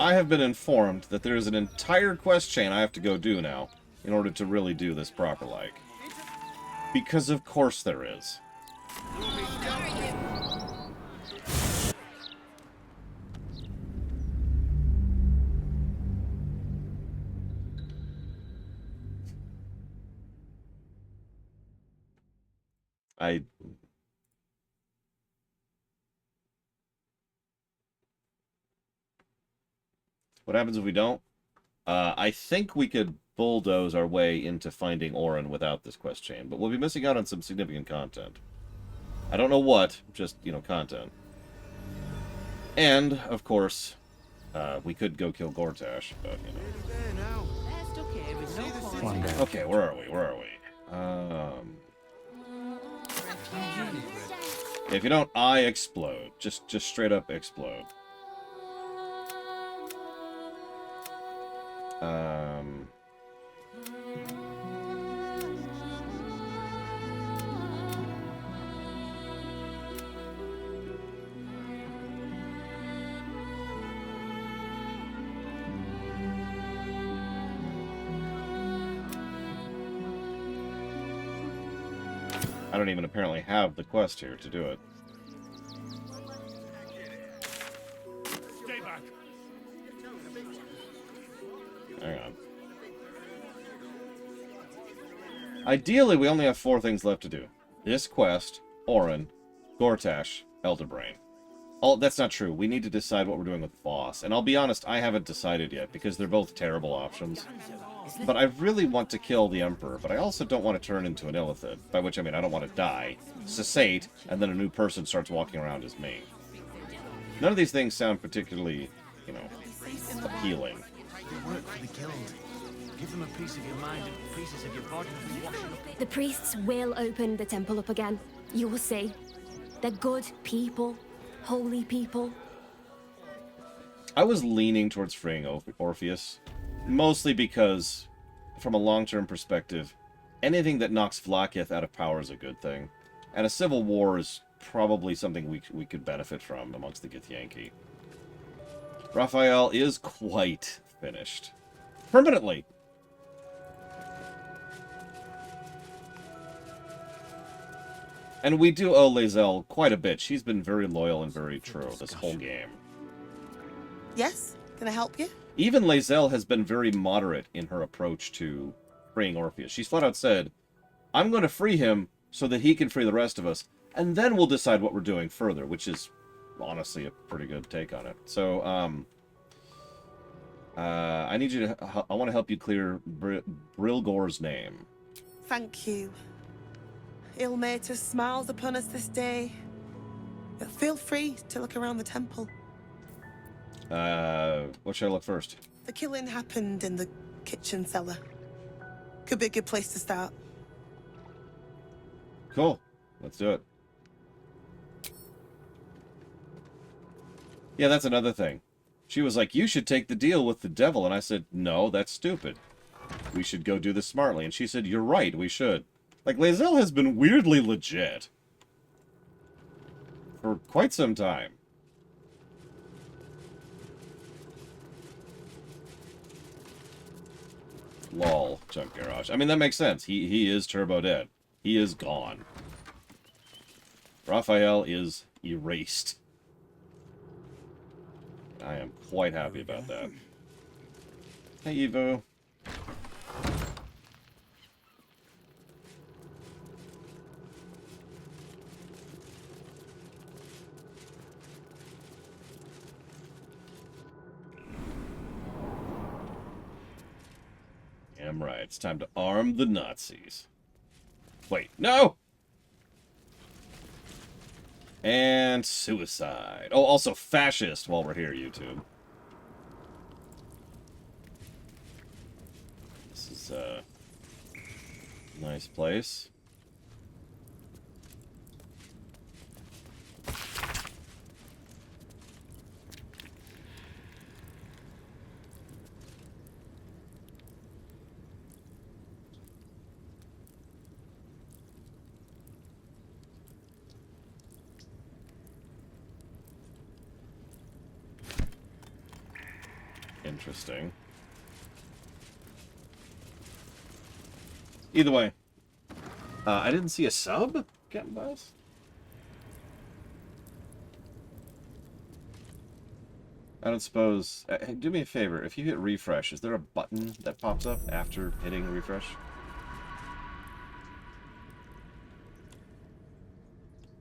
I have been informed that there is an entire quest chain I have to go do now in order to really do this proper-like. Because of course there is. What happens if we don't? I think we could bulldoze our way into finding Orin without this quest chain, but we'll be missing out on some significant content. I don't know what, just, you know, content. And, of course, we could go kill Gortash, but, you know. Okay, where are we? Where are we? If you don't, I explode. Just straight up explode. I don't even apparently have the quest here to do it. Stay back. Hang on. Ideally, we only have 4 things left to do. This quest, Orin, Gortash, Elderbrain. Oh, that's not true. We need to decide what we're doing with Voss. And I'll be honest, I haven't decided yet, because they're both terrible options. But I really want to kill the Emperor, but I also don't want to turn into an Illithid. By which I mean I don't want to die, cessate, and then a new person starts walking around as me. None of these things sound particularly, you know, appealing. You work for the guild. Give them a piece of your mind and pieces of your body. The priests will open the temple up again. You will see. They're good people. Holy people. I was leaning towards freeing Orpheus, mostly because, from a long-term perspective, anything that knocks Vlaakith out of power is a good thing. And a civil war is probably something we could benefit from amongst the Githyanki. Raphael is quite finished. Permanently! And we do owe Lae'zel quite a bit. She's been very loyal and very true this whole game. Yes? Can I help you? Even Lae'zel has been very moderate in her approach to freeing Orpheus. She's flat out said, I'm going to free him so that he can free the rest of us, and then we'll decide what we're doing further, which is honestly a pretty good take on it. So, I need you to... I want to help you clear Brilgor's name. Thank you. Ilmater smiles upon us this day. But feel free to look around the temple. What should I look first? The killing happened in the kitchen cellar. Could be a good place to start. Cool. Let's do it. Yeah, that's another thing. She was like, you should take the deal with the devil. And I said, no, that's stupid. We should go do this smartly. And she said, you're right, we should. Like, Lae'zel has been weirdly legit. For quite some time. Lol, Junk Garage. I mean, that makes sense. He is turbo dead. He is gone. Raphael is erased. I am quite happy about that. Hey, Evo. Damn right. It's time to arm the Nazis. Wait, no! And suicide. Oh, also fascist while we're here, YouTube. This is a nice place. interesting. Either way, I didn't see a sub, Captain Bias. I don't suppose... Hey, do me a favor. If you hit refresh, is there a button that pops up after hitting refresh?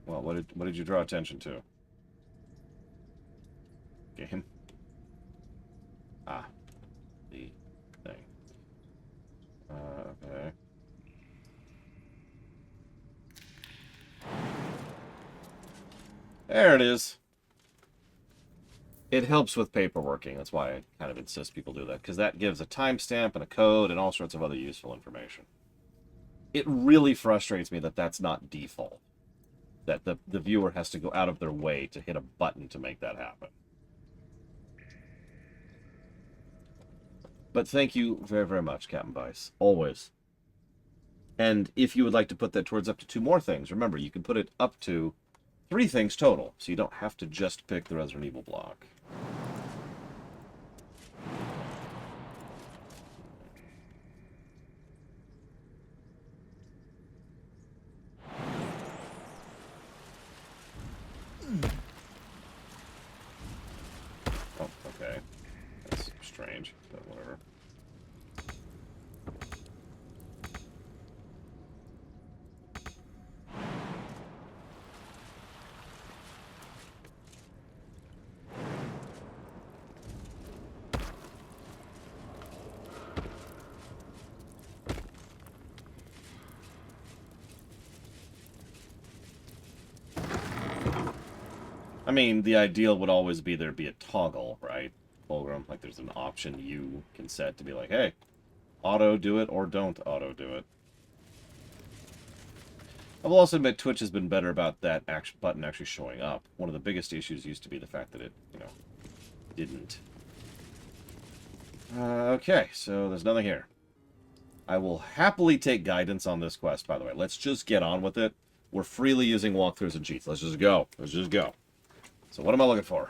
Well, what did you draw attention to? Game? Ah. The thing. Okay. There it is. It helps with paperworking. That's why I kind of insist people do that, because that gives a timestamp and a code and all sorts of other useful information. It really frustrates me that that's not default. That the viewer has to go out of their way to hit a button to make that happen. But thank you very, very much, Captain Bice. Always. And if you would like to put that towards up to 2 more things, remember, you can put it up to 3 things total, so you don't have to just pick the Resident Evil block. Oh, okay. That's strange, but whatever. I mean, the ideal would always be there'd be a toggle, right? Fulgrim, like there's an option you can set to be like, hey, auto do it or don't auto do it. I will also admit Twitch has been better about that button actually showing up. One of the biggest issues used to be the fact that it, didn't. Okay, so there's nothing here. I will happily take guidance on this quest, by the way. Let's just get on with it. We're freely using walkthroughs and cheats. Let's just go. Let's just go. So what am I looking for?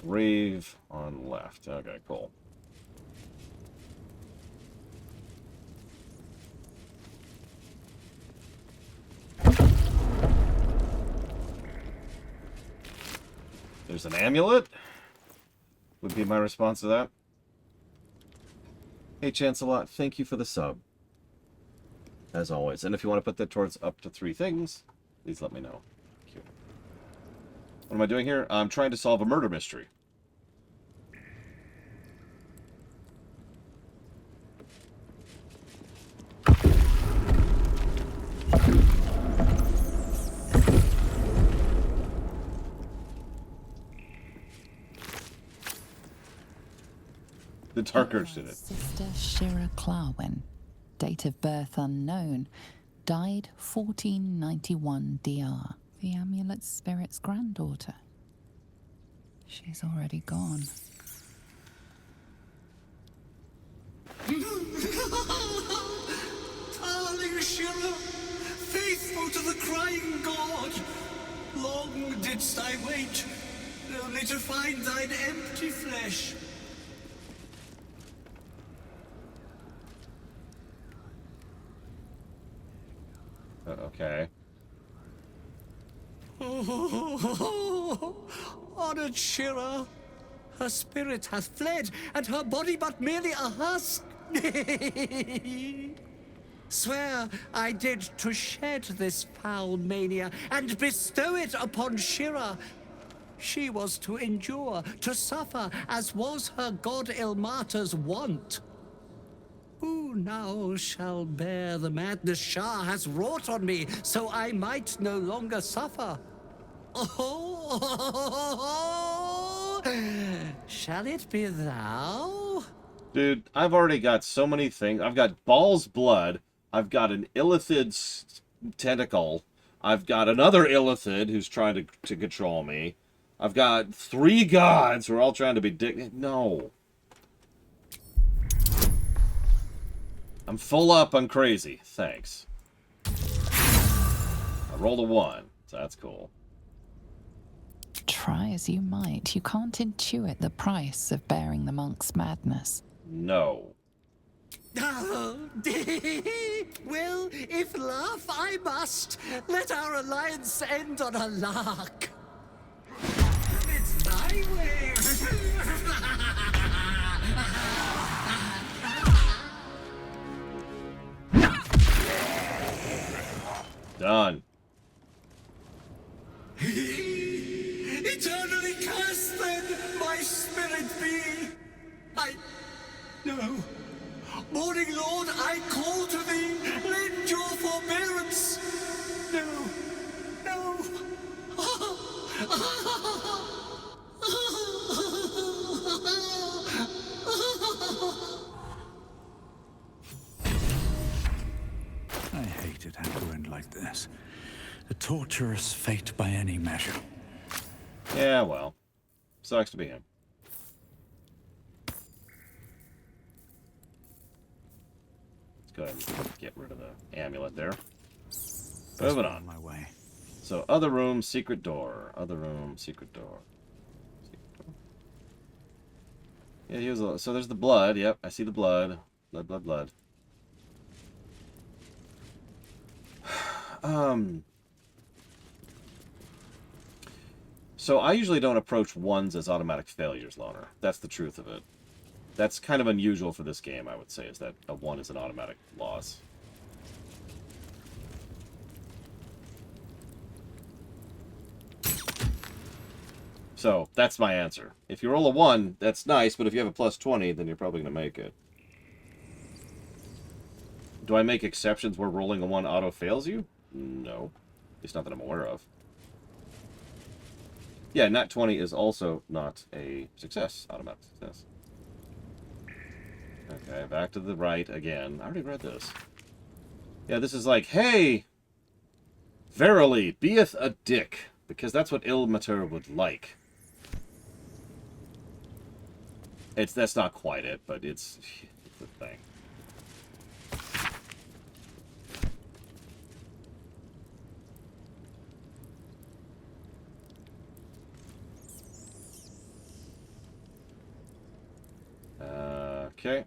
Grave on left. Okay, cool. There's an amulet? Would be my response to that. Hey, Chancelot, thank you for the sub. As always. And if you want to put that towards up to 3 things, please let me know. Thank you. What am I doing here? I'm trying to solve a murder mystery. The Dark Urge did it. Sister Shira Clarwin, date of birth unknown, died 1491 DR. The amulet's spirit's granddaughter. She's already gone. Darling Shira, faithful to the crying god, long didst I wait, only to find thine empty flesh. Okay. Honored Shira, her spirit hath fled, and her body but merely a husk. Swear I did to shed this foul mania and bestow it upon Shira. She was to endure, to suffer, as was her god Ilmata's wont. Who now shall bear the madness Shah has wrought on me, so I might no longer suffer? Oh, shall it be thou? Dude, I've already got so many things. I've got Bhaal's blood. I've got an Illithid tentacle. I've got another Illithid who's trying to control me. I've got 3 gods who are all trying to be No. I'm full up on crazy. Thanks. I rolled a 1, so that's cool. Try as you might, you can't intuit the price of bearing the monk's madness. No. Oh, well, if laugh I must, let our alliance end on a lark. It's my way. Done. Eternally cursed then, my spirit be. No. Morning Lord, I call to thee, lend your forbearance. No. I hate it hampering like this. A torturous fate by any measure. Yeah, well. Sucks to be him. Let's go ahead and get rid of the amulet there. Moving on. My way. So, other room, secret door. Other room, secret door. Secret door. Yeah, he was so there's the blood. Yep, I see the blood. Blood. So I usually don't approach ones as automatic failures, Loner. That's the truth of it. That's kind of unusual for this game, I would say, is that a 1 is an automatic loss. So, that's my answer. If you roll a 1, that's nice, but if you have a plus 20, then you're probably going to make it. Do I make exceptions where rolling a 1 auto-fails you? No. At least not that I'm aware of. Yeah, nat 20 is also not a success. Automatic success. Okay, back to the right again. I already read this. Yeah, this is like, hey! Verily, beeth a dick. Because that's what Ilmater would like. That's not quite it, but it's the thing. Okay.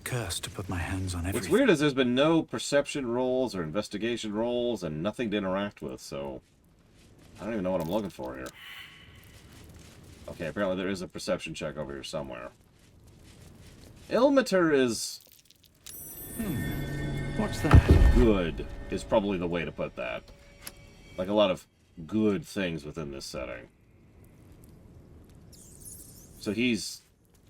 Cursed to put my hands on everything. What's weird is there's been no perception rolls or investigation rolls and nothing to interact with, so I don't even know what I'm looking for here. Okay, apparently there is a perception check over here somewhere. Ilmater is... What's that? good is probably the way to put that. Like a lot of good things within this setting. So he's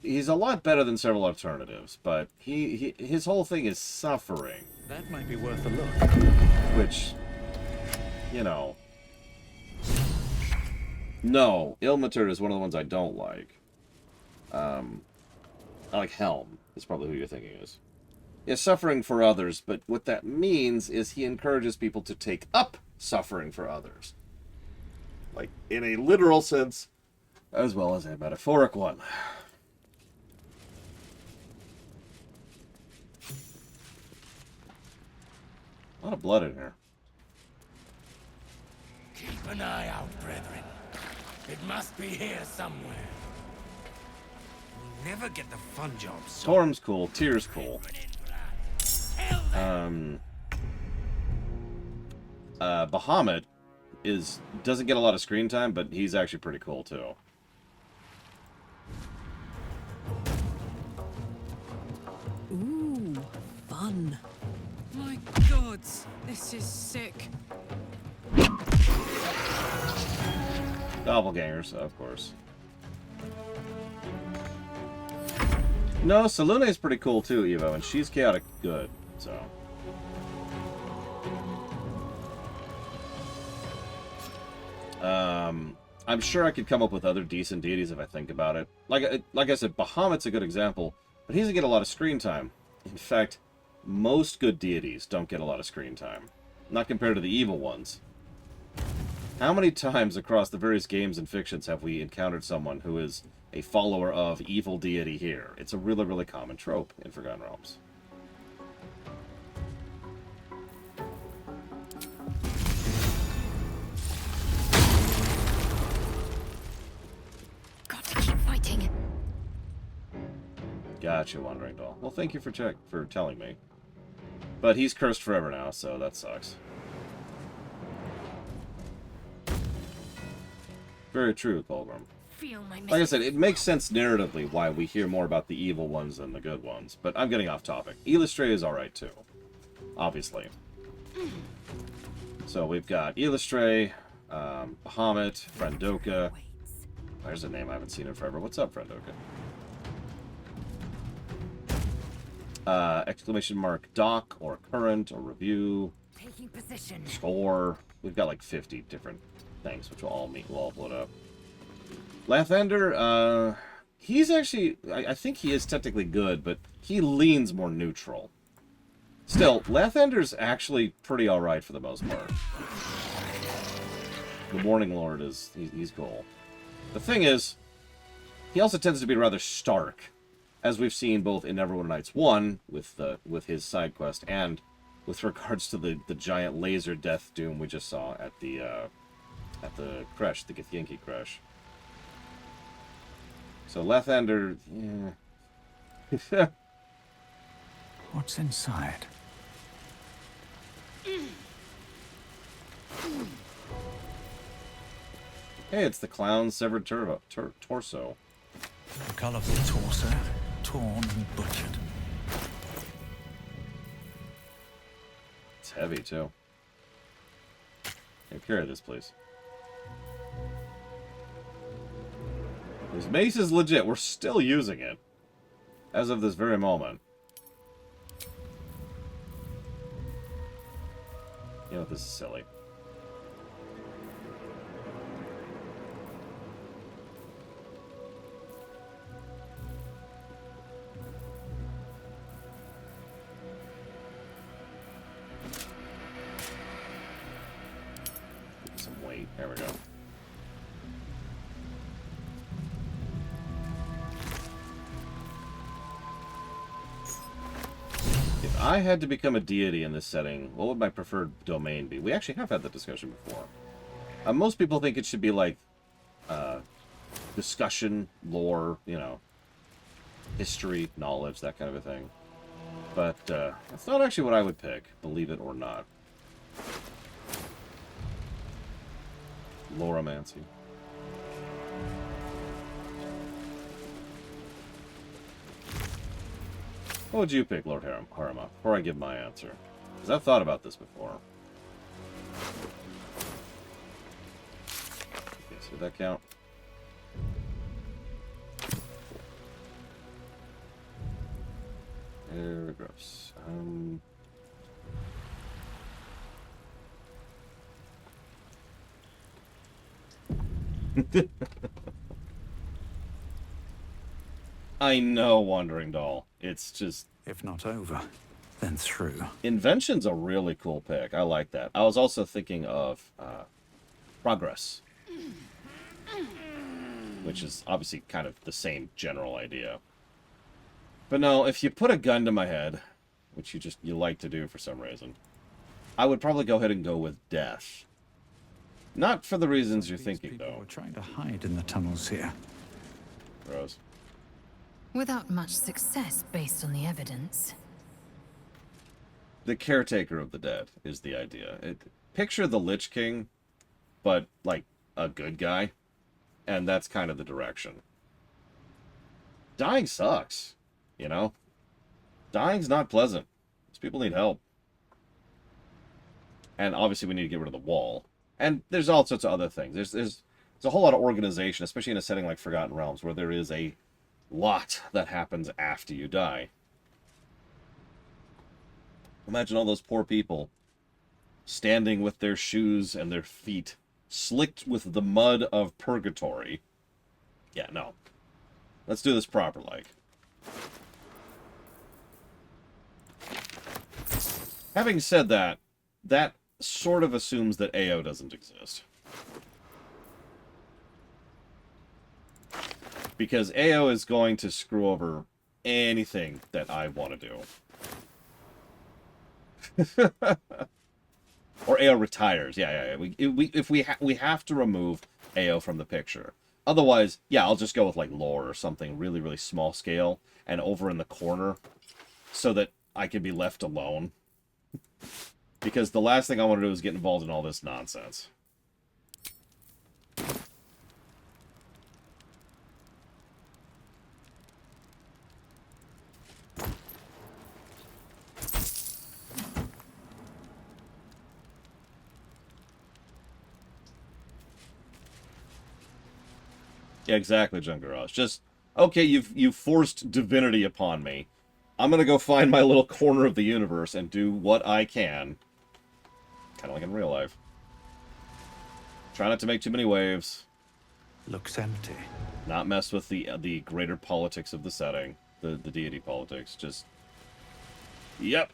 a lot better than several alternatives, but his whole thing is suffering. That might be worth a look. Which, you know... No, Ilmater is one of the ones I don't like. I like Helm, is probably who you're thinking is. Is suffering for others, but what that means is he encourages people to take up suffering for others. Like, in a literal sense, as well as a metaphoric one. A lot of blood in here. Keep an eye out, brethren. It must be here somewhere. We'll never get the fun job. Storm's cool, Tyr's cool. Bahamut doesn't get a lot of screen time, but he's actually pretty cool too. Ooh, fun. My gods, this is sick. Doppelgangers, of course. No, Salune is pretty cool too, Evo, and she's chaotic good, so. I'm sure I could come up with other decent deities if I think about it. Like I said, Bahamut's a good example, but he doesn't get a lot of screen time. In fact, most good deities don't get a lot of screen time. Not compared to the evil ones. How many times across the various games and fictions have we encountered someone who is a follower of evil deity here? It's a really, really common trope in Forgotten Realms. Gotcha, Wandering Doll. Well, thank you for telling me. But he's cursed forever now, so that sucks. Very true, Colgrim. Feel my Like I said, it makes sense narratively why we hear more about the evil ones than the good ones, but I'm getting off topic. Illustray is alright too, obviously. So we've got Illustray, Bahamut, Frandoka. There's a name I haven't seen in forever. What's up, Frandoka? Exclamation mark Doc, or Current, or Review. Taking position. Score. We've got like 50 different things, which will all blow up. Lathander, he's actually, I think he is technically good, but he leans more neutral. Still, Lathander's actually pretty alright for the most part. The Morning Lord he's cool. The thing is, he also tends to be rather stark, as we've seen both in Neverwinter Nights 1 with his side quest, and with regards to the giant laser death doom we just saw at the creche, the Githyanki creche. So Lathander, yeah. What's inside? Hey, it's the clown's severed torso. A colourful torso, torn and butchered. It's heavy, too. Here, carry this, please. This mace is legit. We're still using it. As of this very moment. You know what? This is silly. Some weight. There we go. If I had to become a deity in this setting, what would my preferred domain be? We actually have had that discussion before. Most people think it should be like discussion, lore, you know, history, knowledge, that kind of a thing. But that's not actually what I would pick, believe it or not. Loremancy. What would you pick, Lord Harima, before I give my answer? Because I've thought about this before. Okay, so did that count? Paragraphs. I know, Wandering Doll. It's just... If not over, then through. Invention's a really cool pick. I like that. I was also thinking of Progress. Which is obviously kind of the same general idea. But no, if you put a gun to my head, which you like to do for some reason, I would probably go ahead and go with Death. Not for the reasons you're thinking, though. We're trying to hide in the tunnels here. Rose. Without much success based on the evidence. The caretaker of the dead is the idea. Picture the Lich King, but like a good guy. And that's kind of the direction. Dying sucks, you know? Dying's not pleasant. These people need help. And obviously we need to get rid of the wall. And there's all sorts of other things. There's a whole lot of organization, especially in a setting like Forgotten Realms, where there is a lot that happens after you die. Imagine all those poor people standing with their shoes and their feet slicked with the mud of purgatory. Yeah, no. Let's do this proper, like. Having said that, that sort of assumes that AO doesn't exist. Because AO is going to screw over anything that I want to do. Or AO retires. Yeah. We have to remove AO from the picture. Otherwise, yeah, I'll just go with, like, lore or something really, really small scale and over in the corner so that I can be left alone. Because the last thing I want to do is get involved in all this nonsense. Yeah, exactly, Jungaraj. Just, okay, you've forced divinity upon me. I'm gonna go find my little corner of the universe and do what I can. Kind of like in real life. Try not to make too many waves. Looks empty. Not mess with the greater politics of the setting. The deity politics. Just... Yep.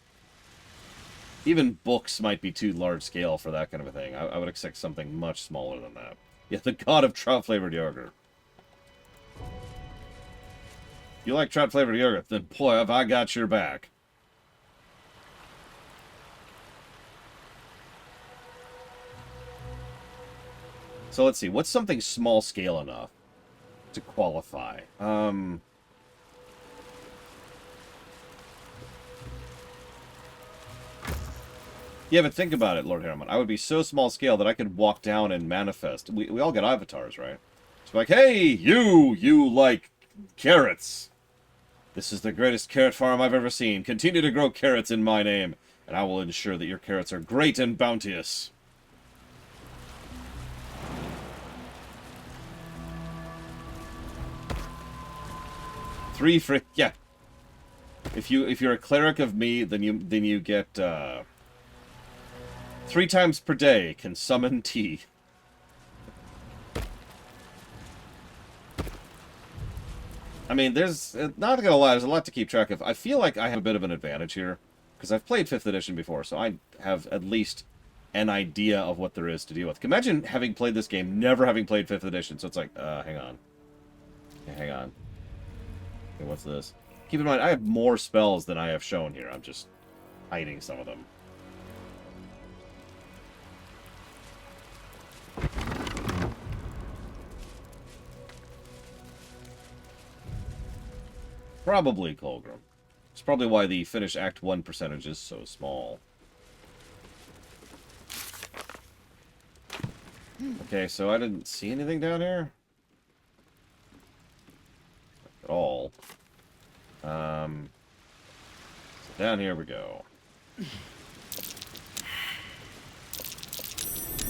Even books might be too large scale for that kind of a thing. I would expect something much smaller than that. Yeah, the god of trout-flavored yogurt. You like trout-flavored yogurt, then boy, have I got your back. So let's see, what's something small scale enough to qualify? Yeah, but think about it, Lord Harriman. I would be so small scale that I could walk down and manifest. We all get avatars, right? It's like, hey, you like carrots. This is the greatest carrot farm I've ever seen. Continue to grow carrots in my name, and I will ensure that your carrots are great and bounteous. Yeah. If you're a cleric of me, then you get 3 times per day can summon tea. I mean, there's not gonna lie, there's a lot to keep track of. I feel like I have a bit of an advantage here because I've played 5th edition before, so I have at least an idea of what there is to deal with. Imagine having played this game, never having played 5th edition. So it's like, hang on. Okay, hang on. Okay, what's this? Keep in mind, I have more spells than I have shown here. I'm just hiding some of them. Probably Colgrim. It's probably why the finished Act 1 percentage is so small. Okay, so I didn't see anything down here. At all. So down here we go.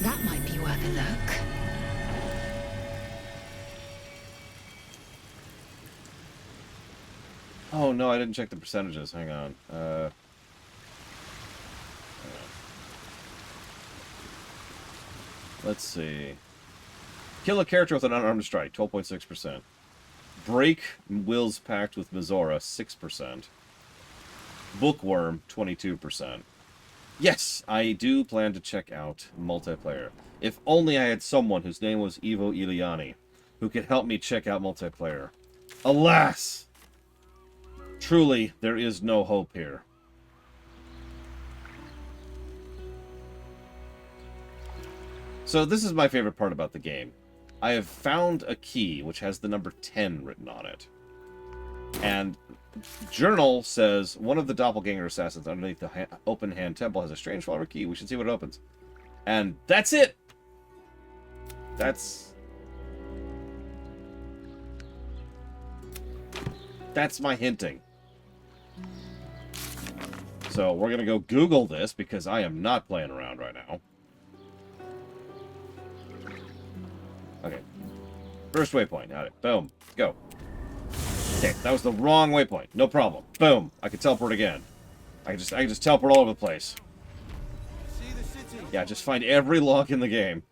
That might be worth a look. Oh no, I didn't check the percentages. Hang on. Let's see. Kill a character with an unarmed strike, 12.6%. Break Will's Pact with Mizora, 6%. Bookworm, 22%. Yes, I do plan to check out multiplayer. If only I had someone whose name was Ivo Iliani, who could help me check out multiplayer. Alas! Truly, there is no hope here. So this is my favorite part about the game. I have found a key which has the number 10 written on it. And Journal says one of the doppelganger assassins underneath the open hand temple has a strange flower key. We should see what it opens. And that's it! That's my hinting. So we're going to go Google this because I am not playing around right now. Okay. First waypoint. Got it. Boom. Go. Okay, that was the wrong waypoint. No problem. Boom. I can teleport again. I can just teleport all over the place. Yeah, just find every log in the game.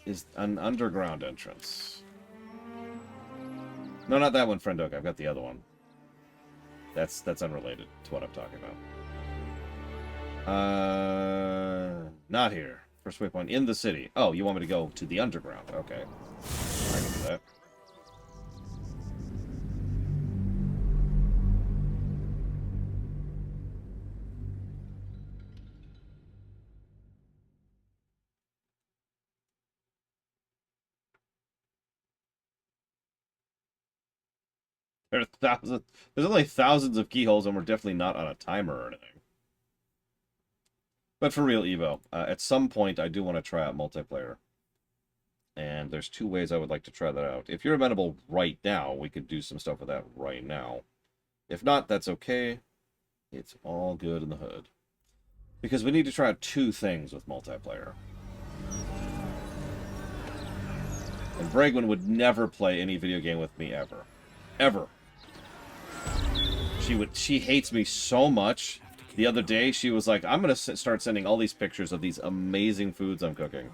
Is an underground entrance. No, not that one, Friend Oak. I've got the other one. That's unrelated to what I'm talking about. Not here. First waypoint in the city. Oh, you want me to go to the underground? Okay. I can do that. There's thousands. There's only thousands of keyholes, and we're definitely not on a timer or anything. But for real, Evo, at some point I do want to try out multiplayer. And there's 2 ways I would like to try that out. If you're amenable right now, we could do some stuff with that right now. If not, that's okay. It's all good in the hood. Because we need to try out 2 things with multiplayer. And Bragwin would never play any video game with me ever. Ever. She hates me so much. The other day, she was like, I'm going to start sending all these pictures of these amazing foods I'm cooking.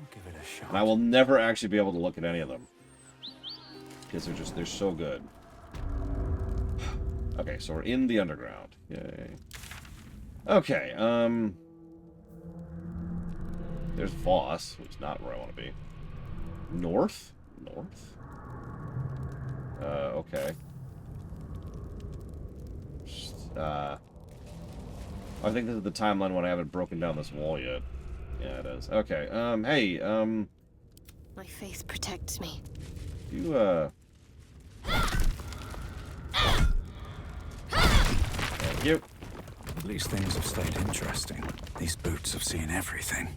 And I will never actually be able to look at any of them. Because they're so good. Okay, so we're in the underground. Yay. Okay, there's Voss, which is not where I want to be. North? North? Okay. I think this is the timeline when I haven't broken down this wall yet. Yeah, it is. Okay, hey, My faith protects me. you, Thank you. At least things have stayed interesting. These boots have seen everything.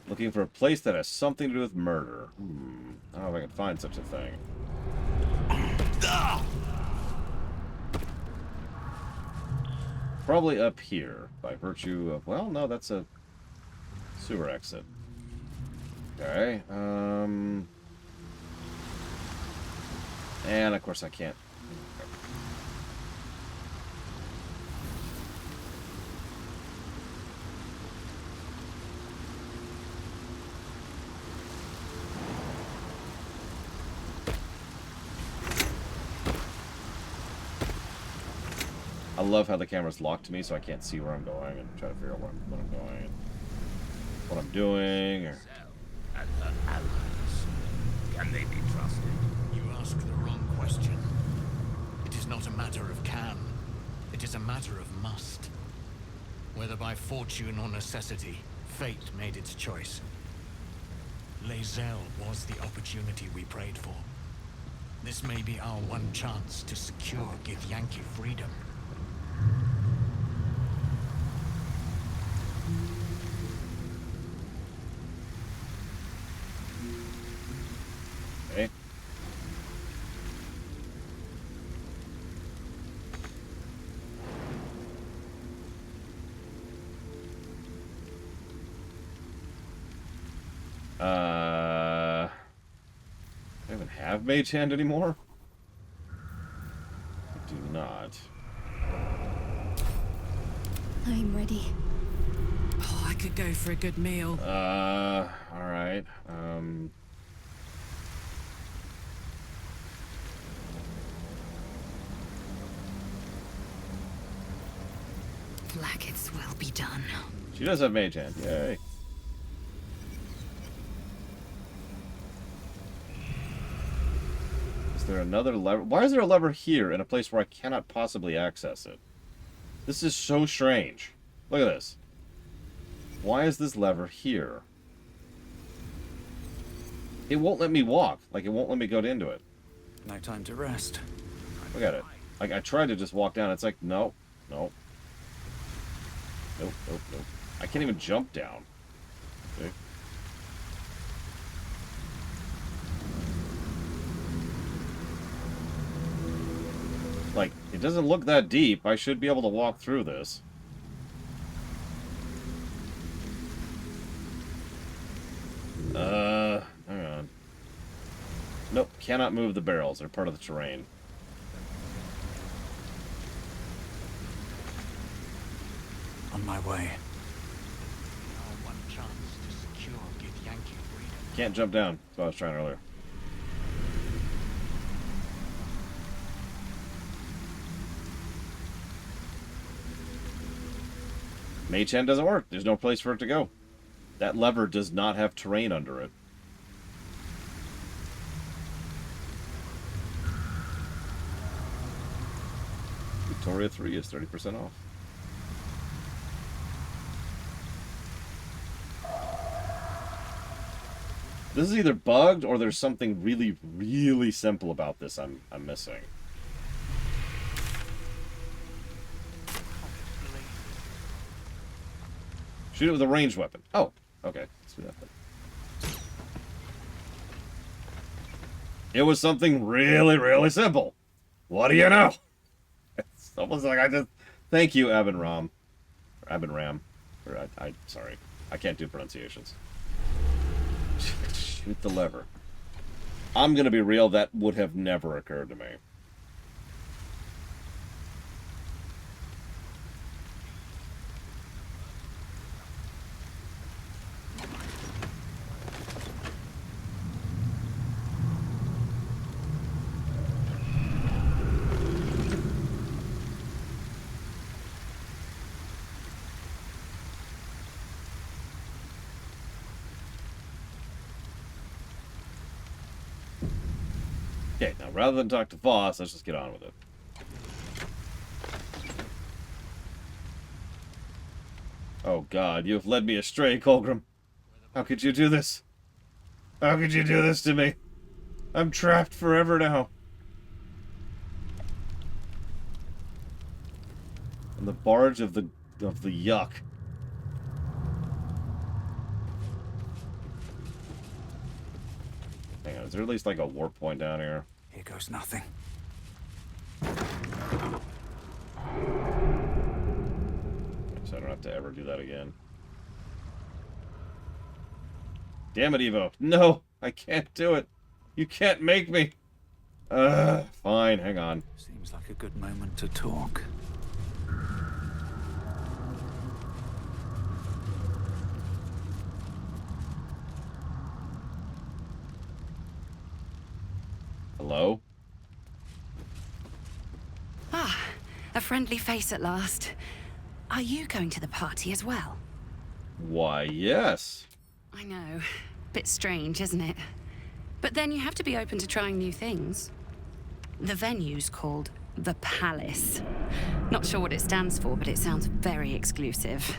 Looking for a place that has something to do with murder. I don't know if I can find such a thing. Probably up here, by virtue of... Well, no, that's a sewer exit. Okay, and of course I can't. I love how the camera's locked to me, so I can't see where I'm going and try to figure out what I'm going and what I'm doing. Or... And her allies. Can they be trusted? You ask the wrong question. It is not a matter of can. It is a matter of must. Whether by fortune or necessity, fate made its choice. Lae'zel was the opportunity we prayed for. This may be our one chance to secure Githyanki freedom. Okay. I don't even have Mage Hand anymore? I do not. I'm ready. Oh, I could go for a good meal. Alright. Blackets will be done. She does have Mage Hand. Yay. Is there another lever? Why is there a lever here in a place where I cannot possibly access it? This is so strange. Look at this. Why is this lever here? It won't let me walk. Like, it won't let me go into it. No time to rest. Look at it. Like, I tried to just walk down. It's like, no. No. Nope, nope, nope. I can't even jump down. See? Like, it doesn't look that deep. I should be able to walk through this. Hang on. Nope, cannot move the barrels. They're part of the terrain. On my way. Our one chance to secure Githyanki freedom. Can't jump down. That's what I was trying earlier. Mage Hand doesn't work. There's no place for it to go. That lever does not have terrain under it. Victoria 3 is 30% off. This is either bugged or there's something really, really simple about this I'm missing. Shoot it with a ranged weapon. Oh, okay. Let's do that then. It was something really, really simple. What do you know? It's almost like I just... Thank you, Abin Ram. Or Abin Ram. Or sorry. I can't do pronunciations. Shoot the lever. I'm gonna be real, that would have never occurred to me. Okay, now rather than talk to Voss, let's just get on with it. Oh god, you have led me astray, Colgrim. How could you do this? How could you do this to me? I'm trapped forever now. In the barge of the yuck. Hang on, is there at least like a warp point down here? Here goes nothing. So I don't have to ever do that again. Damn it, Evo. No, I can't do it. You can't make me. Fine, hang on. Seems like a good moment to talk. Hello? Ah, a friendly face at last. Are you going to the party as well? Why, yes. I know. Bit strange, isn't it? But then you have to be open to trying new things. The venue's called The Palace. Not sure what it stands for, but it sounds very exclusive.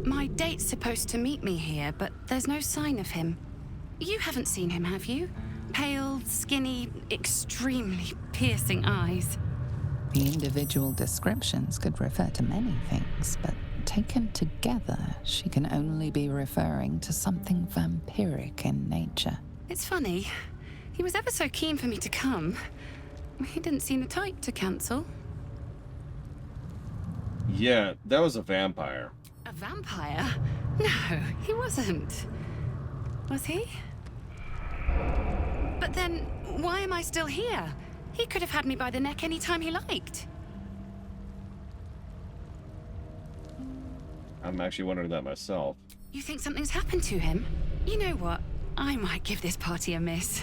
My date's supposed to meet me here, but there's no sign of him. You haven't seen him, have you? Pale, skinny, extremely piercing eyes. The individual descriptions could refer to many things, but taken together, she can only be referring to something vampiric in nature. It's funny. He was ever so keen for me to come. He didn't seem the type to cancel. Yeah, that was a vampire. A vampire? No, he wasn't. Was he? But then, why am I still here? He could have had me by the neck any time he liked. I'm actually wondering that myself. You think something's happened to him? You know what? I might give this party a miss.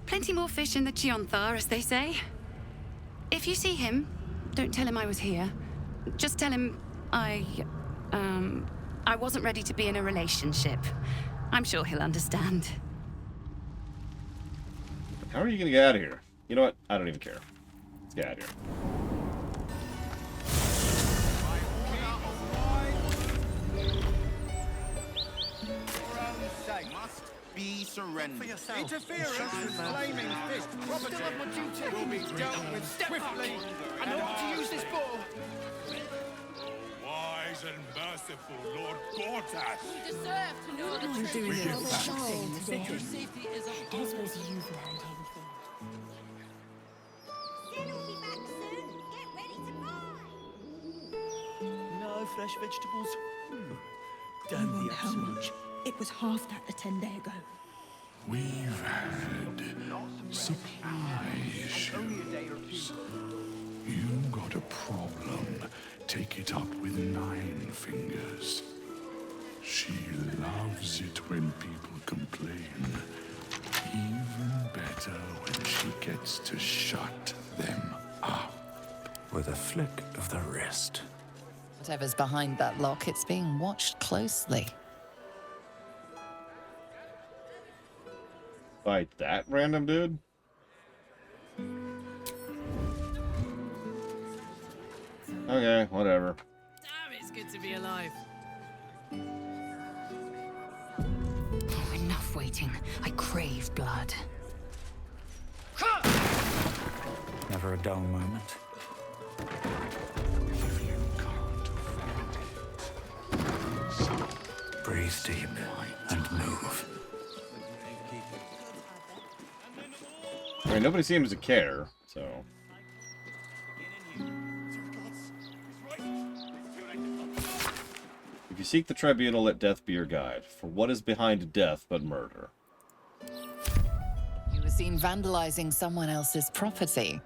Plenty more fish in the Chionthar, as they say. If you see him, don't tell him I was here. Just tell him I wasn't ready to be in a relationship. I'm sure he'll understand. How are you gonna get out of here? You know what? I don't even care. Let's get out of here. Must be surrendered. Interference with flaming fist property will be dealt with swiftly. I know what to use this for. Wise and merciful Lord Gortash. You deserve to know the truth. doing this. Your safety is a No fresh vegetables. Damn the How much? It was half that a 10-day ago. We've had supply issues. You got a problem. Take it up with Nine Fingers. She loves it when people complain. Even better when she gets to shut them up. With a flick of the wrist. Whatever's behind that lock, it's being watched closely. By that random dude? Okay, whatever. Damn, it's good to be alive. Oh, enough waiting. I crave blood. Never a dull moment. Breathe deep and move. I mean, nobody seems to care, so... If you seek the tribunal, let death be your guide. For what is behind death but murder? You were seen vandalizing someone else's property.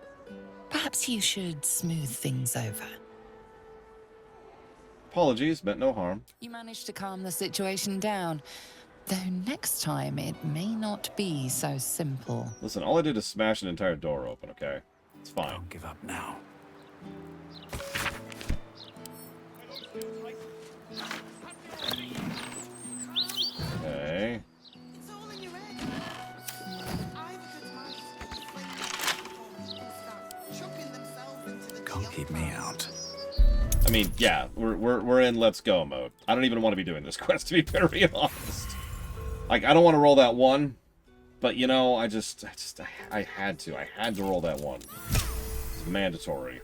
Perhaps you should smooth things over. Apologies, meant no harm. You managed to calm the situation down. Though next time, it may not be so simple. Listen, all I did is smash an entire door open, okay? It's fine. Don't give up now. Okay. Can't keep me out. I mean, yeah, we're in let's go mode. I don't even want to be doing this quest, to be very honest. Like, I don't want to roll that one, but you know, I had to. I had to roll that one. It's mandatory.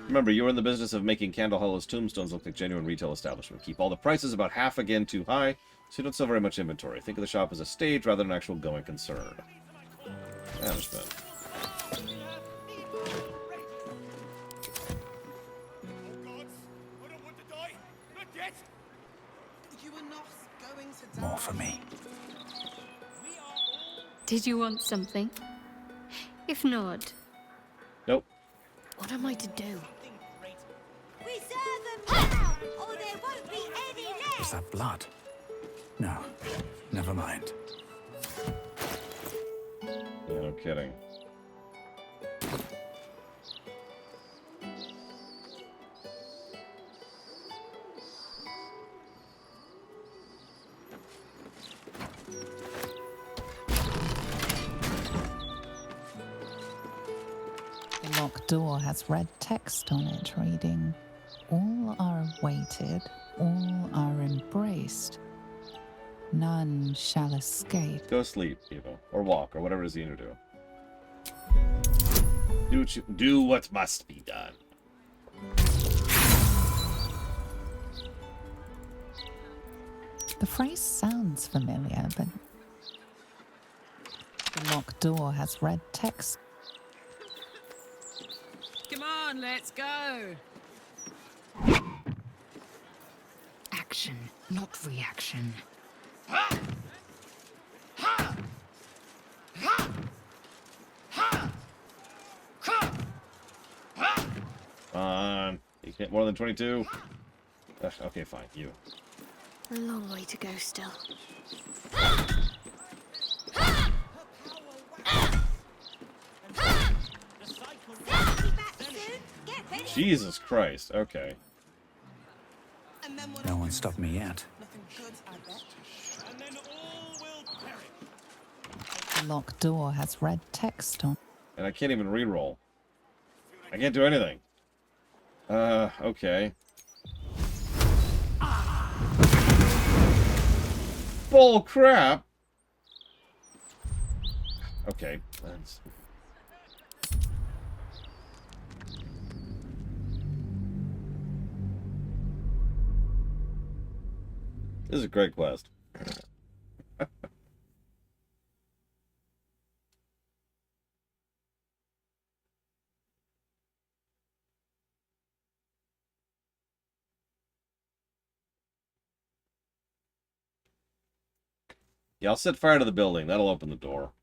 Remember, you're in the business of making Candle Hollow's tombstones look like genuine retail establishment. Keep all the prices about half again too high, so you don't sell very much inventory. Think of the shop as a stage rather than an actual going concern. Management. More for me. Did you want something? If not... Nope. What am I to do? We serve them now, or there won't be any left. Is that blood? No. Never mind. Yeah, no kidding. The locked door has red text on it reading, "All are awaited, all are embraced. None shall escape." Go sleep, Eva. Or walk, or whatever it is you need to do. Do what must be done. The phrase sounds familiar, but the locked door has red text. Come on, let's go. Action, not reaction. You can't more than 22. Okay, fine. You. A long way to go still. Jesus Christ. Okay. No one stopped me yet. The locked door has red text on. And I can't even re-roll. I can't do anything. Okay. Bull crap! Okay, that's... This is a great quest. Yeah, I'll set fire to the building. That'll open the door.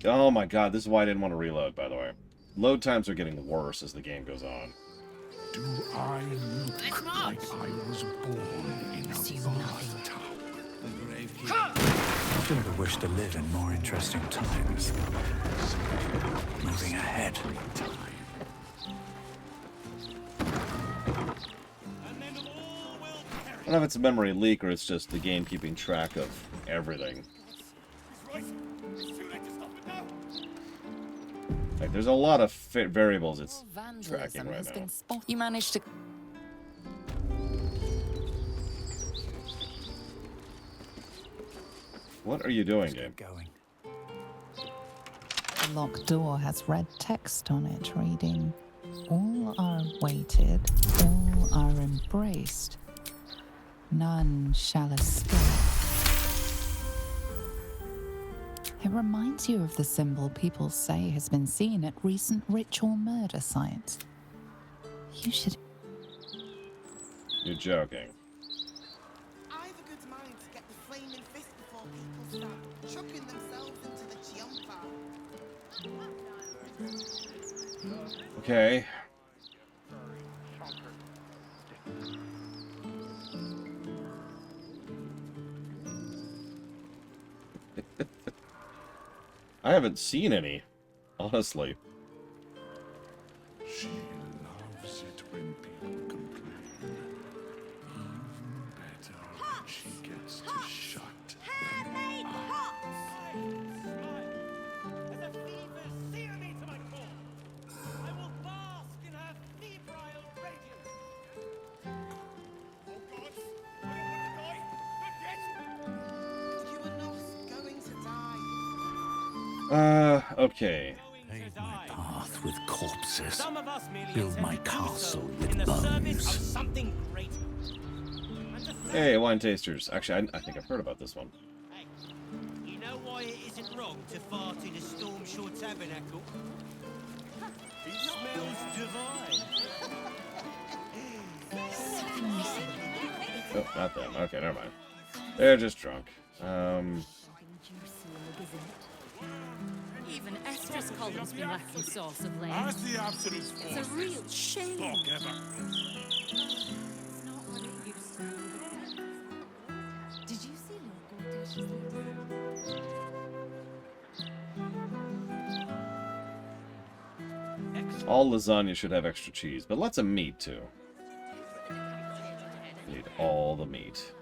Oh my god, this is why I didn't want to reload, by the way. Load times are getting worse as the game goes on. Do I look like I was born in a bathtub? I feel the wish to live in more interesting times. Moving ahead. don't know if it's a memory leak or it's just the game keeping track of everything. Like, there's a lot of variables it's tracking right now. You managed to... What are you doing, game? The locked door has red text on it reading, "All are awaited, all are embraced. None shall escape." It reminds you of the symbol people say has been seen at recent ritual murder sites. You should... You're joking. I've a good mind to get the flaming fist before people start chucking themselves into the chiompa. Okay. I haven't seen any, honestly. She loves it when people complain. Even better when she gets to shut them up. As a fever sear me to my core, I will bask in her febrile radiance. Oh gods, I don't want to die, not yet. You are not going to die. Okay. Pave my path with corpses. Some of us merely Build my intend to do so castle in with the service of bones. something great. Hey, wine tasters. Actually, I think I've heard about this one. Hey, you know why it isn't wrong to fart in a Storm Shore tabernacle? It smells divine. Oh, not them. Okay, never mind. They're just drunk. Even Esther's column's been lacking sauce of late. As the Absolute's force, It's a real shame. stock ever. It's not what it used to be. Did you see Lord Gortash's latest? All lasagna should have extra cheese, but lots of meat, too. Need all the meat.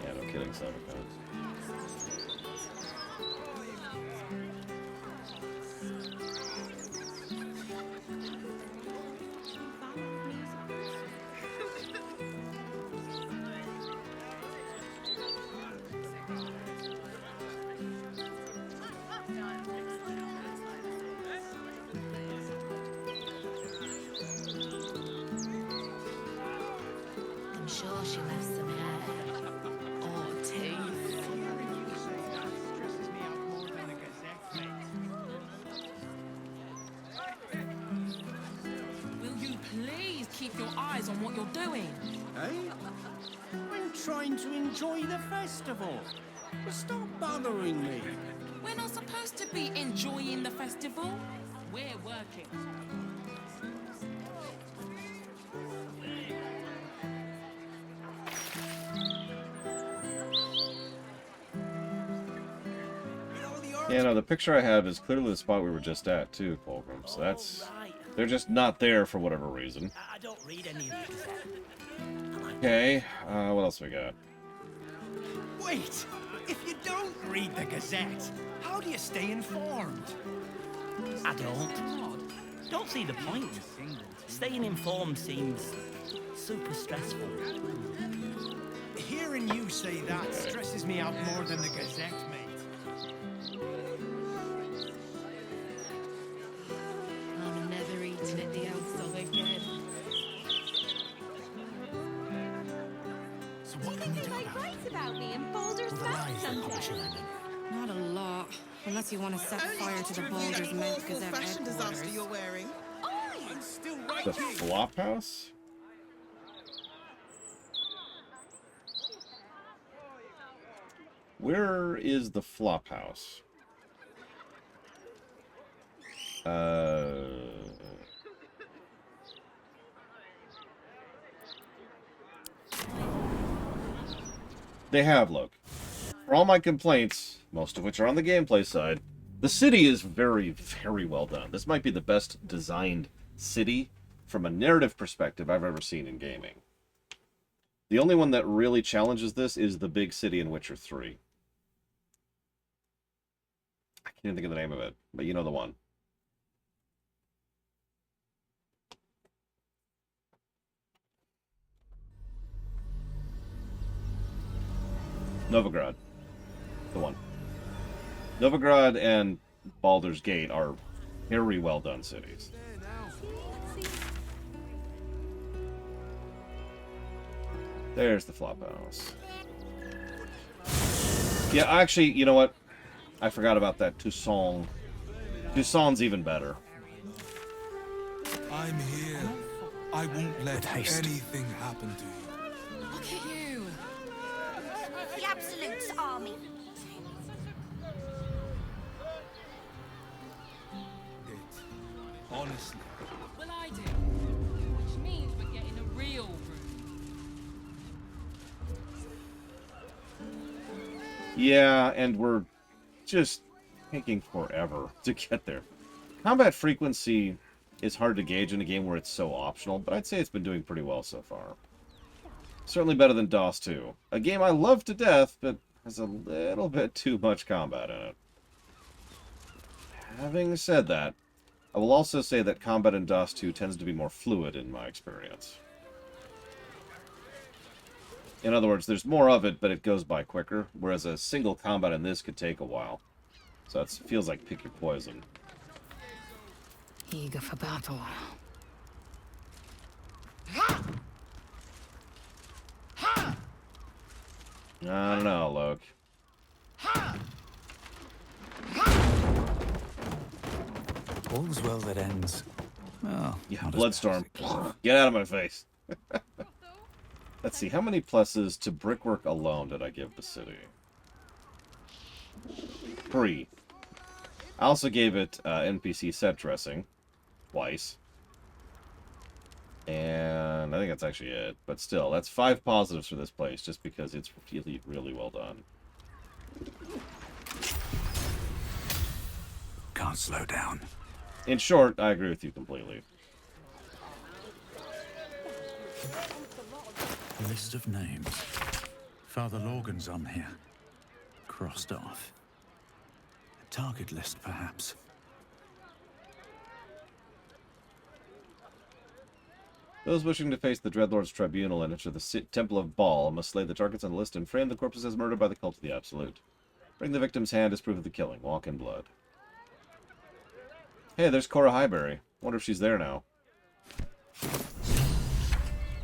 Yeah, no kidding, son. I'm sure she left some hair. Or teeth. Will you please keep your eyes on what you're doing? Hey? I'm trying to enjoy the festival. Stop bothering me. We're not supposed to be enjoying the festival. We're working. Yeah, no, the picture I have is clearly the spot we were just at, too, Fulcrum. So that's... They're just not there for whatever reason. I don't read any of these. Okay, what else we got? Wait! If you don't read the Gazette, how do you stay informed? I don't see the point. Staying informed seems super stressful. Hearing you say that stresses me out more than the Gazette, mate. I'm never eating at the Elsa again. So what can we do about it? Write about me in Baldur's The Mouth lies they're publishing, someday. I mean. Not a lot. Unless you want to set fire to the Baldur's Mouth Gazette fashion disaster headquarters. you're wearing. I'm still The writing. flop house? Where is the flop house? They have, look. For all my complaints, most of which are on the gameplay side, the city is very, very well done. This might be the best designed city from a narrative perspective I've ever seen in gaming. The only one that really challenges this is the big city in Witcher 3. I can't even think of the name of it, but you know the one. Novigrad. The one. Novigrad and Baldur's Gate are very well done cities. There's the flop house. Yeah, actually, you know what? I forgot about that. Toussaint. Toussaint's even better. I'm here. I won't let anything happen to you. Look at you. The Absolute's army. Honestly. Well, I do. Which means we're getting a real room. Yeah, and we're just taking forever to get there. Combat frequency is hard to gauge in a game where it's so optional, but I'd say it's been doing pretty well so far. Certainly better than DOS 2. A game I love to death, but has a little bit too much combat in it. Having said that, I will also say that combat in DOS 2 tends to be more fluid in my experience. In other words, there's more of it, but it goes by quicker, whereas a single combat in this could take a while. So it feels like pick your poison. Eager for battle. I don't know, Loke. All's well that ends. Well, yeah, Bloodstorm. Get out of my face. Let's see, how many pluses to brickwork alone did I give the city? 3. I also gave it NPC set dressing. Twice. And I think that's actually it. But still, that's 5 positives for this place, just because it's really, really well done. Can't slow down. In short, I agree with you completely. List of names. Father Lorgan's on here. Crossed off. A target list, perhaps. Those wishing to face the Dreadlord's Tribunal and enter the Temple of Bhaal must slay the targets on the list and frame the corpses as murdered by the cult of the Absolute. Bring the victim's hand as proof of the killing. Walk in blood. Hey, there's Cora Highbury. Wonder if she's there now.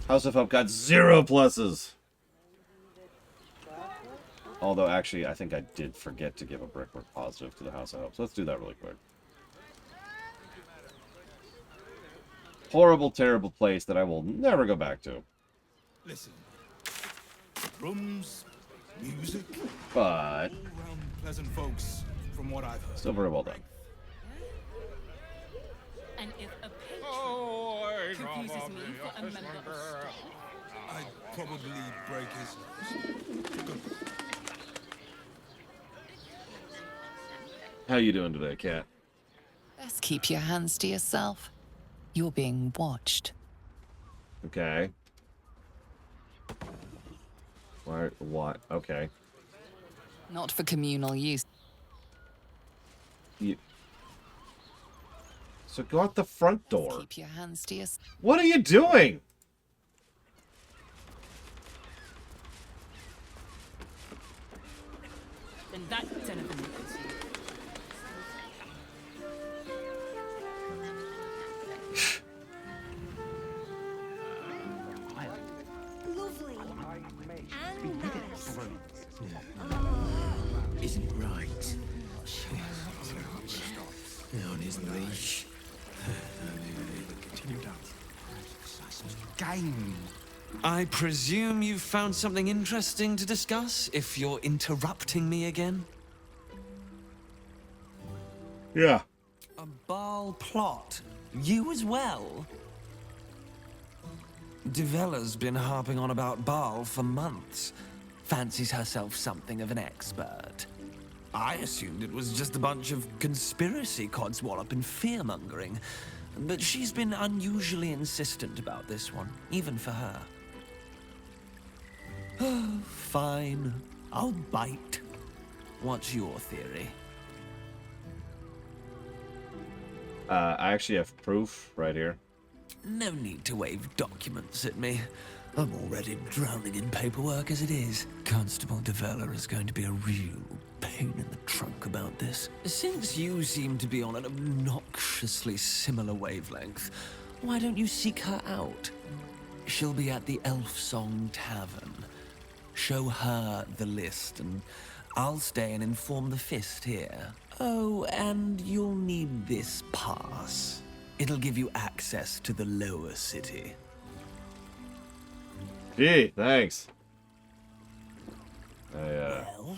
House of Hope got 0 pluses. Although, actually, I think I did forget to give a brickwork positive to the House of Hope. So let's do that really quick. Horrible, terrible place that I will never go back to. Listen. Drums, music. But all round pleasant folks, from what I've heard. Still very well done. And if a patron confuses me for a member of staff, I'd probably break his nose. How you doing today, Kat? Best keep your hands to yourself. You're being watched. Okay. What? Okay. Not for communal use. So go out the front door. Keep your hands to yourself. What are you doing? then that's anything you can see. Lovely. And nice. Isn't it right? On his leash. Continue down. Game. I presume you've found something interesting to discuss, if you're interrupting me again? Yeah. A Bhaal plot? You as well? Devella's been harping on about Bhaal for months. fancies herself something of an expert. I assumed it was just a bunch of conspiracy codswallop and fear-mongering, but she's been unusually insistent about this one, even for her. Fine, I'll bite. What's your theory? I actually have proof right here. No need to wave documents at me. I'm already drowning in paperwork as it is. Constable Devella is going to be a real pain in the trunk about this. Since you seem to be on an obnoxiously similar wavelength, why don't you seek her out? She'll be at the Elf Song Tavern. Show her the list, and I'll stay and inform the Fist here. Oh, and you'll need this pass. It'll give you access to the lower city. Gee, thanks. Well,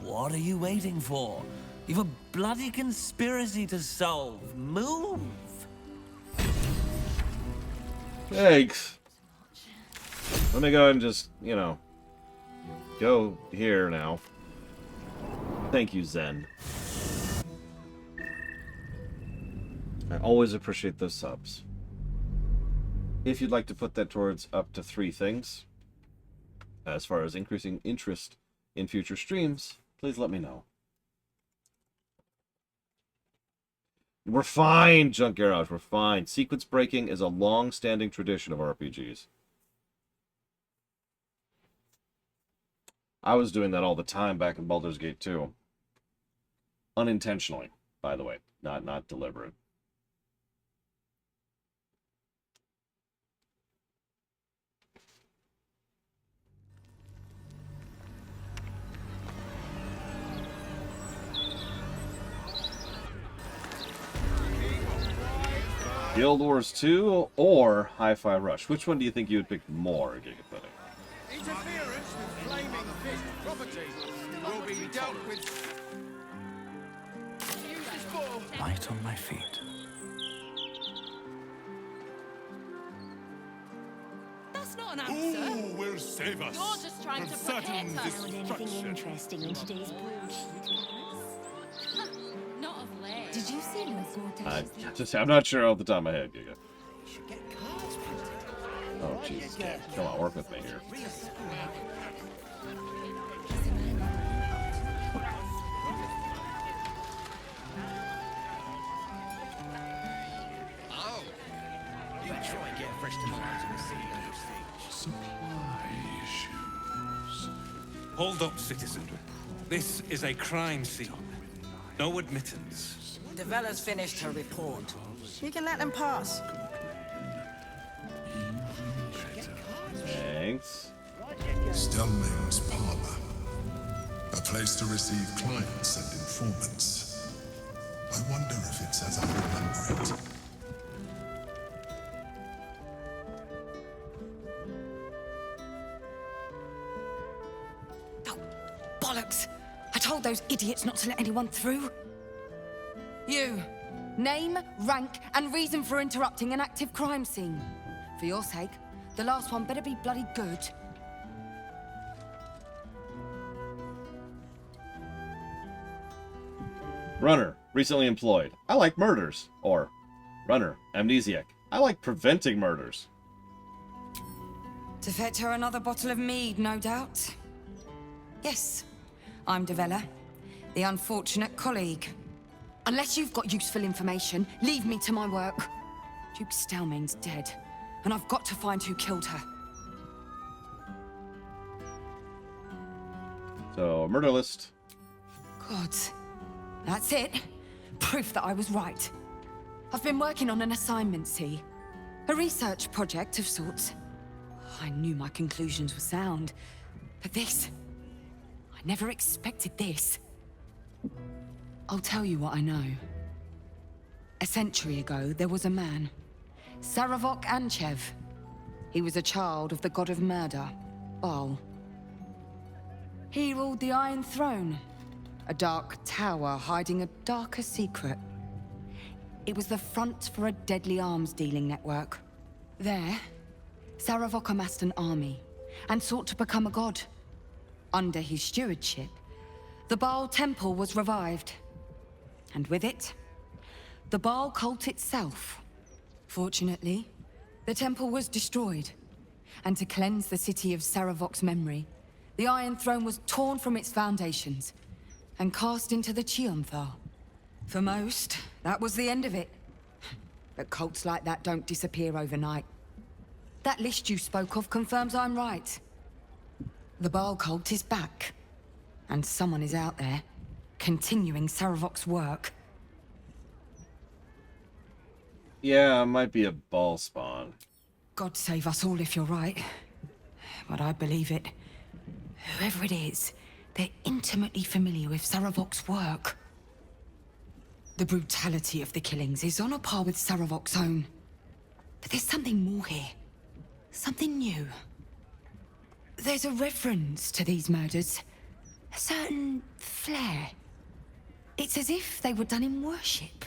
what are you waiting for? You've a bloody conspiracy to solve. Move! Thanks. Let me go ahead and just, you know, go here now. Thank you, Zen. I always appreciate those subs. If you'd like to put that towards up to 3 things, as far as increasing interest in future streams, please let me know. We're fine, Junk Garage, we're fine. Sequence breaking is a long-standing tradition of RPGs. I was doing that all the time back in Baldur's Gate 2. Unintentionally, by the way, not deliberate. Guild Wars 2 or Hi-Fi Rush? Which one do you think you would pick more, Gigapudding? Interference with flaming Fist property will be dealt with. Light on my feet. That's not an answer. Who will save us? You're just trying to from placate sudden us. destruction? Interesting in today's broadsheet, Not of late. Did you see Lord I'm not sure off the top of my head, Giga. Oh, Jesus, game. Come on, work with me here. Oh, you try and get fresh tomatoes in the sea. Supply issues. Hold up, citizen. This is a crime scene. No admittance. Devella's finished her report. You can let them pass. Thanks. Stelming's Parlor. A place to receive clients and informants. I wonder if it's as I remember it. Oh, bollocks! I told those idiots not to let anyone through. You. Name, rank, and reason for interrupting an active crime scene. For your sake, the last one better be bloody good. Runner, recently employed. I like murders. Or, runner, amnesiac. I like preventing murders. To fetch her another bottle of mead, no doubt. Yes, I'm Devella, the unfortunate colleague. Unless you've got useful information, leave me to my work. Duke Stelmane's dead, and I've got to find who killed her. So, murder list. God, that's it. Proof that I was right. I've been working on an assignment, see? A research project of sorts. I knew my conclusions were sound, but this... I never expected this. I'll tell you what I know. A century ago, there was a man, Saravok Anchev. He was a child of the god of murder, Bhaal. He ruled the Iron Throne, a dark tower hiding a darker secret. It was the front for a deadly arms-dealing network. There, Saravok amassed an army and sought to become a god, Under his stewardship, the Bhaal temple was revived. And with it, the Bhaal cult itself. Fortunately, the temple was destroyed. And to cleanse the city of Saravok's memory, the Iron Throne was torn from its foundations and cast into the Chionthar. For most, that was the end of it. But cults like that don't disappear overnight. That list you spoke of confirms I'm right. The Bhaal cult is back. And someone is out there, continuing Saravok's work. Yeah, it might be a Bhaal spawn. God save us all if you're right. But I believe it. Whoever it is, they're intimately familiar with Saravok's work. The brutality of the killings is on a par with Saravok's own. But there's something more here. Something new. There's a reverence to these murders. A certain flair. It's as if they were done in worship.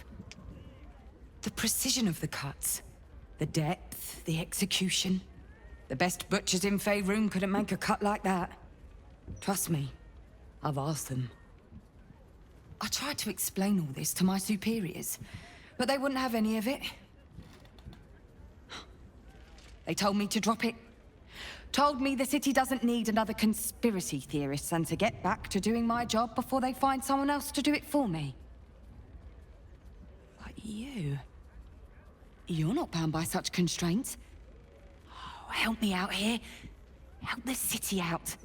The precision of the cuts. The depth, the execution. The best butchers in Faerun couldn't make a cut like that. Trust me, I've asked them. I tried to explain all this to my superiors, but they wouldn't have any of it. They told me to drop it. Told me the city doesn't need another conspiracy theorist and to get back to doing my job before they find someone else to do it for me. But you're not bound by such constraints. Oh, help me out here. Help the city out.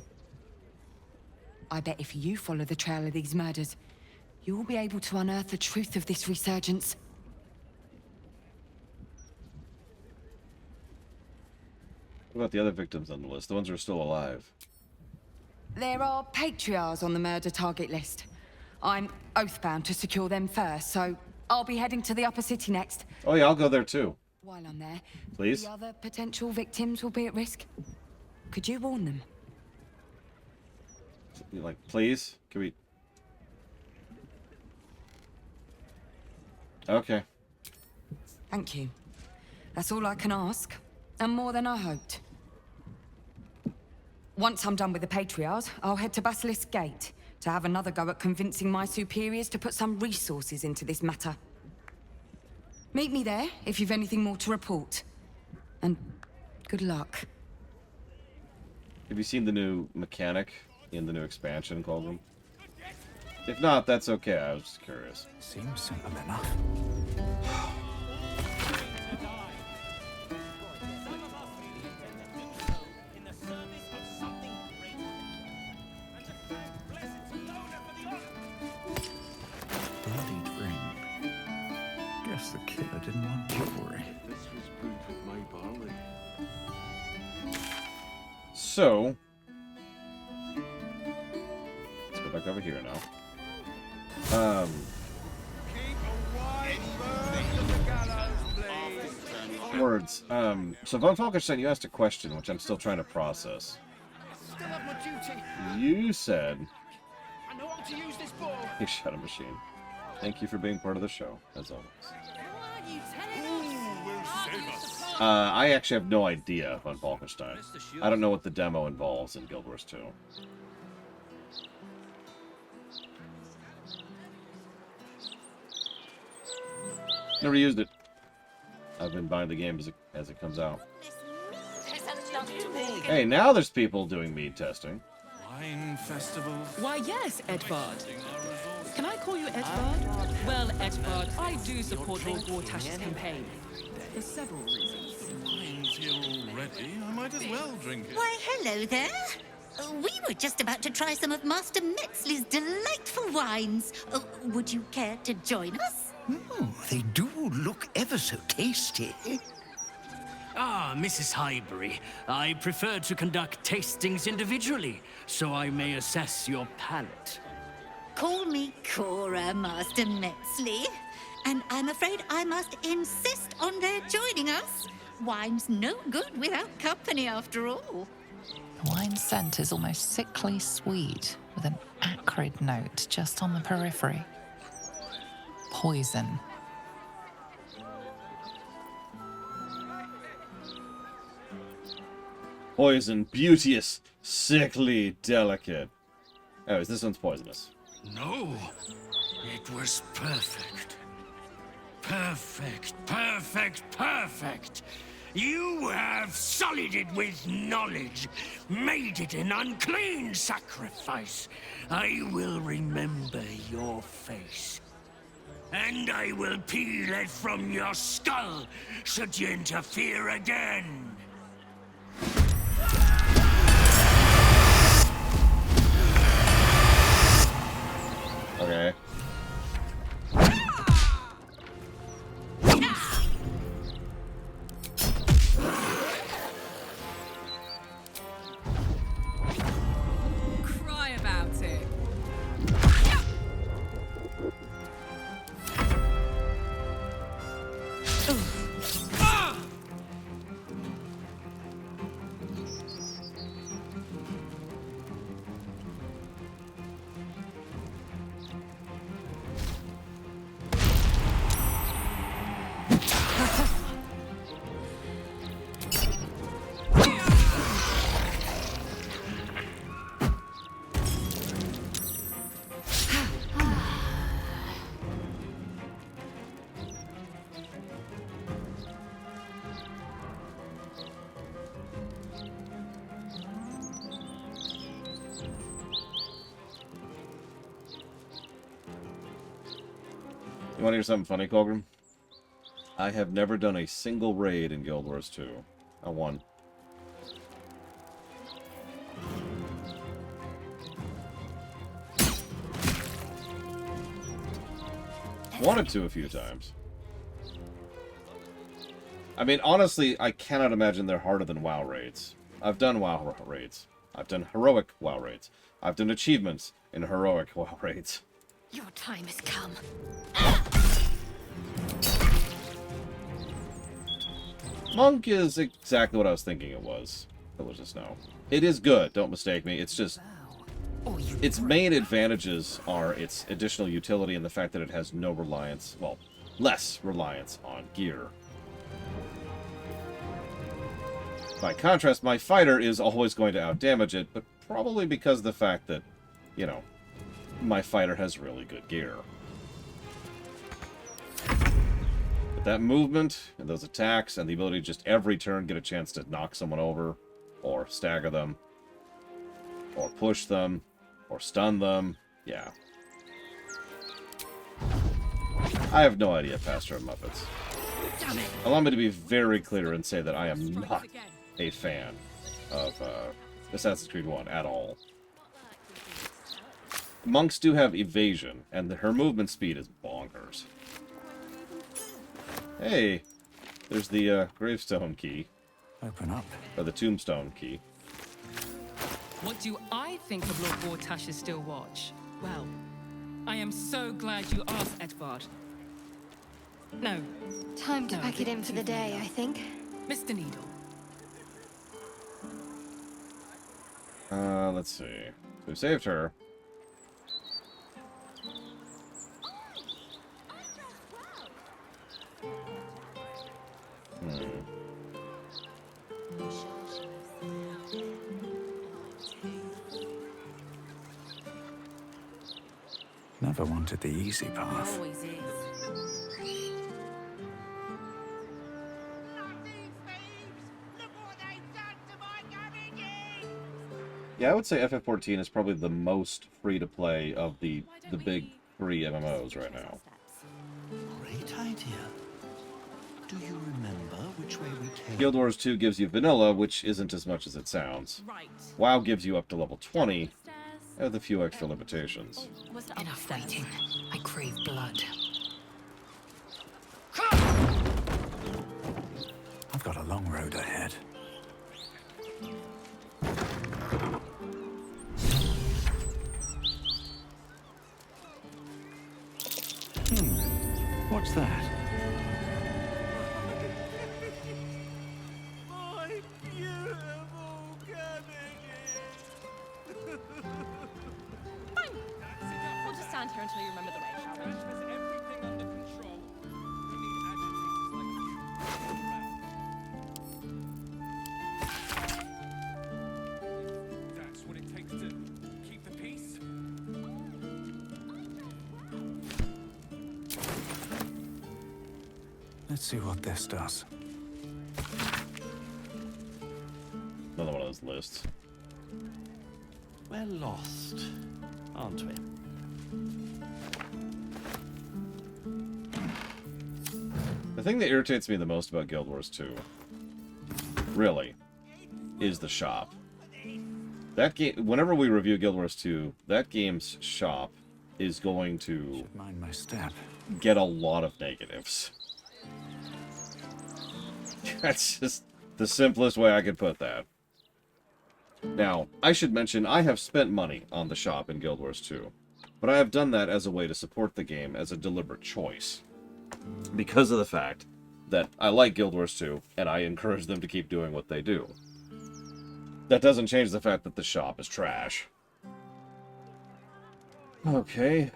I bet if you follow the trail of these murders, you'll be able to unearth the truth of this resurgence. What about the other victims on the list? The ones who are still alive? There are patriarchs on the murder target list. I'm oath-bound to secure them first, so I'll be heading to the upper city next. Oh yeah, I'll go there too. While I'm there, Please? the other potential victims will be at risk. Could you warn them? Like, please? Can we... Okay. Thank you. That's all I can ask, and more than I hoped. Once I'm done with the Patriarchs, I'll head to Basilisk Gate to have another go at convincing my superiors to put some resources into this matter. Meet me there if you've anything more to report. And good luck. Have you seen the new mechanic in the new expansion called them? If not, that's okay. I was just curious. Seems simple enough. Bloodied ring. Guess the killer didn't want jewelry. This was brewed with my barley. So, let's go back over here now. Words. So Von Falkenstein, you asked a question, which I'm still trying to process. Still have my duty. You said... I know how to use this ball. Hey, Shadow Machine. Thank you for being part of the show, as always. I actually have no idea, Von Falkenstein. I don't know what the demo involves in Guild Wars 2. Never used it. I've been buying the game as it comes out. Hey, now there's people doing mead testing. Wine festivals. Why, yes, Edvard. Can I call you Edvard? Well, Edvard, I do support Lord Gortash's campaign. For several reasons. Wine's here already. I might as well drink it. Why, hello there. We were just about to try some of Master Metzli's delightful wines. Would you care to join us? Oh, they do look ever so tasty. Ah, Mrs. Highbury, I prefer to conduct tastings individually, so I may assess your palate. Call me Cora, Master Metzli. And I'm afraid I must insist on their joining us. Wine's no good without company, after all. The wine scent is almost sickly sweet, with an acrid note just on the periphery. Poison. Poison, beauteous, sickly, delicate. Anyways, this one's poisonous. No, it was perfect. Perfect, perfect, perfect. You have sullied it with knowledge, made it an unclean sacrifice. I will remember your face. And I will peel it from your skull, should you interfere again. Okay. Cry about it. You want to hear something funny, Colgrim? I have never done a single raid in Guild Wars 2. I won. Wanted to a few times. I mean, honestly, I cannot imagine they're harder than WoW raids. I've done WoW raids. I've done heroic WoW raids. I've done achievements in heroic WoW raids. Your time has come. Monk is exactly what I was thinking it was. Just know. It is good, don't mistake me. It's just... its main advantages are its additional utility and the fact that it has no reliance... well, less reliance on gear. By contrast, my fighter is always going to outdamage it, but probably because of the fact that, you know, my fighter has really good gear. But that movement, and those attacks, and the ability to just every turn get a chance to knock someone over, or stagger them, or push them, or stun them, yeah. I have no idea, Pastor of Muppets. Allow me to be very clear and say that I am not a fan of Assassin's Creed 1 at all. Monks do have evasion, and her movement speed is bonkers. Hey, there's the gravestone key. Open up. Or the tombstone key. What do I think of Lord Gortash's Still Watch? Well, I am so glad you asked, Edvard. No. Time to pack it in for the day, I think. Mr. Needle. Let's see. We saved her. Never wanted the easy path. Always is. Yeah, I would say FF14 is probably the most free-to-play of the big 3 MMOs right now. Great idea. Do you remember which way we came? Guild Wars 2 gives you vanilla, which isn't as much as it sounds. WoW gives you up to level 20, with a few extra limitations. Enough waiting. I crave blood. I've got a long road ahead. What's that? My beautiful cabbages! Fine. We'll just stand here until you remember the way, shall we? Everything under control. We need agitators like you around. That's what it takes to keep the peace. Let's see what this does. Another one of those lists. We're lost, aren't we? The thing that irritates me the most about Guild Wars 2, really, is the shop. That game, whenever we review Guild Wars 2, that game's shop is going to mind my step. Get a lot of negatives. That's just the simplest way I could put that. Now, I should mention I have spent money on the shop in Guild Wars 2, but I have done that as a way to support the game as a deliberate choice. Because of the fact that I like Guild Wars 2, and I encourage them to keep doing what they do. That doesn't change the fact that the shop is trash. Okay,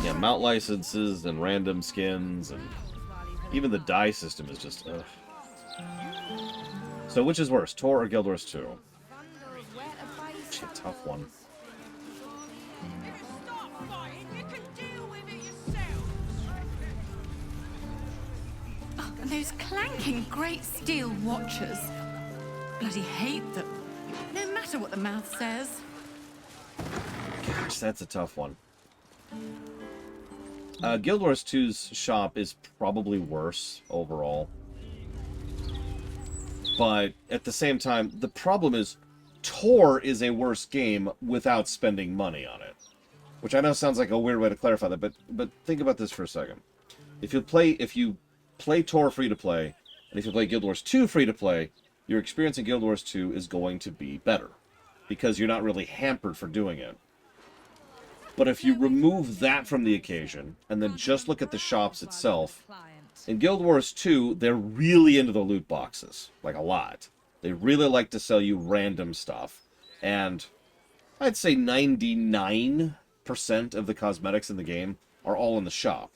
yeah, mount licenses and random skins, and even the die system is just, ugh. So which is worse, Tor or Guild Wars 2? Shit, tough one. Oh, and those clanking great steel watchers. Bloody hate them. No matter what the mouth says. Gosh, that's a tough one. Guild Wars 2's shop is probably worse overall. But at the same time, the problem is Tor is a worse game without spending money on it. Which I know sounds like a weird way to clarify that, but think about this for a second. If you play Tor free to play, and if you play Guild Wars 2 free to play, your experience in Guild Wars 2 is going to be better. Because you're not really hampered for doing it. But if you remove that from the equation, and then just look at the shops itself, in Guild Wars 2, they're really into the loot boxes. Like, a lot. They really like to sell you random stuff. And I'd say 99% of the cosmetics in the game are all in the shop.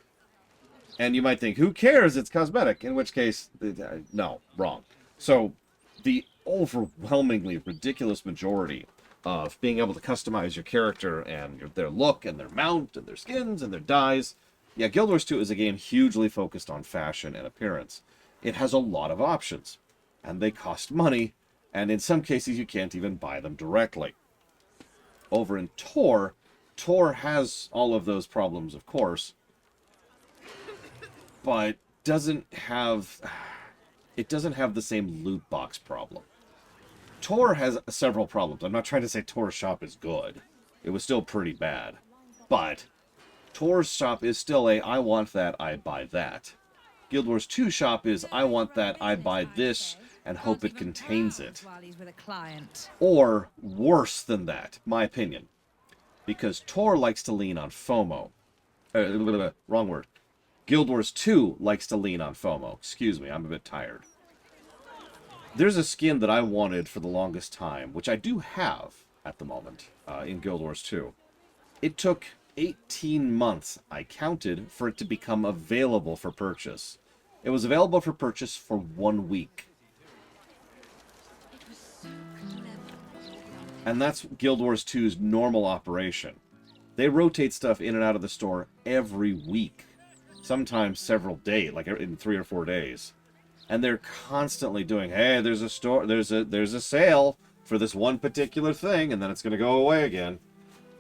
And you might think, who cares? It's cosmetic. In which case, no, wrong. So, the overwhelmingly ridiculous majority of being able to customize your character and their look and their mount and their skins and their dyes. Yeah, Guild Wars 2 is a game hugely focused on fashion and appearance. It has a lot of options, and they cost money, and in some cases you can't even buy them directly. Over in Tor, Tor has all of those problems, of course, but it doesn't have the same loot box problem. Tor has several problems. I'm not trying to say Tor's shop is good. It was still pretty bad. But Tor's shop is still a, I want that, I buy that. Guild Wars 2 shop is, I want that, I buy this, and hope it contains it. Or worse than that, my opinion. Because Tor likes to lean on FOMO. Wrong word. Guild Wars 2 likes to lean on FOMO. Excuse me, I'm a bit tired. There's a skin that I wanted for the longest time, which I do have at the moment in Guild Wars 2. It took 18 months, I counted, for it to become available for purchase. It was available for purchase for 1 week. And that's Guild Wars 2's normal operation. They rotate stuff in and out of the store every week. Sometimes several days, like in 3 or 4 days. And they're constantly doing, hey, there's a sale for this one particular thing, and then it's going to go away again.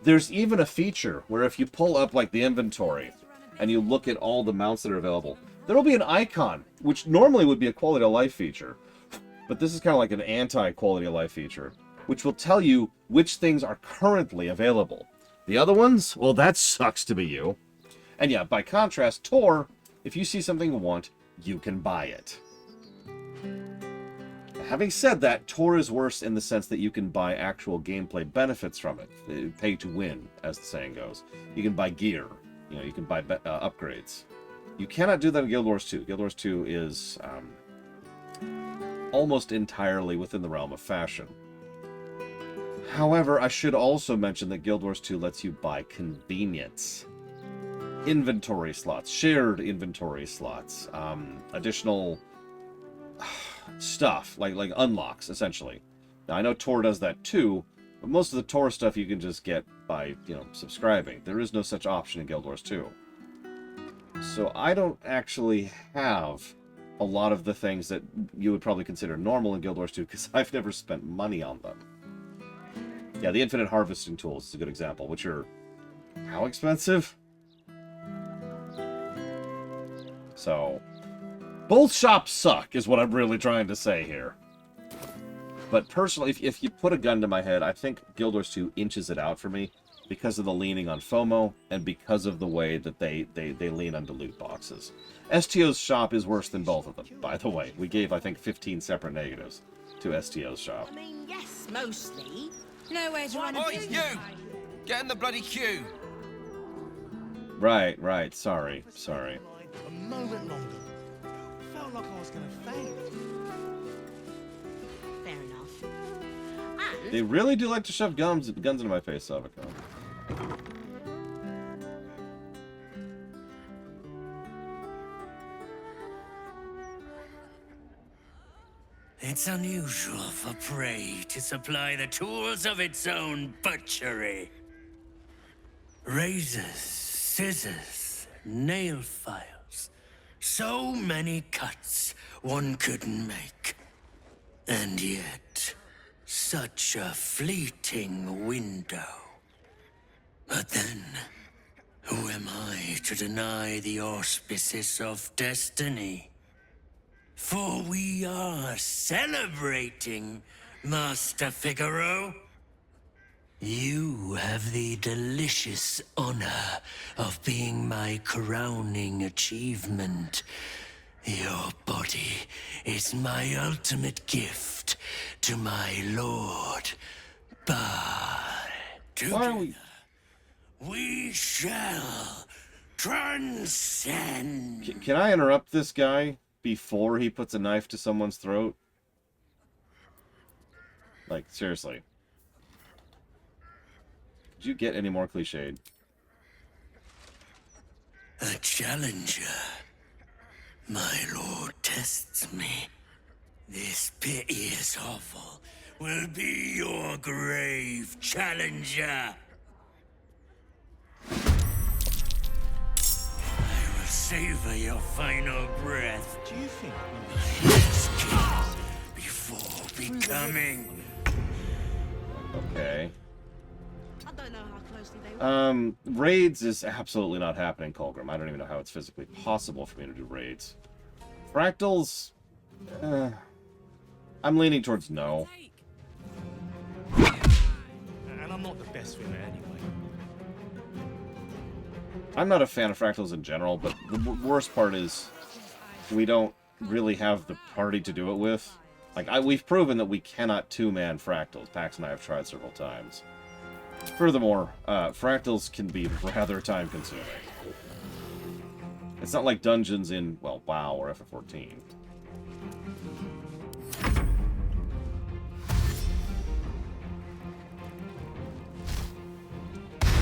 There's even a feature where if you pull up like the inventory and you look at all the mounts that are available, there'll be an icon, which normally would be a quality of life feature. But this is kind of like an anti-quality of life feature, which will tell you which things are currently available. The other ones, well, that sucks to be you. And yeah, by contrast, Tor, if you see something you want, you can buy it. Having said that, Tor is worse in the sense that you can buy actual gameplay benefits from it. Pay to win, as the saying goes. You can buy gear. You can buy upgrades. You cannot do that in Guild Wars 2. Guild Wars 2 is almost entirely within the realm of fashion. However, I should also mention that Guild Wars 2 lets you buy convenience. inventory slots, shared inventory slots, additional stuff, like unlocks, essentially. Now, I know Tor does that too, but most of the Tor stuff you can just get by, subscribing. There is no such option in Guild Wars 2. So I don't actually have a lot of the things that you would probably consider normal in Guild Wars 2, because I've never spent money on them. Yeah, the infinite harvesting tools is a good example, which are... how expensive? So, both shops suck, is what I'm really trying to say here. But personally, if you put a gun to my head, I think Guild Wars 2 inches it out for me because of the leaning on FOMO and because of the way that they lean onto loot boxes. STO's shop is worse than both of them, by the way. We gave, I think, 15 separate negatives to STO's shop. I mean, yes, mostly. Nowhere to run. Oi, you! Get in the bloody queue! Right, sorry. A moment longer. Felt like I was gonna faint. Fair enough. And They really do like to shove guns into my face, Avocado. It's unusual for prey to supply the tools of its own butchery. Razors, scissors, nail files. So many cuts one couldn't make. And yet, such a fleeting window. But then, who am I to deny the auspices of destiny? For we are celebrating, Master Figaro. You have the delicious honor of being my crowning achievement. Your body is my ultimate gift to my lord, Bhaal. Together, we shall transcend. Can I interrupt this guy before he puts a knife to someone's throat? Like, seriously. Could you get any more cliched? A challenger. My lord tests me. This piteous hovel will be your grave, challenger. I will savor your final breath. Do you think before becoming? Okay. I don't know how closely they were. Raids is absolutely not happening, Colgrim. I don't even know how it's physically possible for me to do raids. Fractals? I'm leaning towards no. And I'm not the best swimmer anyway. I'm not a fan of fractals in general, but the worst part is we don't really have the party to do it with. Like, we've proven that we cannot two-man fractals. Pax and I have tried several times. Furthermore, fractals can be rather time-consuming. It's not like dungeons in, well, WoW or FF14.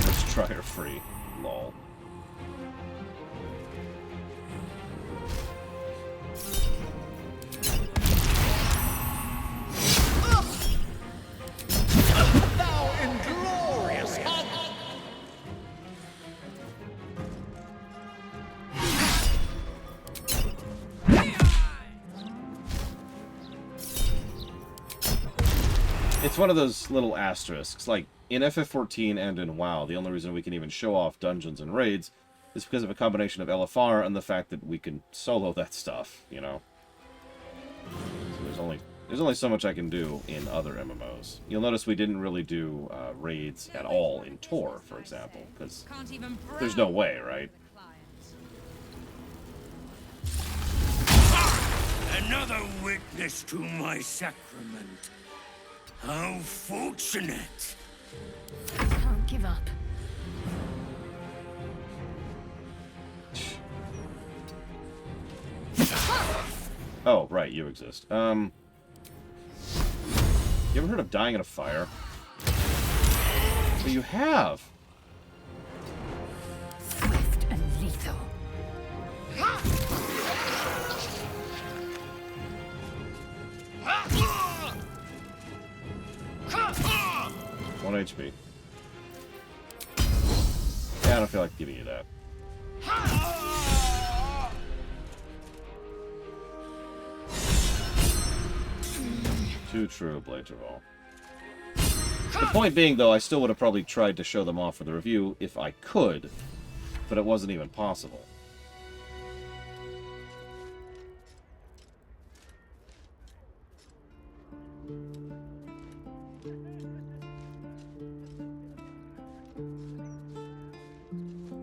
Let's try her free. Lol. Thou inglorious hog! It's one of those little asterisks. Like, in FF14 and in WoW, the only reason we can even show off dungeons and raids is because of a combination of LFR and the fact that we can solo that stuff, you know? So there's only so much I can do in other MMOs. You'll notice we didn't really do raids at all in Tor, for example, because there's no way, right? Another witness to my sacrament. How fortunate. Can't give up. Oh, right, you exist. You ever heard of dying in a fire? Oh, you have! Swift and HP. Yeah, I don't feel like giving you that. Too true, Baldur. The point being, though, I still would have probably tried to show them off for the review if I could, but it wasn't even possible.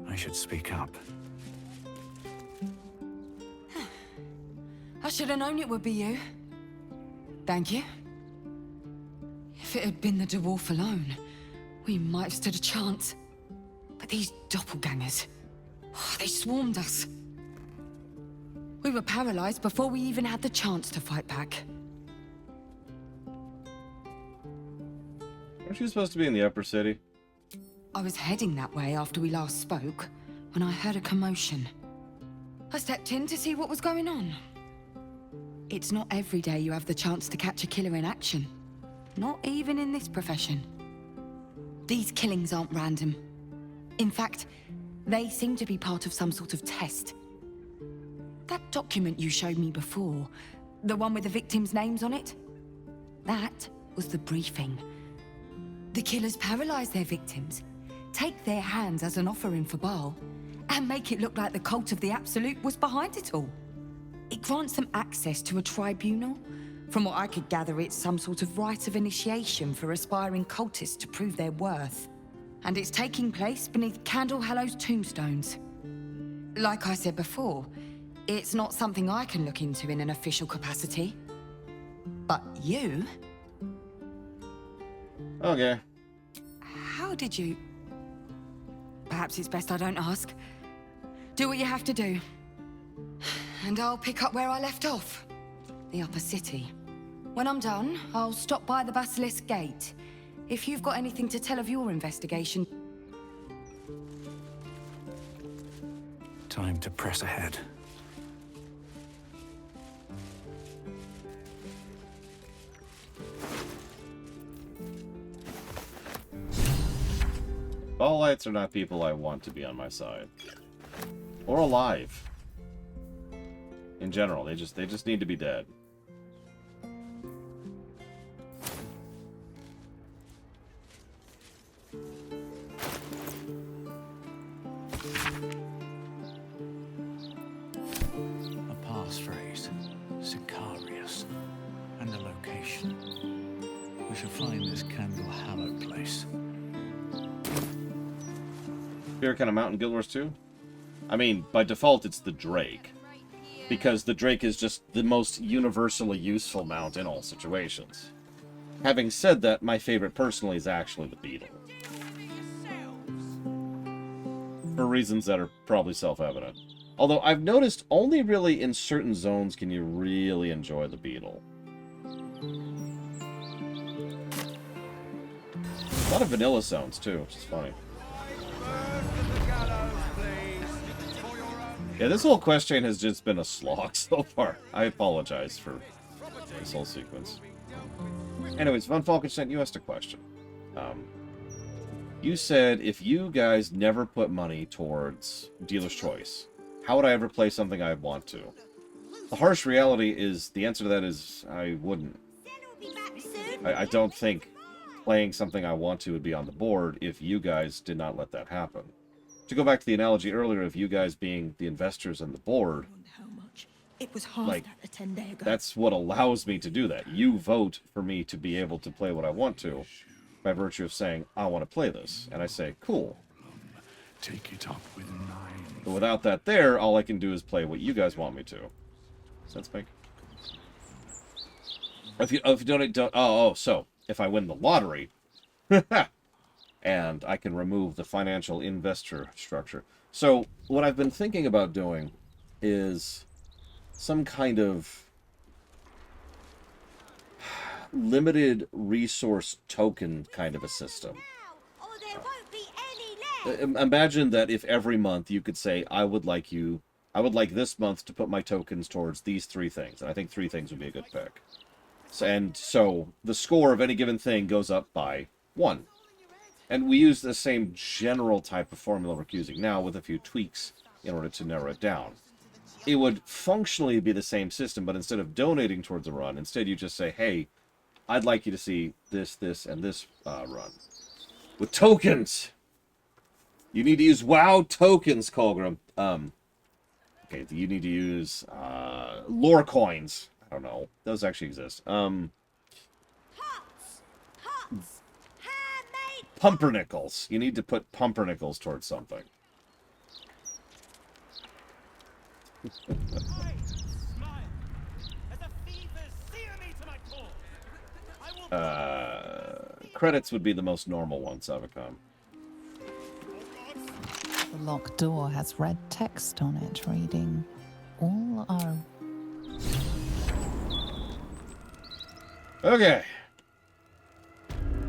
I should speak up. I should have known it would be you. Thank you. If it had been the dwarf alone, we might have stood a chance. But these doppelgangers, they swarmed us. We were paralyzed before we even had the chance to fight back. Aren't you supposed to be in the upper city? I was heading that way after we last spoke, when I heard a commotion. I stepped in to see what was going on. It's not every day you have the chance to catch a killer in action. Not even in this profession. These killings aren't random. In fact, they seem to be part of some sort of test. That document you showed me before, the one with the victims' names on it, that was the briefing. The killers paralyze their victims, take their hands as an offering for Bhaal, and make it look like the cult of the Absolute was behind it all. It grants them access to a tribunal. From what I could gather, it's some sort of rite of initiation for aspiring cultists to prove their worth. And it's taking place beneath Candle Hallow's tombstones. Like I said before, it's not something I can look into in an official capacity. But you? Okay. How did you... Perhaps it's best I don't ask. Do what you have to do. And I'll pick up where I left off. The upper city. When I'm done, I'll stop by the Basilisk Gate. If you've got anything to tell of your investigation... Time to press ahead. Bhaalites are not people I want to be on my side. Or alive. In general, they just need to be dead. A passphrase, Sicarius, and a location. We shall find this Candle Hallow place. Favorite kind of mountain Guild Wars 2? I mean, by default, it's the Drake. Because the Drake is just the most universally useful mount in all situations. Having said that, my favorite personally is actually the Beetle. For reasons that are probably self-evident. Although I've noticed only really in certain zones can you really enjoy the Beetle. A lot of vanilla zones too, which is funny. Yeah, this whole quest chain has just been a slog so far. I apologize for this whole sequence. Anyways, Von Falken sent you asked a question. You said, if you guys never put money towards Dealer's Choice, how would I ever play something I want to? The harsh reality is, the answer to that is, I wouldn't. I don't think playing something I want to would be on the board if you guys did not let that happen. To go back to the analogy earlier of you guys being the investors and the board, It was half like, that 10 days ago. that's what allows me to do that. You vote for me to be able to play what I want to, by virtue of saying, I want to play this. And I say, cool. Take it up with 9. But without that there, all I can do is play what you guys want me to. Sense make? If you don't, so, if I win the lottery, and I can remove the financial investor structure. So, what I've been thinking about doing is some kind of limited resource token kind of a system. Imagine that if every month you could say, I would like this month to put my tokens towards these 3 things. And I think 3 things would be a good pick. So the score of any given thing goes up by 1. And we use the same general type of formula we're using now with a few tweaks in order to narrow it down. It would functionally be the same system, but instead of donating towards a run, instead you just say, hey, I'd like you to see this, this, and this run. With tokens! You need to use WoW tokens, Colgrim. Okay, you need to use lore coins. I don't know. Those actually exist. Pumpernickels. You need to put pumpernickels towards something. Credits would be the most normal one, Savicon. The locked door has red text on it reading, all are... Okay.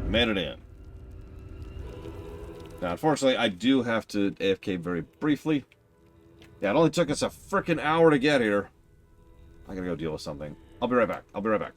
Made it in. Now, unfortunately, I do have to AFK very briefly. Yeah, it only took us a frickin' hour to get here. I gotta go deal with something. I'll be right back. I'll be right back.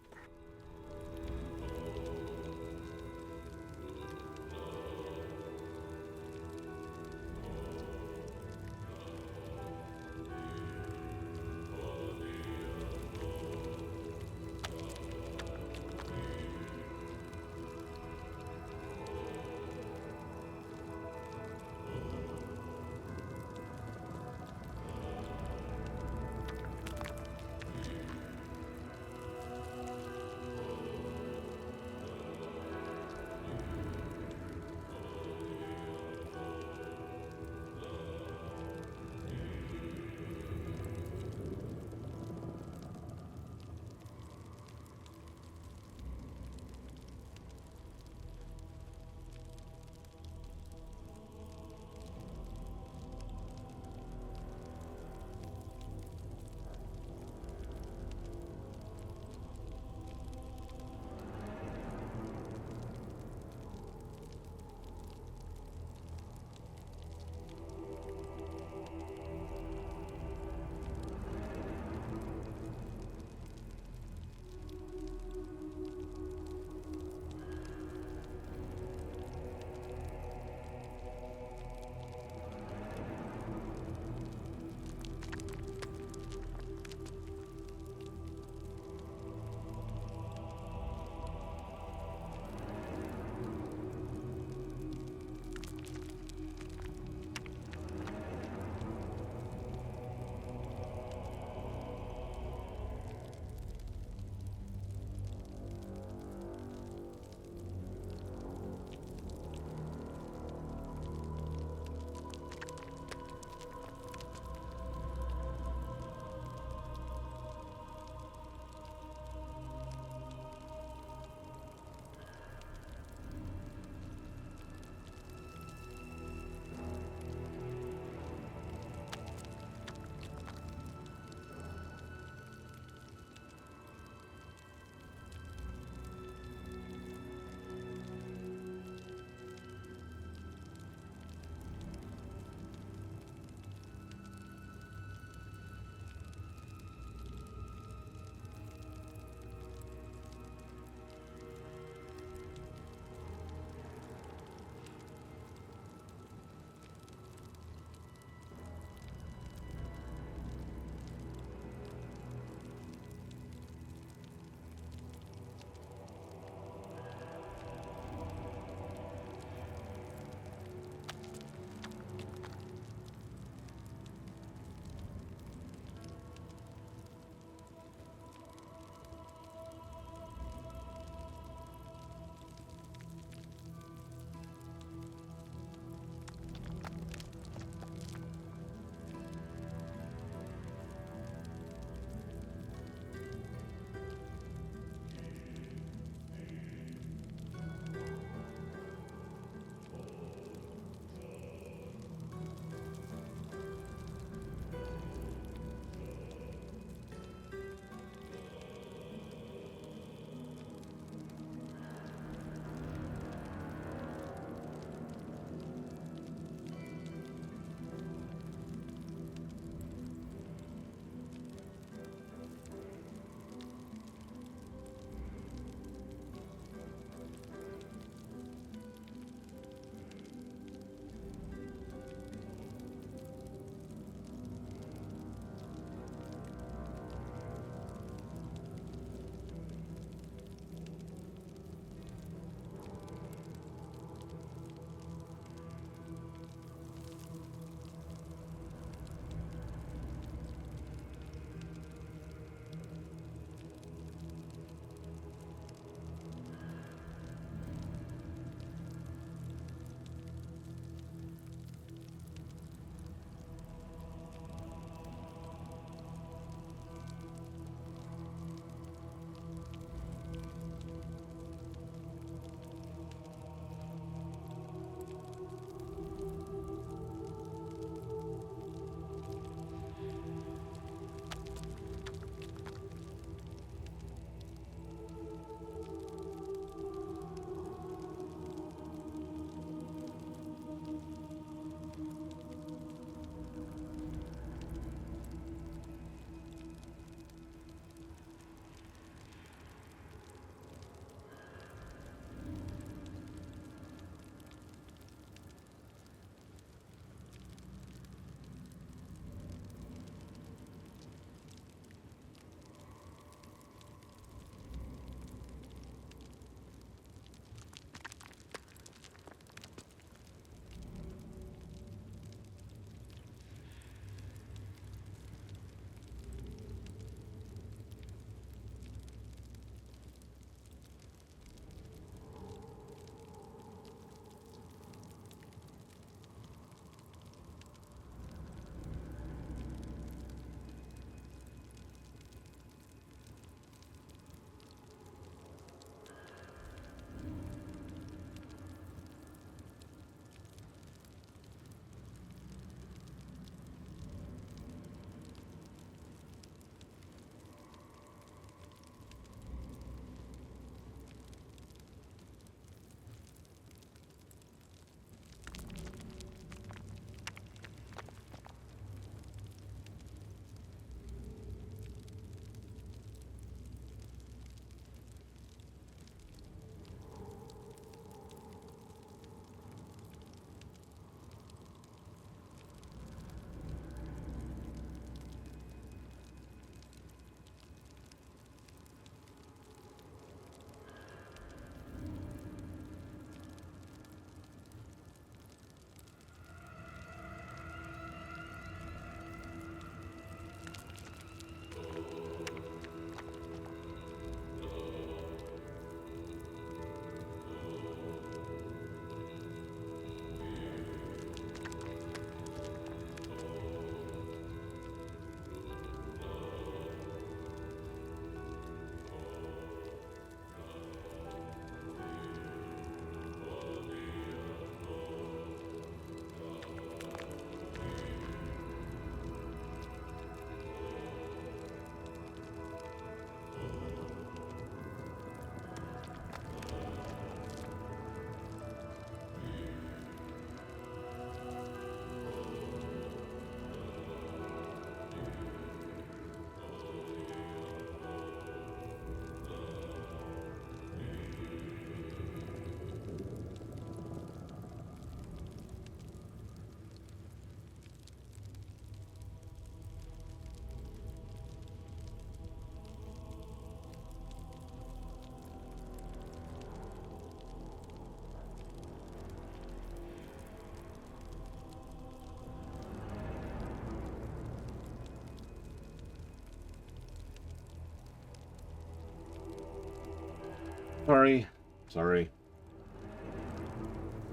Sorry. Sorry.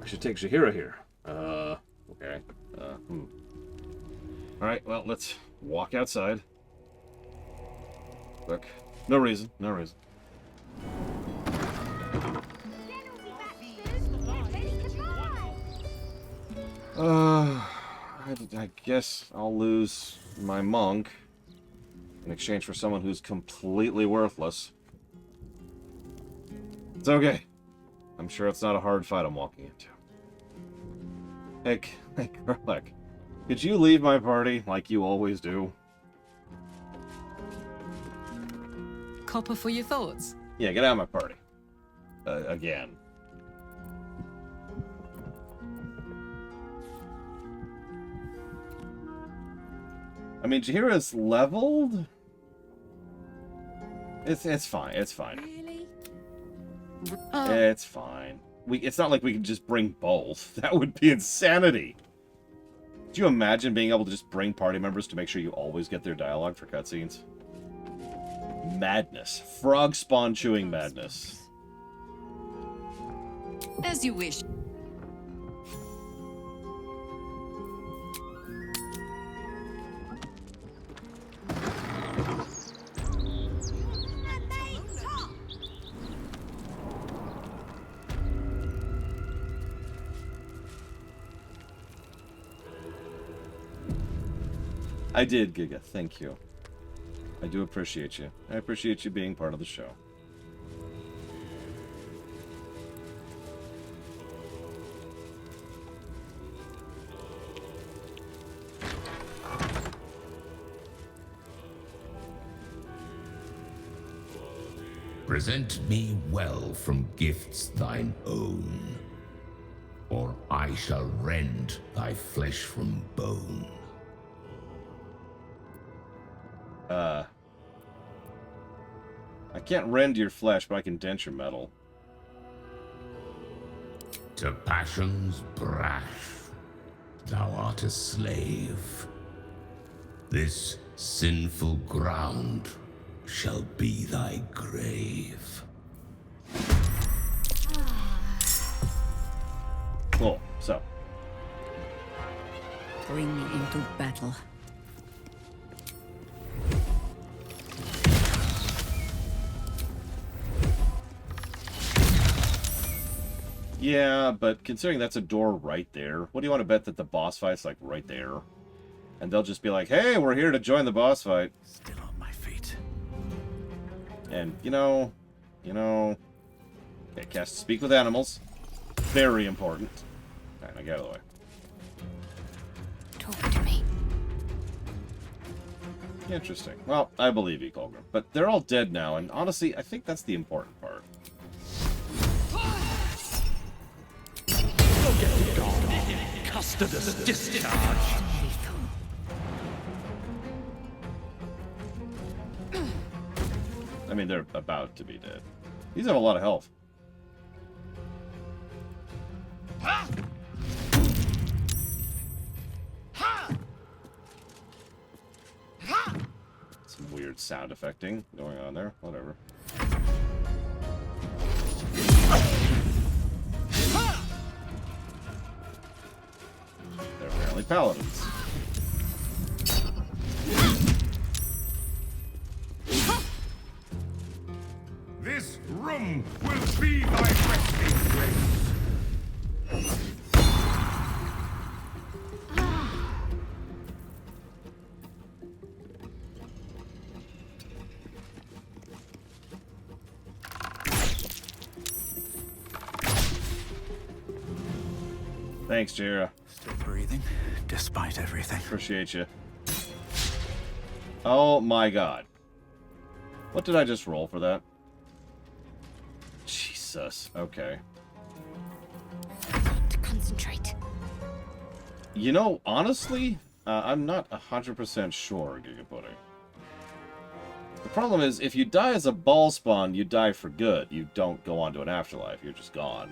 I should take Shahira here. Okay. Alright, well, let's walk outside. Look. No reason. No reason. I guess I'll lose my monk in exchange for someone who's completely worthless. It's okay. I'm sure it's not a hard fight I'm walking into. Hey, Garlic, could you leave my party like you always do? Copper for your thoughts? Yeah, get out of my party. Again. I mean, Jahira's leveled? It's fine, it's fine. Really? It's fine. It's not like we can just bring both. That would be insanity. Do you imagine being able to just bring party members to make sure you always get their dialogue for cutscenes? Madness. Frog spawn chewing madness. As you wish. I did, Giga. Thank you. I do appreciate you. I appreciate you being part of the show. Present me well from gifts thine own, or I shall rend thy flesh from bone. I can't rend your flesh, but I can dent your metal. To passions brash, thou art a slave. This sinful ground shall be thy grave. Cool, so. Bring me into battle. Yeah, but considering that's a door right there, what do you want to bet that the boss fight's like right there? And they'll just be like, hey, we're here to join the boss fight. Still on my feet. And, you know... Okay, cast Speak with Animals. Very important. Alright, now get out of the way. Talk to me. Interesting. Well, I believe you, Colgrim. But they're all dead now, and honestly, I think that's the important part. Custodus discharge. I mean, they're about to be dead. These have a lot of health. Some weird sound effecting going on there. Whatever. They're apparently paladins. This room will be thy resting place. Thanks, Jira. Still breathing, despite everything. Appreciate you. Oh my god. What did I just roll for that? Jesus. Okay. To concentrate. You know, honestly, I'm not 100% sure, Giga Pudding. The problem is, if you die as a ball spawn, you die for good. You don't go on to an afterlife. You're just gone.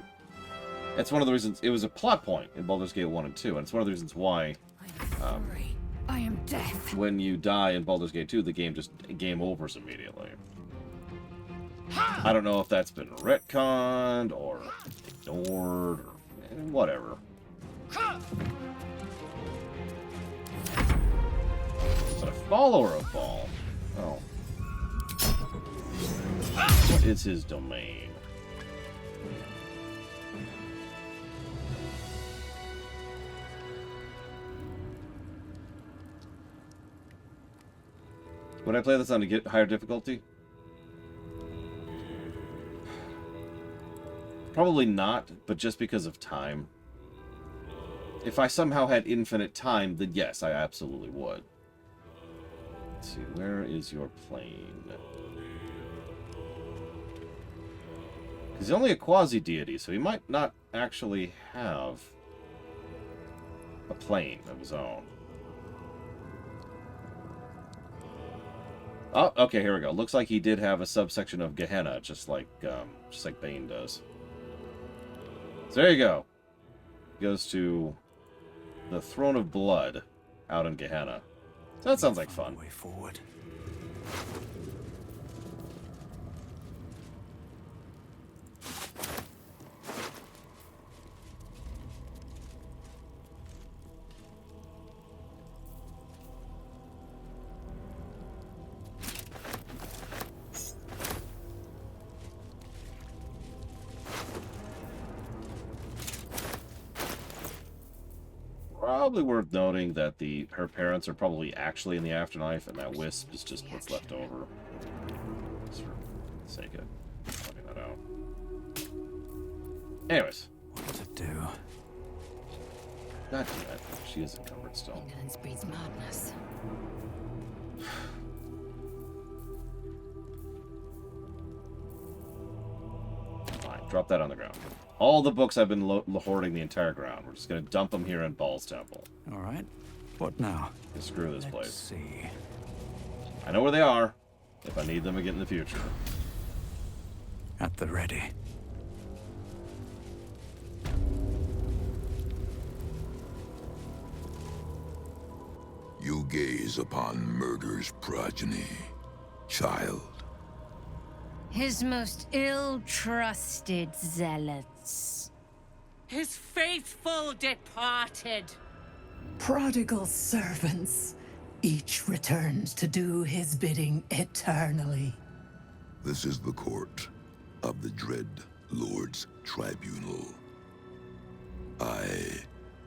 That's one of the reasons... It was a plot point in Baldur's Gate 1 and 2, and it's one of the reasons why... I am death. When you die in Baldur's Gate 2, the game just game overs immediately. I don't know if that's been retconned or ignored or whatever. But a follower of Bhaal. Oh. What is his domain? Would I play this on a higher difficulty? Probably not, but just because of time. If I somehow had infinite time, then yes, I absolutely would. Let's see, where is your plane? He's only a quasi-deity, so he might not actually have a plane of his own. Oh, okay, here we go. Looks like he did have a subsection of Gehenna, just like Bane does. So there you go. Goes to the Throne of Blood out in Gehenna. So that sounds like fun. Way forward. Probably worth noting that her parents are probably actually in the afterlife, and that wisp is just what's left over. Just for the sake of pointing that out. Anyways. What to do? God damn it. She is encumbered still. Ignorance breeds madness. Fine, drop that on the ground. All the books I've been hoarding the entire ground. We're just going to dump them here in Bhaal's temple. All right. What now? And screw this place. Let's see. I know where they are, if I need them again in the future. At the ready. You gaze upon murder's progeny, child. His most ill-trusted zealots. His faithful departed. Prodigal servants, each returns to do his bidding eternally. This is the court of the dread Lord's Tribunal. I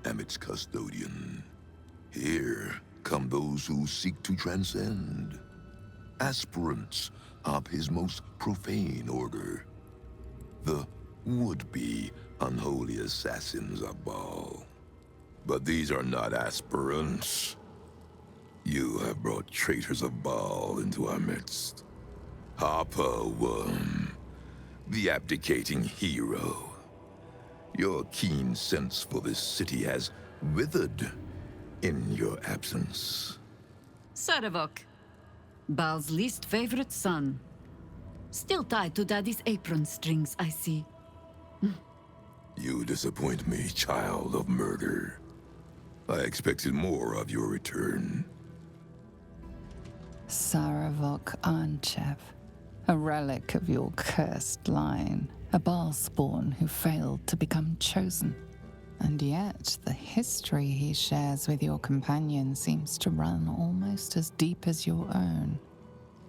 am its custodian. Here come those who seek to transcend. Aspirants of his most profane order. The would-be unholy assassins of Bhaal. But these are not aspirants. You have brought traitors of Bhaal into our midst. Harper Worm, the abdicating hero. Your keen sense for this city has withered in your absence. Sarevok, Baal's least favorite son. Still tied to Daddy's apron strings, I see. You disappoint me, child of murder. I expected more of your return. Sarevok Arnchev, a relic of your cursed line, a Bhaal spawn who failed to become chosen. And yet, the history he shares with your companion seems to run almost as deep as your own.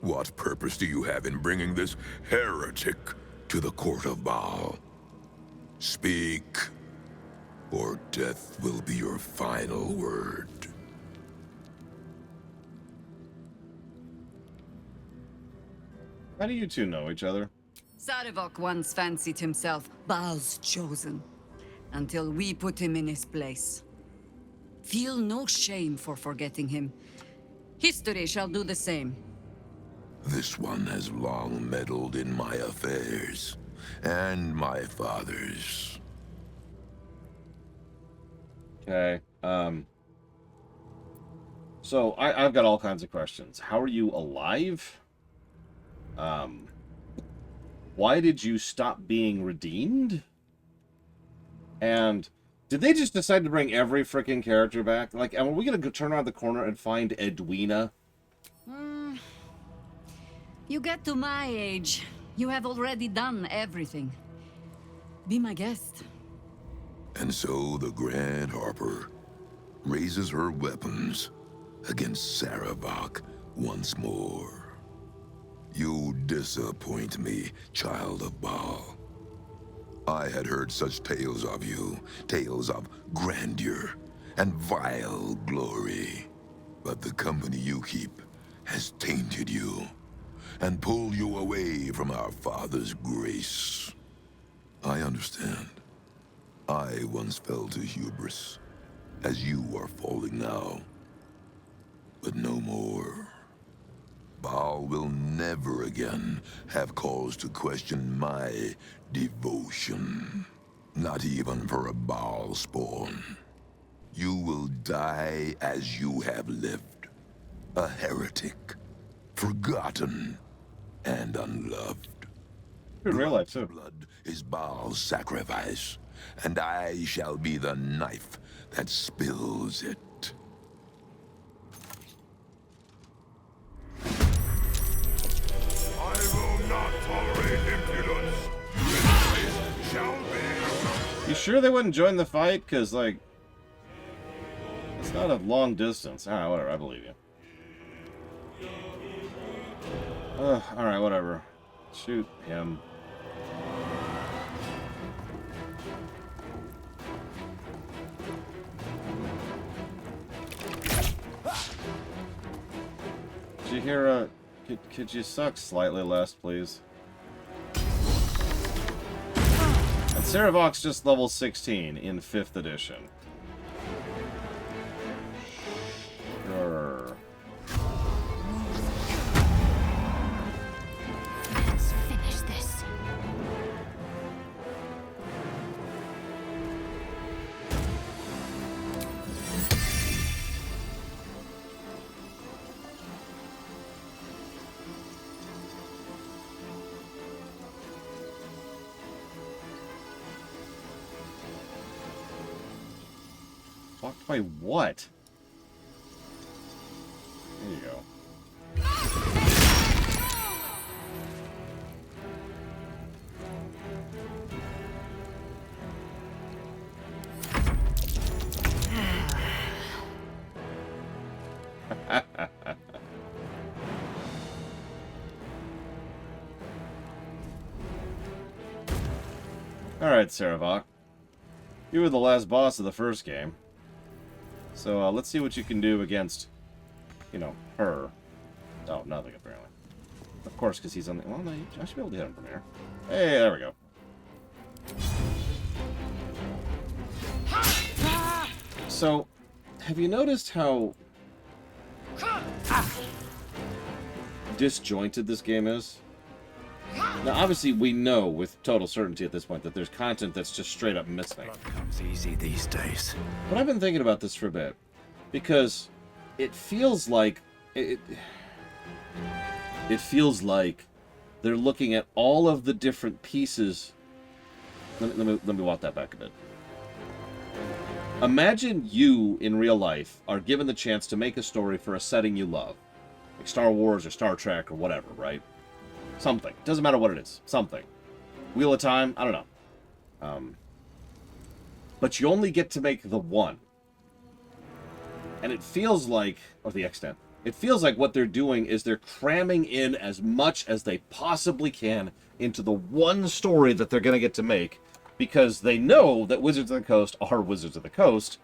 What purpose do you have in bringing this heretic to the court of Bhaal? Speak, or death will be your final word. How do you two know each other? Sarevok once fancied himself Baal's chosen, until we put him in his place. Feel no shame for forgetting him. History shall do the same. This one has long meddled in my affairs, and my father's. Okay, so I've got all kinds of questions. How are you alive? Why did you stop being redeemed? And did they just decide to bring every freaking character back? Like, are we gonna go turn around the corner and find Edwina? You get to my age, You have already done everything. Be my guest. And so the Grand Harper raises her weapons against Saravak once more. You disappoint me, child of Bhaal. I had heard such tales of you, tales of grandeur and vile glory. But the company you keep has tainted you and pulled you away from our father's grace. I understand. I once fell to hubris, as you are falling now. But no more. Bhaal will never again have cause to question my devotion. Not even for a Bhaal spawn. You will die as you have lived. A heretic. Forgotten. And unloved. In real life, too. Blood is Baal's sacrifice. And I shall be the knife that spills it. I will not tolerate impudence. This shall be. You sure they wouldn't join the fight? Because, like, it's not a long distance. Alright, whatever. I believe you. Alright, whatever. Shoot him. Did you hear, could you suck slightly less, please? And Saravok's just level 16 in 5th edition. Sure. Let's finish this. Blocked by what? There you go. Alright, Saravok. You were the last boss of the first game. So let's see what you can do against, you know, her. Oh, nothing apparently. Of course, because he's on the... Well, no, I should be able to hit him from here. Hey, there we go. So, have you noticed how disjointed this game is? Now, obviously, we know with total certainty at this point that there's content that's just straight up missing. Comes easy these days. But I've been thinking about this for a bit, because it feels like it feels like they're looking at all of the different pieces. Let me walk that back a bit. Imagine you in real life are given the chance to make a story for a setting you love, like Star Wars or Star Trek or whatever, right? Something. Doesn't matter what it is. Something. Wheel of Time? I don't know. But you only get to make the one. And it feels like... Or the extent. It feels like what they're doing is they're cramming in as much as they possibly can into the one story that they're going to get to make, because they know that Wizards of the Coast are Wizards of the Coast,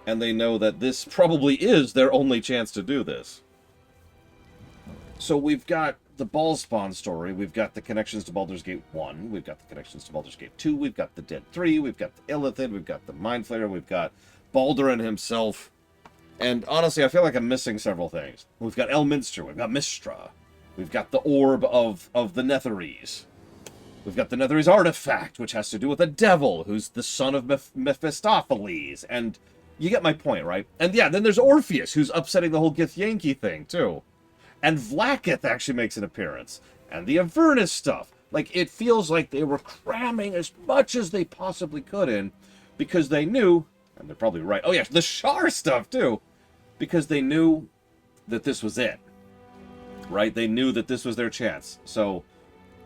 and they know that this probably is their only chance to do this. So we've got the Ballspawn story, we've got the connections to Baldur's Gate 1, we've got the connections to Baldur's Gate 2, we've got the Dead 3, we've got the Illithid, we've got the Mind Flayer, we've got Baldur himself. And honestly, I feel like I'm missing several things. We've got Elminster, we've got Mistra, we've got the Orb of the Netherese. We've got the Netherese artifact, which has to do with a devil who's the son of Mephistopheles. And you get my point, right? And yeah, then there's Orpheus, who's upsetting the whole Githyanki thing, too. And Vlaakith actually makes an appearance. And the Avernus stuff. Like, it feels like they were cramming as much as they possibly could in, because they knew, and they're probably right, oh yeah, the Shar stuff, too, because they knew that this was it. Right? They knew that this was their chance. So...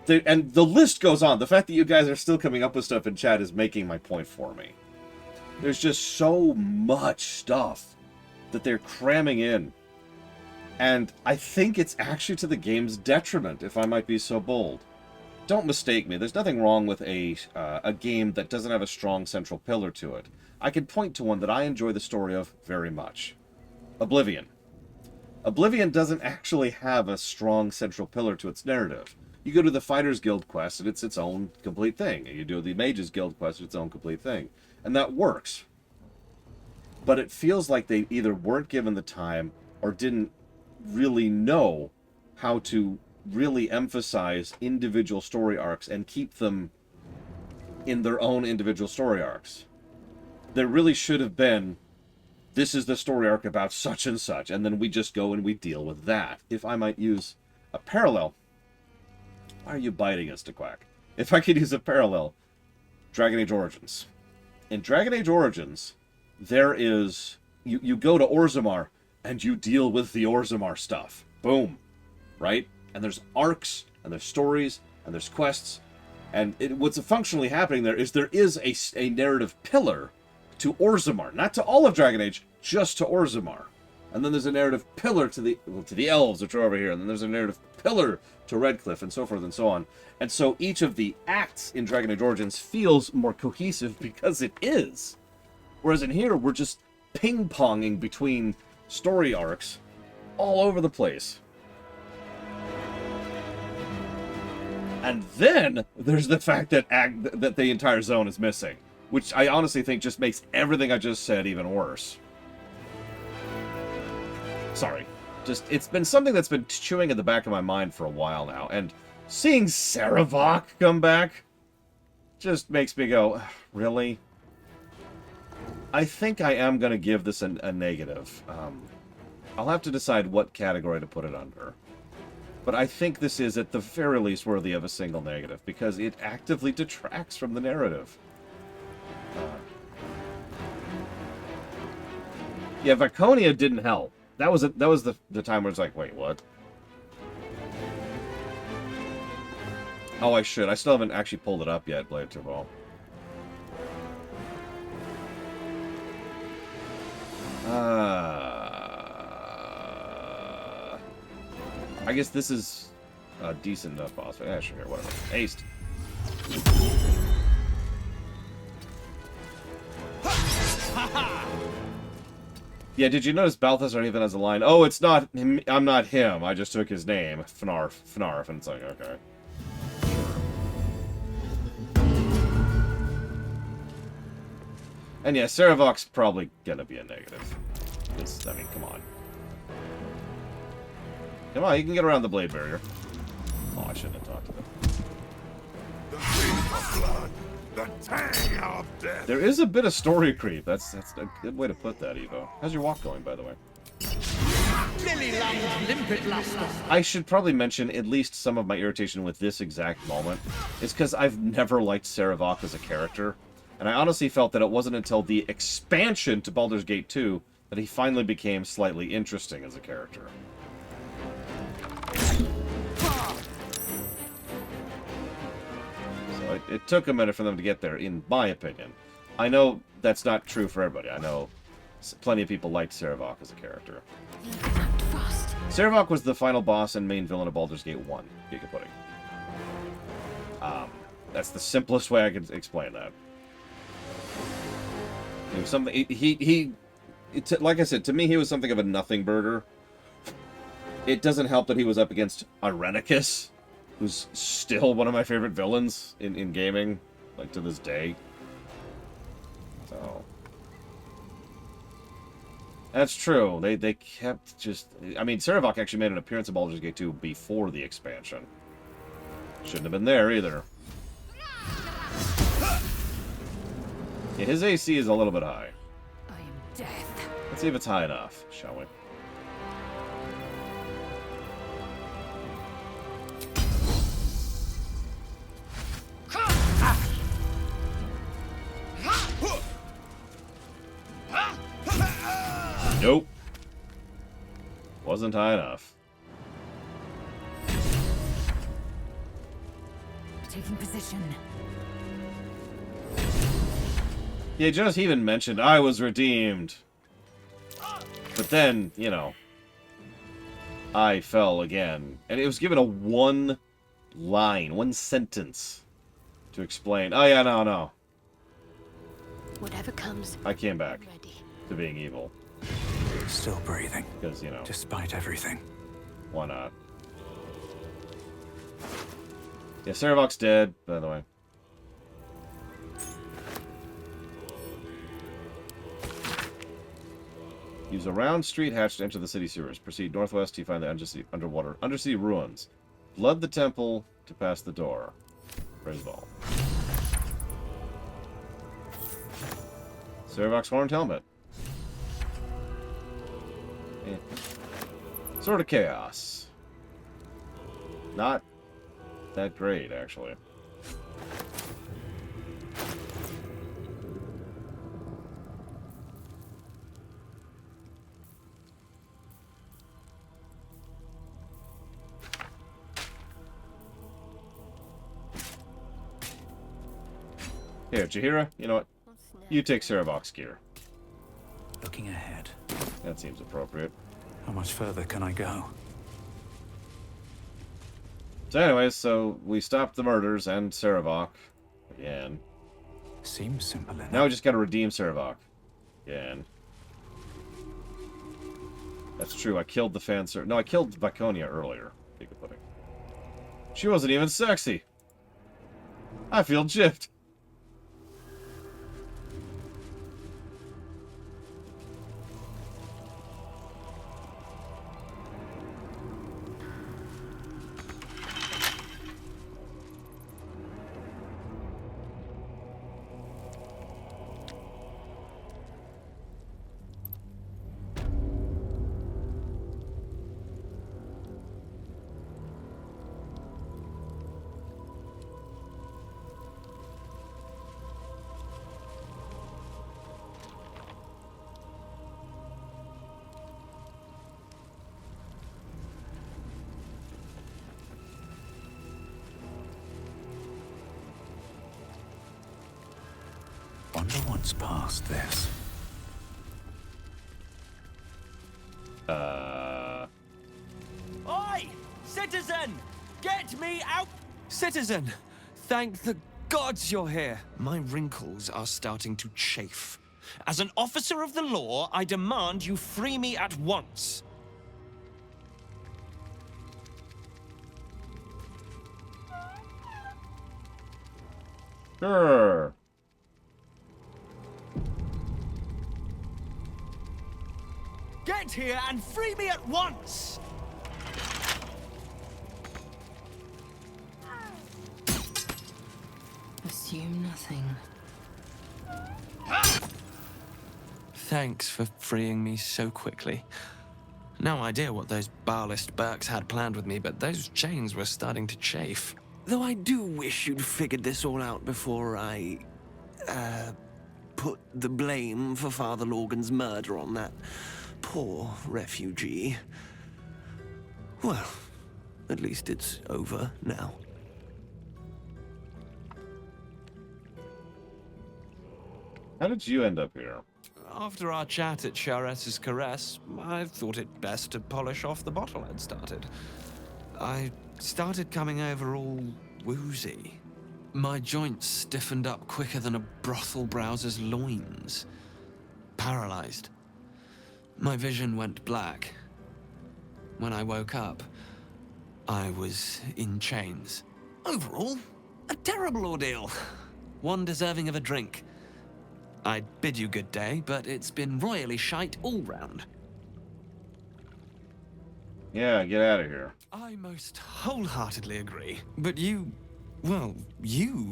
And the list goes on. The fact that you guys are still coming up with stuff in chat is making my point for me. There's just so much stuff that they're cramming in. And I think it's actually to the game's detriment, if I might be so bold. Don't mistake me. There's nothing wrong with a game that doesn't have a strong central pillar to it. I can point to one that I enjoy the story of very much. Oblivion. Oblivion doesn't actually have a strong central pillar to its narrative. You go to the Fighters Guild quest, and it's its own complete thing. And you do the Mages Guild quest, it's its own complete thing. And that works. But it feels like they either weren't given the time or didn't really know how to really emphasize individual story arcs and keep them in their own individual story arcs. There really should have been, this is the story arc about such and such, and then we just go and we deal with that. If I might use a parallel... Why are you biting us, DeQuack? If I could use a parallel, Dragon Age Origins. In Dragon Age Origins, there is... You go to Orzammar, and you deal with the Orzammar stuff. Boom. Right? And there's arcs, and there's stories, and there's quests. And what's functionally happening there is a narrative pillar to Orzammar. Not to all of Dragon Age, just to Orzammar. And then there's a narrative pillar to the elves, which are over here. And then there's a narrative pillar to Redcliffe, and so forth and so on. And so each of the acts in Dragon Age Origins feels more cohesive because it is. Whereas in here, we're just ping-ponging between story arcs all over the place. And then there's the fact that that the entire zone is missing, which I honestly think just makes everything I just said even worse. Sorry. Just, it's been something that's been chewing at the back of my mind for a while now, and seeing Sarevok come back just makes me go, really? I think I am going to give this a negative. I'll have to decide what category to put it under. But I think this is, at the very least, worthy of a single negative, because it actively detracts from the narrative. Yeah, Vaconia didn't help. That was the time where it's like, wait, what? Oh, I should. I still haven't actually pulled it up yet, Blade Turbal. I guess this is a decent enough boss. Yeah, sure, whatever. Haste. Yeah, did you notice Balthazar even has a line? Oh, it's not him. I'm not him. I just took his name. Fnarf. And it's like, okay. And yeah, Sarevok's probably gonna be a negative. I mean, come on. Come on, you can get around the blade barrier. Oh, I shouldn't have talked to them. The taste of blood, the tang of death. There is a bit of story creep. That's a good way to put that, Evo. How's your walk going, by the way? I should probably mention at least some of my irritation with this exact moment. It's because I've never liked Sarevok as a character. And I honestly felt that it wasn't until the expansion to Baldur's Gate 2 that he finally became slightly interesting as a character. So it took a minute for them to get there, in my opinion. I know that's not true for everybody. I know plenty of people liked Sarevok as a character. Sarevok was the final boss and main villain of Baldur's Gate 1, Giga Pudding. That's the simplest way I could explain that. It was something like I said, to me he was something of a nothing burger. It doesn't help that he was up against Irenicus, who's still one of my favorite villains in gaming, like to this day. So that's true. They kept just... I mean, Sarevok actually made an appearance in Baldur's Gate 2 before the expansion. Shouldn't have been there either. Yeah, his AC is a little bit high. I am death. Let's see if it's high enough, shall we? Nope. Wasn't high enough. taking position. Yeah, just even mentioned I was redeemed. But then, you know, I fell again. And it was given a one sentence to explain. Oh yeah, no. Whatever comes, I came back to being evil. Still breathing. Because, you know. Despite everything. Why not? Yeah, Saravok's dead, by the way. Use a round street hatch to enter the city sewers. Proceed northwest till you find the undercity ruins. Flood the temple to pass the door. Praise Bhaal. Saravok's horned helmet. Eh. Sword of Chaos. Not that great, actually. Here, Jaheira, you know what? You take Saravok's gear. Looking ahead. That seems appropriate. How much further can I go? So anyways, so we stopped the murders and Saravok. Again. Seems simple enough. Now we just gotta redeem Saravok. Again. That's true, I killed the fanser. No, I killed Viconia earlier. Take a pudding. She wasn't even sexy. I feel gypped. Wonder what's past this. Oi! Citizen! Get me out! Citizen! Thank the gods you're here. My wrinkles are starting to chafe. As an officer of the law, I demand you free me at once. Sure. Get here and free me at once! Assume nothing. Thanks for freeing me so quickly. No idea what those Bhaalist Burks had planned with me, but those chains were starting to chafe. Though I do wish you'd figured this all out before I, put the blame for Father Lorgan's murder on that poor refugee. Well, at least it's over now. How did you end up here? After our chat at Charessa's Caress, I thought it best to polish off the bottle I'd started. I started coming over all woozy. My joints stiffened up quicker than a brothel browser's loins. Paralyzed. My vision went black. When I woke up, I was in chains. Overall, a terrible ordeal. One deserving of a drink. I'd bid you good day, but it's been royally shite all round. Yeah, get out of here. I most wholeheartedly agree. But you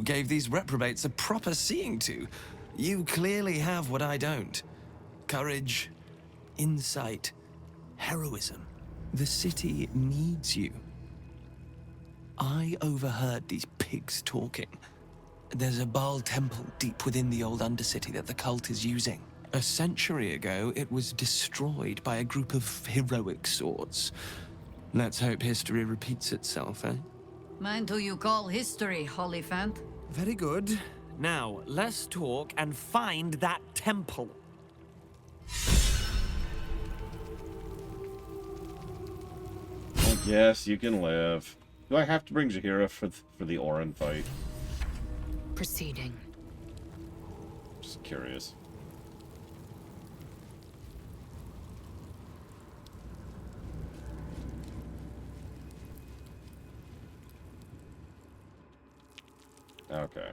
gave these reprobates a proper seeing to. You clearly have what I don't. Courage, insight, heroism. The city needs you. I overheard these pigs talking. There's a Bhaal temple deep within the old Undercity that the cult is using. A century ago, it was destroyed by a group of heroic sorts. Let's hope history repeats itself, eh? Mind who you call history, Hollyphant? Very good. Now, let's talk and find that temple. I guess you can live. Do I have to bring Jaheira for the Orin fight? Proceeding. Just curious. Okay.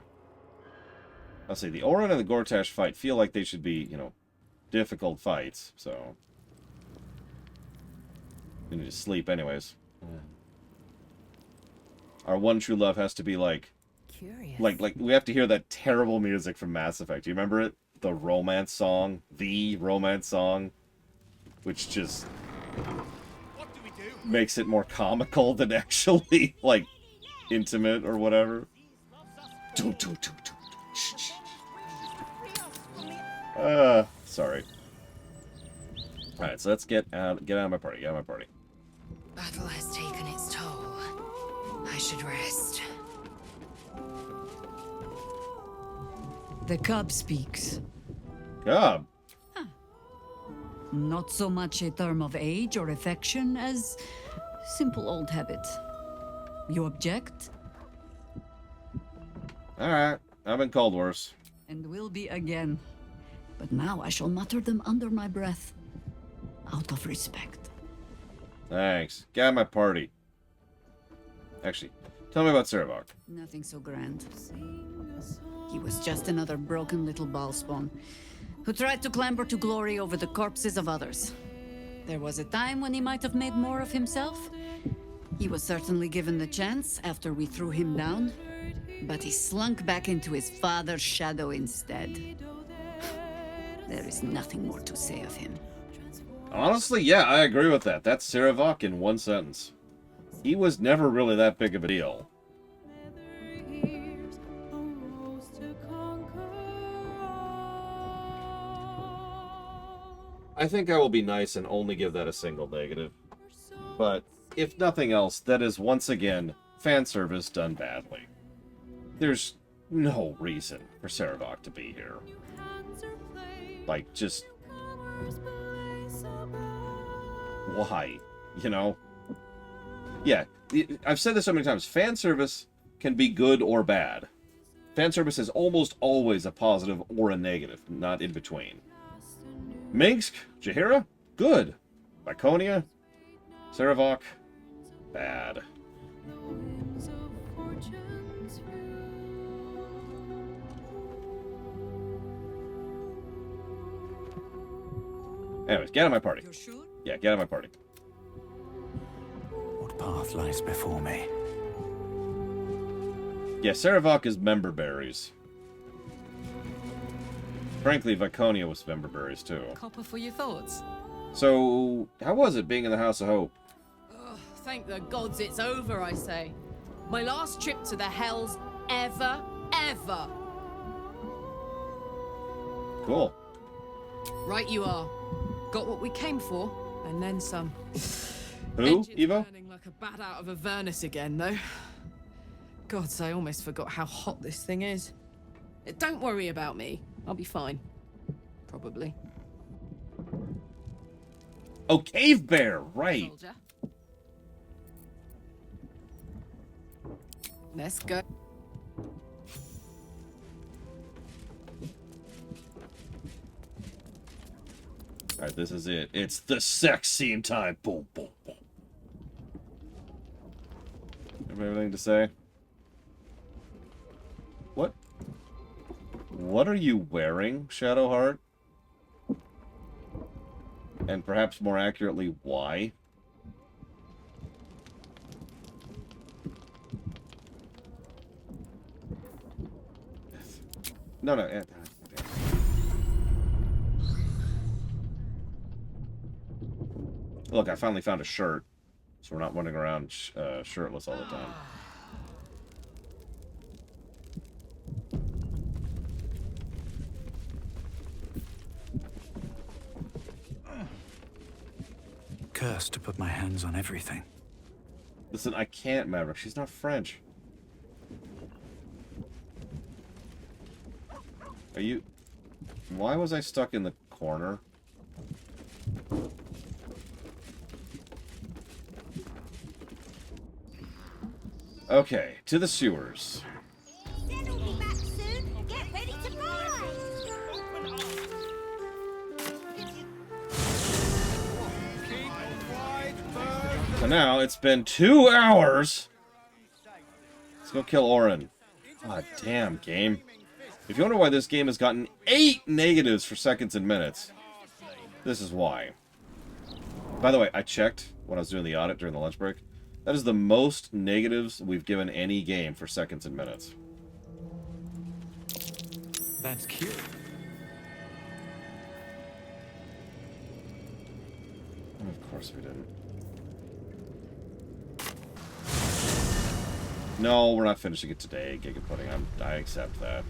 I'll see. The Orin and the Gortash fight feel like they should be, you know, difficult fights, so... We need to sleep anyways. Our one true love has to be like... Curious. Like, we have to hear that terrible music from Mass Effect. Do you remember it? The romance song? The romance song? Which just... makes it more comical than actually, like, intimate or whatever. Sorry. Alright, so let's get out of my party. Get out of my party. Battle has taken its toll. I should rest. The cub speaks. Cub? Not so much a term of age or affection as simple old habit. You object? Alright, I've been called worse. And will be again. But now I shall mutter them under my breath, out of respect. Thanks. Get out of my party. Actually, tell me about Sarevok. Nothing so grand. He was just another broken little Bhaal spawn who tried to clamber to glory over the corpses of others. There was a time when he might have made more of himself. He was certainly given the chance after we threw him down, but he slunk back into his father's shadow instead. There is nothing more to say of him. Honestly, yeah, I agree with that. That's Sarevok in one sentence. He was never really that big of a deal. I think I will be nice and only give that a single negative. But, if nothing else, that is once again fan service done badly. There's no reason for Sarevok to be here. Like, just... why? You know? Yeah, I've said this so many times. Fan service can be good or bad. Fan service is almost always a positive or a negative, not in between. Minsk, Jaheira, good. Viconia, Sarevok, bad. Anyways, get out of my party. You're sure? Yeah, get out of my party. What path lies before me? Yeah, Sarevok is member berries. Frankly, Viconia was member berries too. Copper for your thoughts. So, how was it being in the House of Hope? Ugh, thank the gods it's over, I say. My last trip to the Hells ever. Cool. Right you are. Got what we came for, and then some. Who, Engine's Evo? burning like a bat out of a furnace again, though. Gods, I almost forgot how hot this thing is. Don't worry about me. I'll be fine. Probably. Oh, Cave Bear, right. Soldier. Let's go. Alright, this is it. It's the sex scene time. Boom, boom, boom. Have anything to say? What? What are you wearing, Shadowheart? And perhaps more accurately, why? No, no. Look, I finally found a shirt, so we're not running around shirtless all the time. Cursed to put my hands on everything. Listen, I can't, Maverick. She's not French. Are you... Why was I stuck in the corner? Okay, to the sewers. Then will be back soon. Get ready to buy. So now, it's been 2 hours. Let's go kill Orin. God damn, game. If you wonder why this game has gotten 8 negatives for seconds and minutes, this is why. By the way, I checked when I was doing the audit during the lunch break. That is the most negatives we've given any game for seconds and minutes. That's cute. Of course we didn't. No, we're not finishing it today, Giga Pudding. I accept that.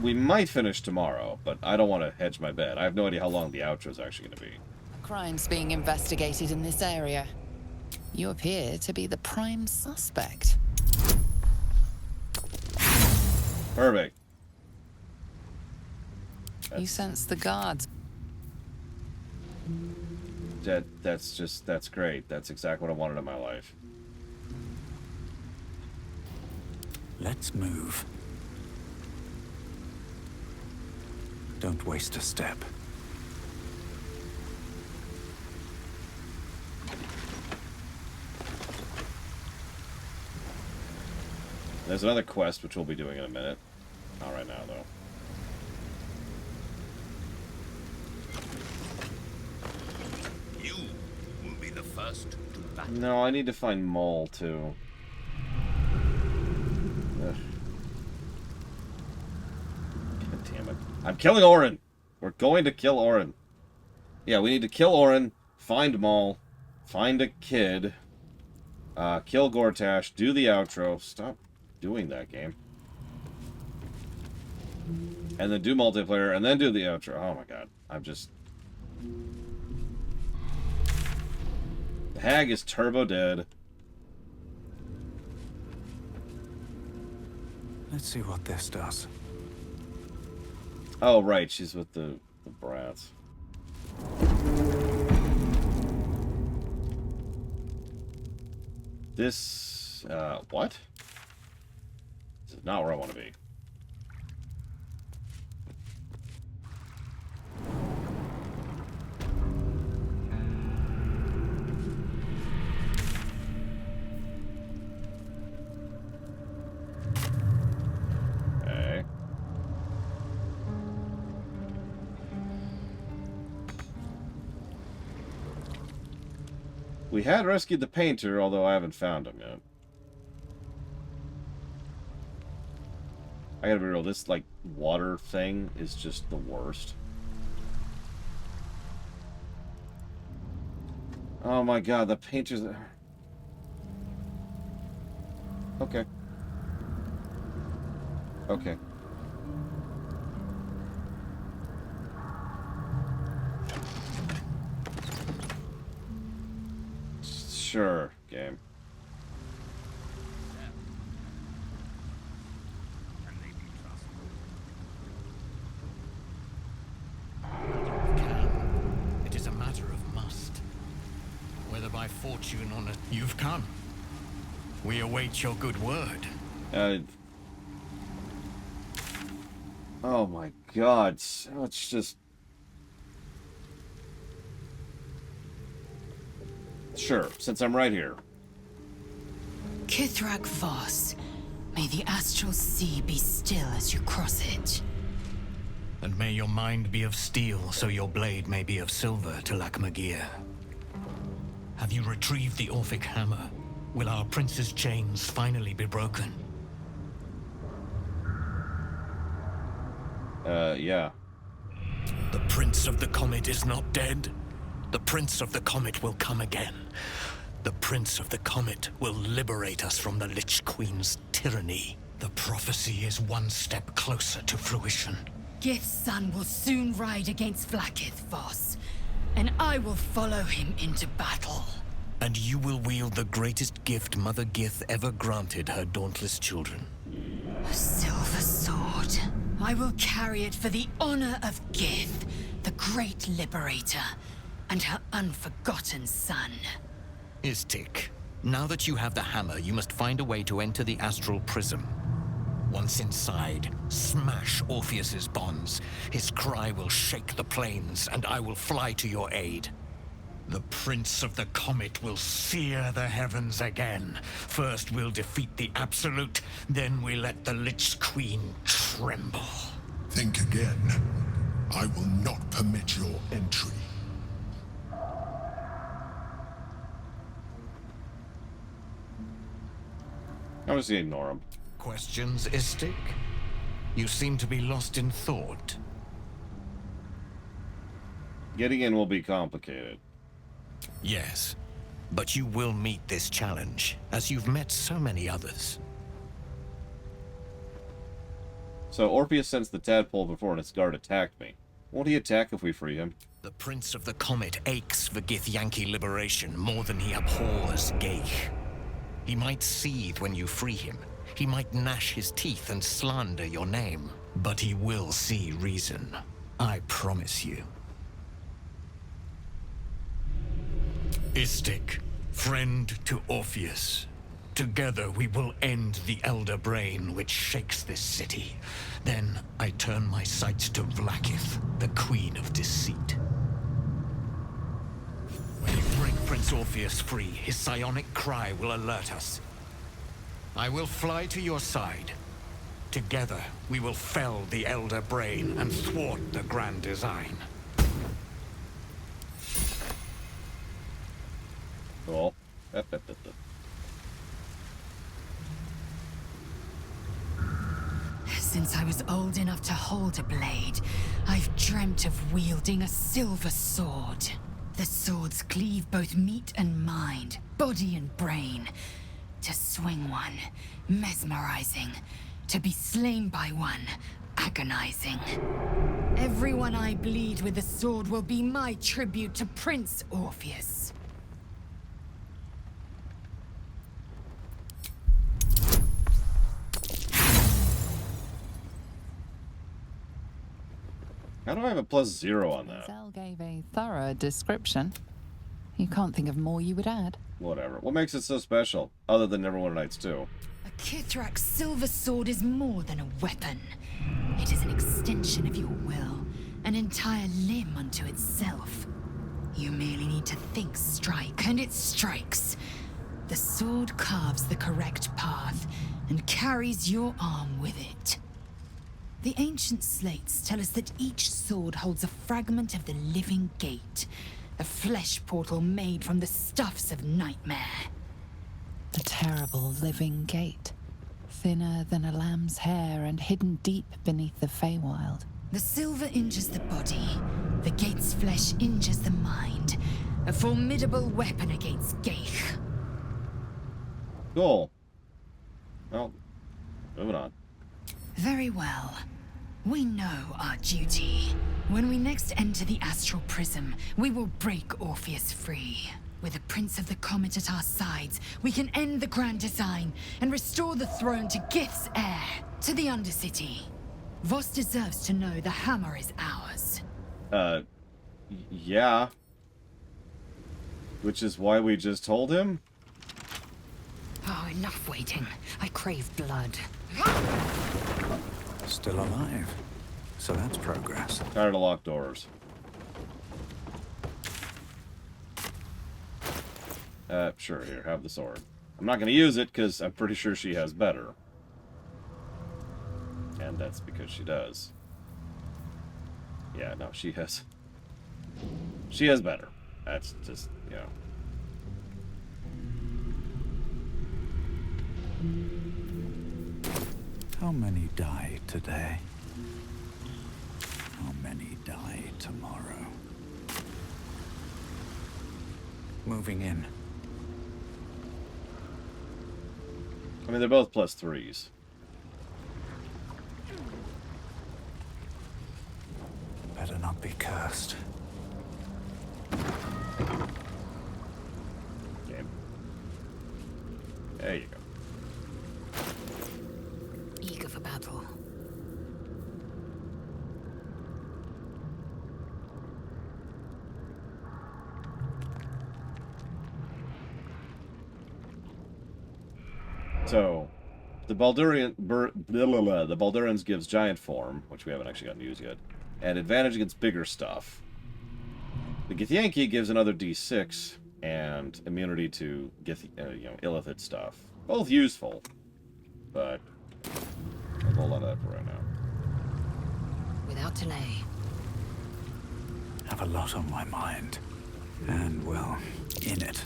We might finish tomorrow, but I don't want to hedge my bet. I have no idea how long the outro is actually going to be. Crimes being investigated in this area. You appear to be the prime suspect. Perfect. You sense the guards. That's great. That's exactly what I wanted in my life. Let's move. Don't waste a step. There's another quest, which we'll be doing in a minute. Not right now, though. You will be the first to battle. No, I need to find Mole, too. Ugh. God damn it. I'm killing Orin! We're going to kill Orin. Yeah, we need to kill Orin, find Mole, find a kid, kill Gortash, do the outro. Stop doing that, game. And then do multiplayer, and then do the outro. Oh my god. I'm just... The hag is turbo dead. Let's see what this does. Oh, right. She's with the brats. This, what? This is not where I want to be. Okay. We had rescued the painter, although I haven't found him yet. I gotta be real, this, like, water thing is just the worst. Oh my god, the painter's... Okay. Okay. Sure, game. It is a matter of must. Whether by fortune or not, you've come. We await your good word. Oh my god, so it's just... Sure, since I'm right here. Kithrak Voss, may the astral sea be still as you cross it. And may your mind be of steel, so your blade may be of silver to Lakmagir. Have you retrieved the Orphic hammer? Will our prince's chains finally be broken? Yeah. The Prince of the Comet is not dead. The Prince of the Comet will come again. The Prince of the Comet will liberate us from the Lich Queen's tyranny. The prophecy is one step closer to fruition. Gith's son will soon ride against Vlaakith, Voss, and I will follow him into battle. And you will wield the greatest gift Mother Gith ever granted her dauntless children. A silver sword. I will carry it for the honor of Gith, the great liberator, and her unforgotten son. Istik, now that you have the hammer, you must find a way to enter the astral prism. Once inside, smash Orpheus's bonds. His cry will shake the plains, and I will fly to your aid. The Prince of the Comet will sear the heavens again. First we'll defeat the Absolute, then we let the Lich Queen tremble. Think again. I will not permit your entry. I'm just gonna ignore him. Questions, Istik? You seem to be lost in thought. Getting in will be complicated. Yes, but you will meet this challenge, as you've met so many others. So Orpheus sensed the tadpole before and its guard attacked me. Won't he attack if we free him? The Prince of the Comet aches for Githyanki liberation more than he abhors Geich. He might seethe when you free him. He might gnash his teeth and slander your name. But he will see reason. I promise you. Istik, friend to Orpheus. Together we will end the Elder Brain which shakes this city. Then I turn my sights to Vlaakith, the Queen of Deceit. When you break Prince Orpheus free, his psionic cry will alert us. I will fly to your side. Together, we will fell the Elder Brain and thwart the Grand Design. Cool. Since I was old enough to hold a blade, I've dreamt of wielding a silver sword. The swords cleave both meat and mind, body and brain. To swing one, mesmerizing. To be slain by one, agonizing. Everyone I bleed with the sword will be my tribute to Prince Orpheus. How do I have a +0 on that? Zell gave a thorough description. You can't think of more you would add. Whatever. What makes it so special, other than Neverwinter Nights 2? A Kithrak's silver sword is more than a weapon. It is an extension of your will, an entire limb unto itself. You merely need to think strike, and it strikes. The sword carves the correct path, and carries your arm with it. The ancient slates tell us that each sword holds a fragment of the living gate, a flesh portal made from the stuffs of nightmare. The terrible living gate, thinner than a lamb's hair and hidden deep beneath the Feywild. The silver injures the body, the gate's flesh injures the mind. A formidable weapon against Geich. Cool. Well, moving on. Very well. We know our duty. When we next enter the astral prism, we will break Orpheus free. With the Prince of the Comet at our sides, we can end the Grand Design and restore the throne to Gith's heir, to the Undercity. Voss deserves to know the hammer is ours. Yeah. Which is why we just told him? Oh, enough waiting. I crave blood. Still alive. So that's progress. Tired of locked doors. Sure, here, have the sword. I'm not gonna use it, because I'm pretty sure she has better. And that's because she does. Yeah, no, she has... She has better. That's just, you know... How many die today? How many die tomorrow? Moving in. I mean, they're both +3s. Better not be cursed. Game. There you go. Eager for battle. So, the Baldurians gives giant form, which we haven't actually gotten to use yet, and advantage against bigger stuff. The Githyanki gives another D6 and immunity to Illithid stuff. Both useful, but a whole lot of that for right now. Without delay. Have a lot on my mind. And, well, in it.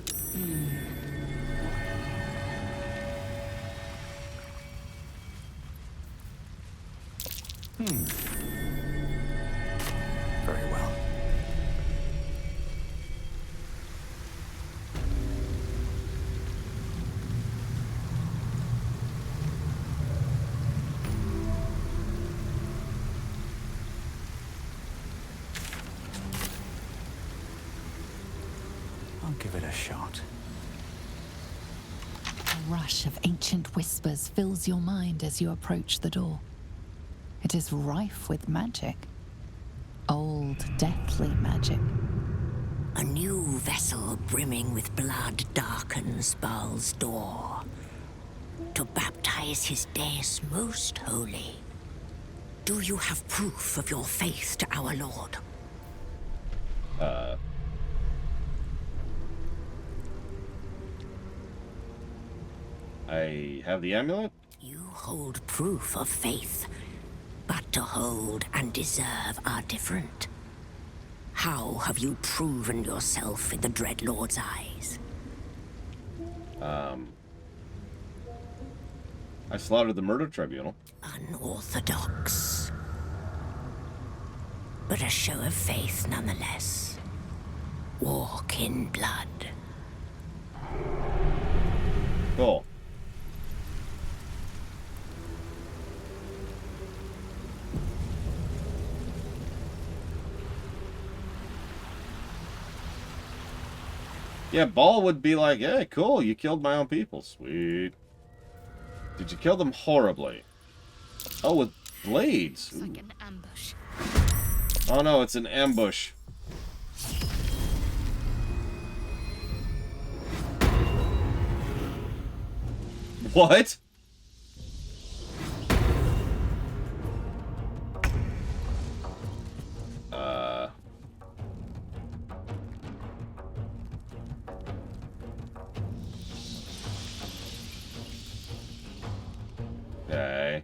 Very well. I'll give it a shot. A rush of ancient whispers fills your mind as you approach the door. It is rife with magic. Old, deathly magic. A new vessel brimming with blood darkens Bhaal's door to baptize his deus most holy. Do you have proof of your faith to our Lord? I have the amulet? You hold proof of faith, but to hold and deserve are different. How have you proven yourself in the Dreadlord's eyes? I slaughtered the Murder Tribunal. Unorthodox. But a show of faith nonetheless. Walk in blood. Cool. Yeah, Bhaal would be like, hey, cool, you killed my own people. Sweet. Did you kill them horribly? Oh, with blades. It's like an ambush. Oh no, it's an ambush. What? Okay.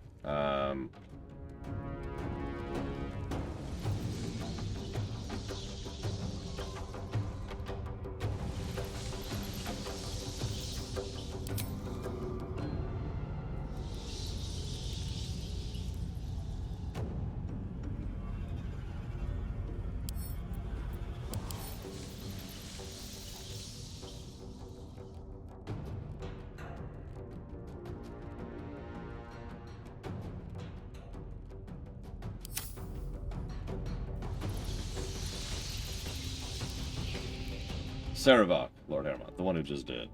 Sarevok, Lord Hermont, the one who just did.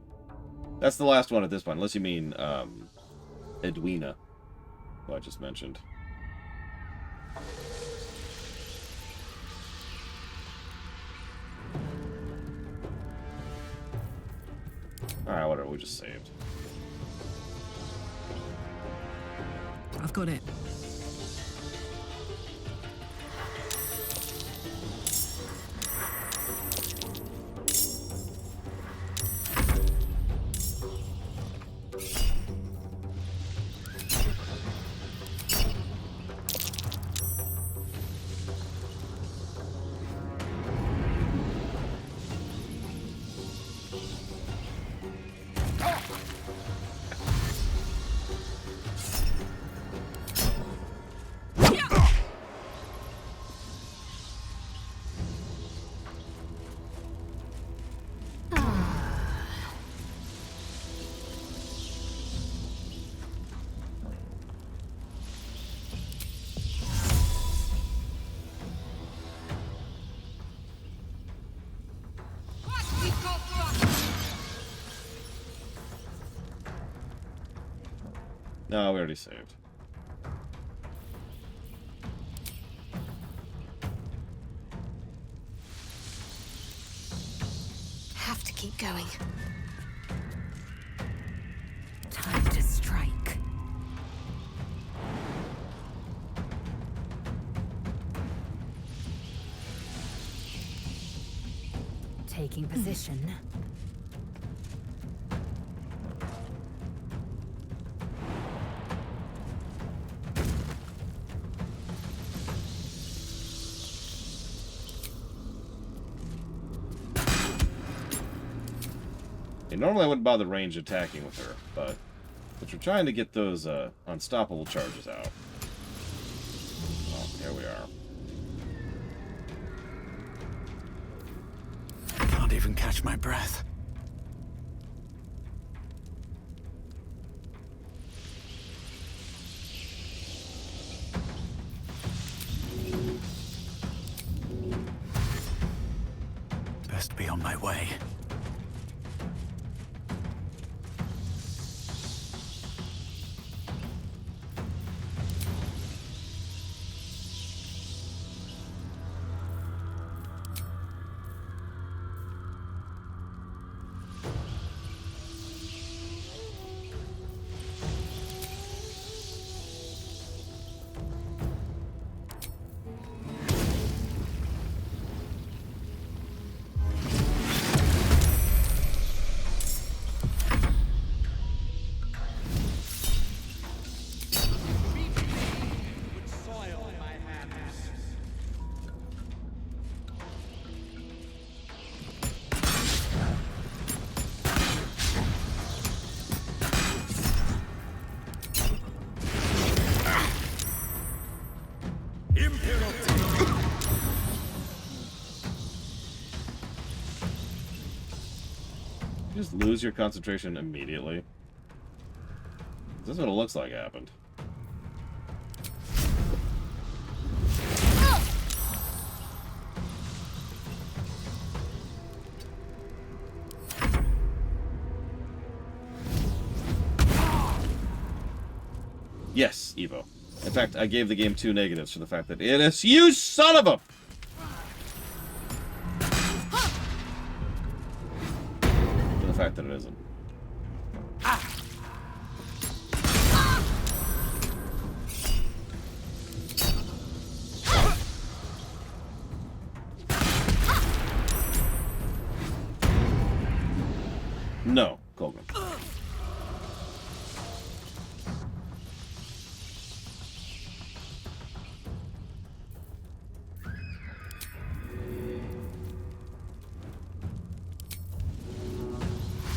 That's the last one at this point, unless you mean, Edwina, who I just mentioned. Alright, whatever, we just saved. I've got it. No, we already saved. Have to keep going. Time to strike. Taking position. Normally I wouldn't bother range attacking with her, but we're trying to get those unstoppable charges out. Oh, here we are. I can't even catch my breath. Best be on my way. You just lose your concentration immediately. This is what it looks like happened. Yes, Evo. In fact, I gave the game 2 negatives for the fact that it is you son of a... For the fact that it isn't. No, Colgan.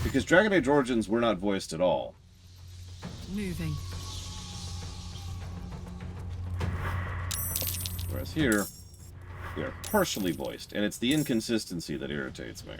Because Dragon Age Origins were not voiced at all. Moving. Whereas here, we are partially voiced, and it's the inconsistency that irritates me.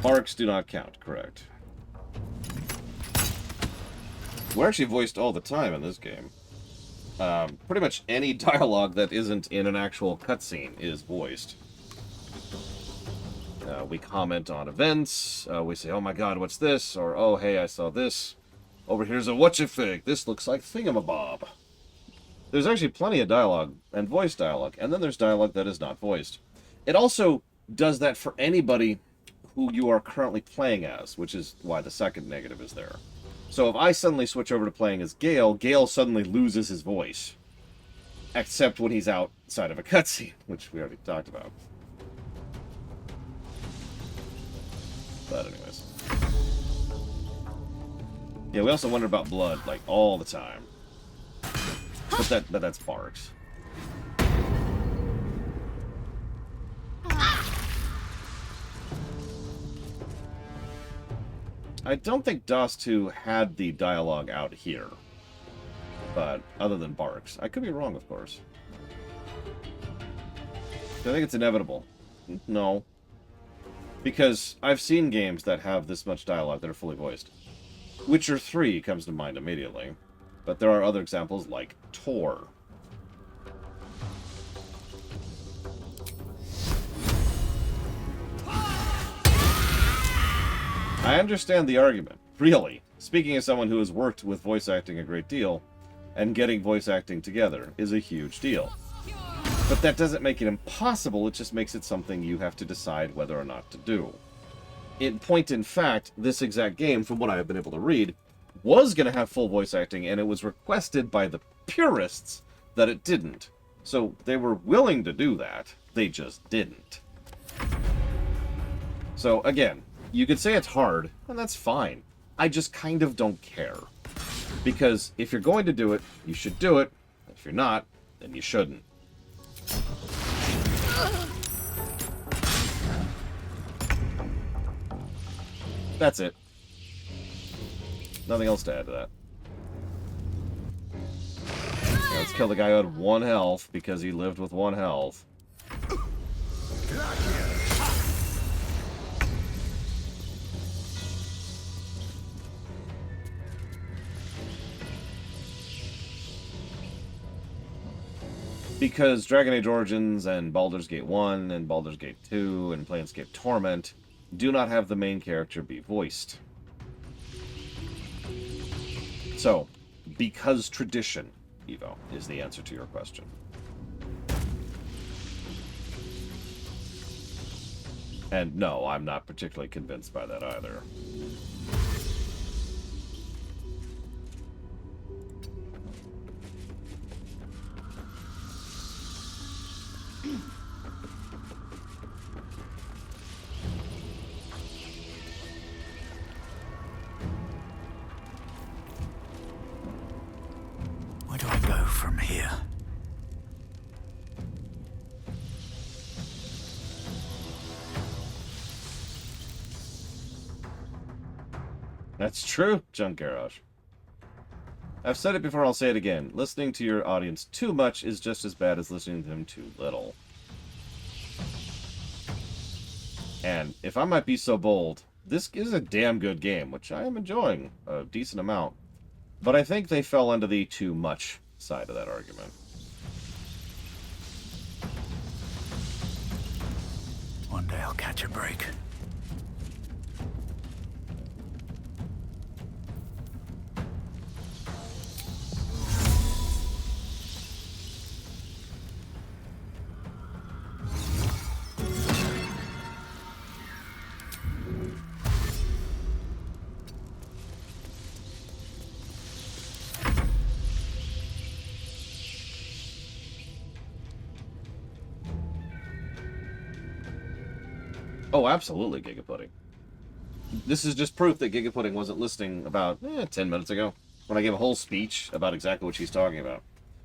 Barks do not count, correct. We're actually voiced all the time in this game. Pretty much any dialogue that isn't in an actual cutscene is voiced. We comment on events, we say, oh my god, what's this? Or, oh hey, I saw this. Over here's a whatcha-fig, this looks like thingamabob. There's actually plenty of dialogue, and voice dialogue, and then there's dialogue that is not voiced. It also does that for anybody who you are currently playing as, which is why the second negative is there. So if I suddenly switch over to playing as Gale, Gale suddenly loses his voice. Except when he's outside of a cutscene, which we already talked about. But anyways. Yeah, we also wonder about blood, like, all the time. But that's Barks. I don't think DOS 2 had the dialogue out here. But, other than Barks. I could be wrong, of course. I think it's inevitable. No. Because I've seen games that have this much dialogue that are fully voiced. Witcher 3 comes to mind immediately. But there are other examples like Tor. I understand the argument. Really. Speaking as someone who has worked with voice acting a great deal, and getting voice acting together is a huge deal. But that doesn't make it impossible, it just makes it something you have to decide whether or not to do. In point in fact, this exact game, from what I have been able to read, was going to have full voice acting, and it was requested by the purists that it didn't. So they were willing to do that, they just didn't. So again, you could say it's hard, and that's fine. I just kind of don't care. Because if you're going to do it, you should do it. If you're not, then you shouldn't. That's it. Nothing else to add to that. Okay, let's kill the guy who had 1 health because he lived with 1 health. Because Dragon Age Origins and Baldur's Gate 1 and Baldur's Gate 2 and Planescape Torment do not have the main character be voiced. So, because tradition, Evo, is the answer to your question. And no, I'm not particularly convinced by that either. Where do I go from here? That's true, Junk Garage. I've said it before, I'll say it again. Listening to your audience too much is just as bad as listening to them too little. And if I might be so bold, this is a damn good game, which I am enjoying a decent amount. But I think they fell into the too much side of that argument. One day I'll catch a break. Oh, absolutely, Gigapudding. This is just proof that Gigapudding wasn't listening about 10 minutes ago, when I gave a whole speech about exactly what she's talking about.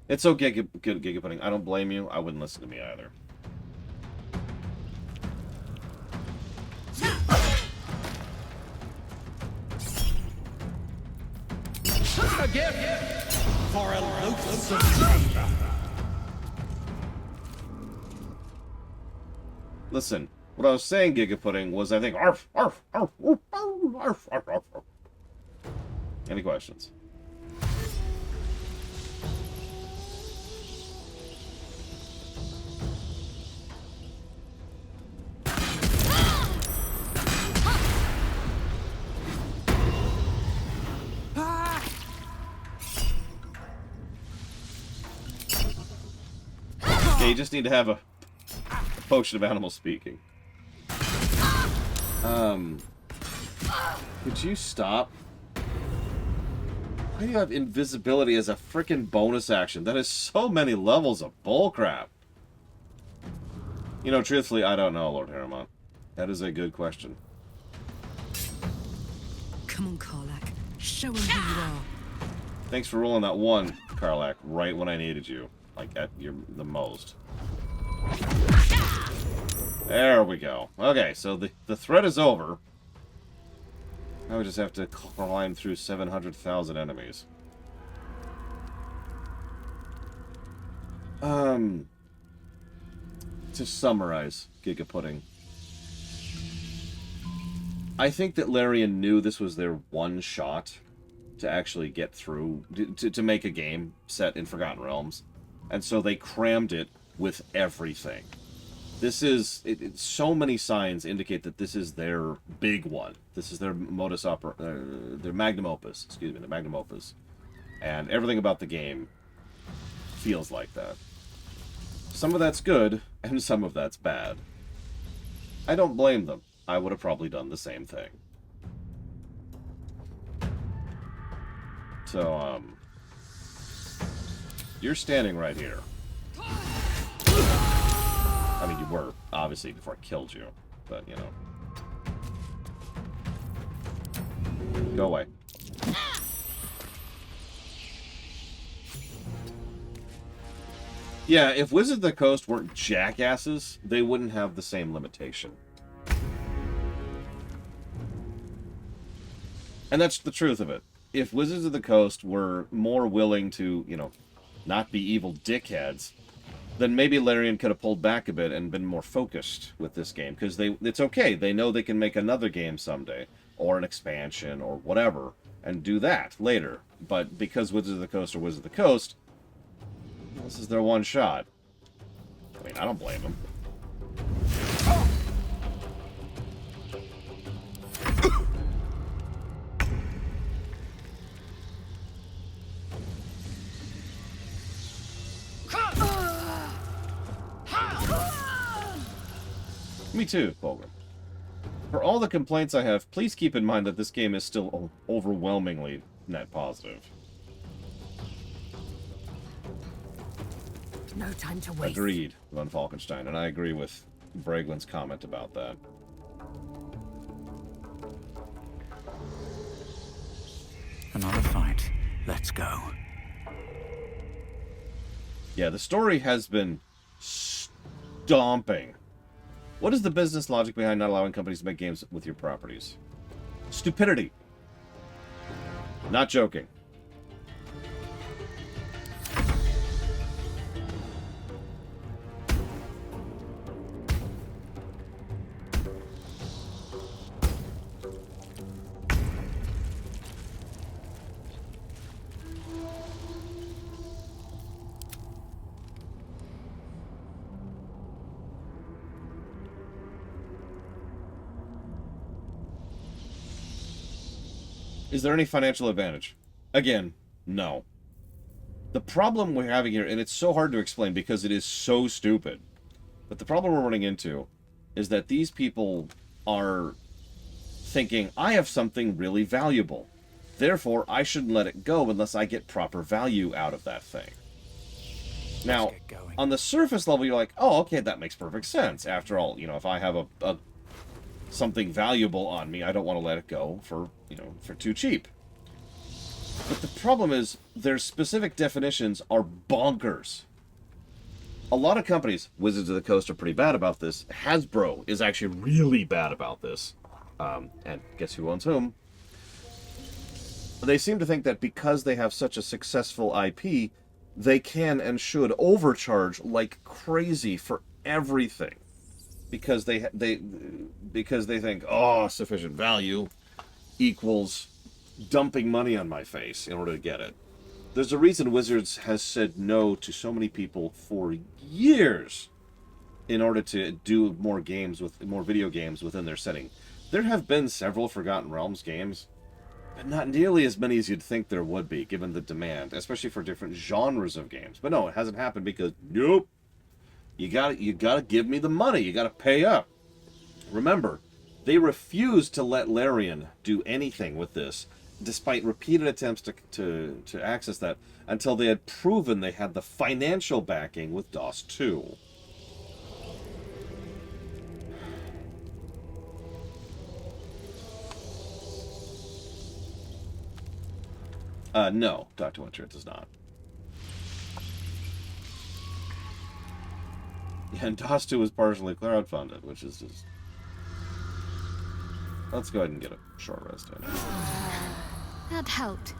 It's so good, Gigapudding. I don't blame you. I wouldn't listen to me either. A gift for a loathsome chamber. Listen, what I was saying, Gigapudding, was I think arf, arf, arf, arf, arf, arf, arf, arf. Any questions? Yeah, you just need to have a potion of animal speaking. Could you stop? Why do you have invisibility as a frickin' bonus action? That is so many levels of bullcrap. You know, truthfully, I don't know, Lord Harriman. That is a good question. Come on, Karlak. Show him who you are. Thanks for rolling that one, Karlak, right when I needed you. Like, at the most. There we go. Okay, so the threat is over. Now we just have to climb through 700,000 enemies. to summarize Giga Pudding, I think that Larian knew this was their one shot to actually get through, to make a game set in Forgotten Realms. And so they crammed it with everything. This is... so many signs indicate that this is their big one. This is their modus operandi... their magnum opus. Excuse me, their magnum opus. And everything about the game feels like that. Some of that's good, and some of that's bad. I don't blame them. I would have probably done the same thing. So, you're standing right here. I mean, you were, obviously, before I killed you. But, you know. Go away. Yeah, if Wizards of the Coast weren't jackasses, they wouldn't have the same limitation. And that's the truth of it. If Wizards of the Coast were more willing to, you know, not be evil dickheads, then maybe Larian could have pulled back a bit and been more focused with this game. Because it's okay. They know they can make another game someday, or an expansion, or whatever, and do that later. But because Wizards of the Coast are Wizards of the Coast, this is their one shot. I mean, I don't blame them. Me too, Bolger. For all the complaints I have, please keep in mind that this game is still overwhelmingly net positive. No time to waste. Agreed, Von Falkenstein, and I agree with Braglin's comment about that. Another fight. Let's go. Yeah, the story has been stomping. What is the business logic behind not allowing companies to make games with your properties? Stupidity. Not joking. Is there any financial advantage? Again, no. The problem we're having here, and it's so hard to explain because it is so stupid, but the problem we're running into is that these people are thinking, I have something really valuable. Therefore, I shouldn't let it go unless I get proper value out of that thing. Now, on the surface level, you're like, oh, okay, that makes perfect sense. After all, you know, if I have something valuable on me, I don't want to let it go for, you know, for too cheap. But the problem is, their specific definitions are bonkers. A lot of companies, Wizards of the Coast are pretty bad about this. Hasbro is actually really bad about this. And guess who owns whom? They seem to think that because they have such a successful IP, they can and should overcharge like crazy for everything. Because they think, oh, sufficient value equals dumping money on my face in order to get it. There's a reason Wizards has said no to so many people for years in order to do more video games within their setting. There have been several Forgotten Realms games, but not nearly as many as you'd think there would be, given the demand, especially for different genres of games. But no, it hasn't happened because, nope. You gotta give me the money. You gotta pay up. Remember, they refused to let Larian do anything with this, despite repeated attempts to access that, until they had proven they had the financial backing with DOS 2. No, Dr. Winter, it does not. And DOS 2 was partially crowdfunded, which is just... Let's go ahead and get a short rest in. That helped.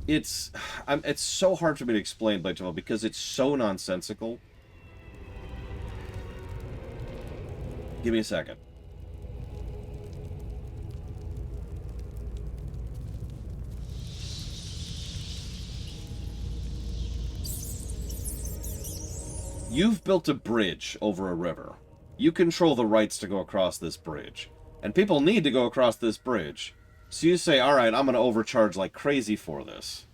it's so hard for me to explain, Blateville, because it's so nonsensical. Give me a second. You've built a bridge over a river. You control the rights to go across this bridge. And people need to go across this bridge. So you say, all right, I'm going to overcharge like crazy for this.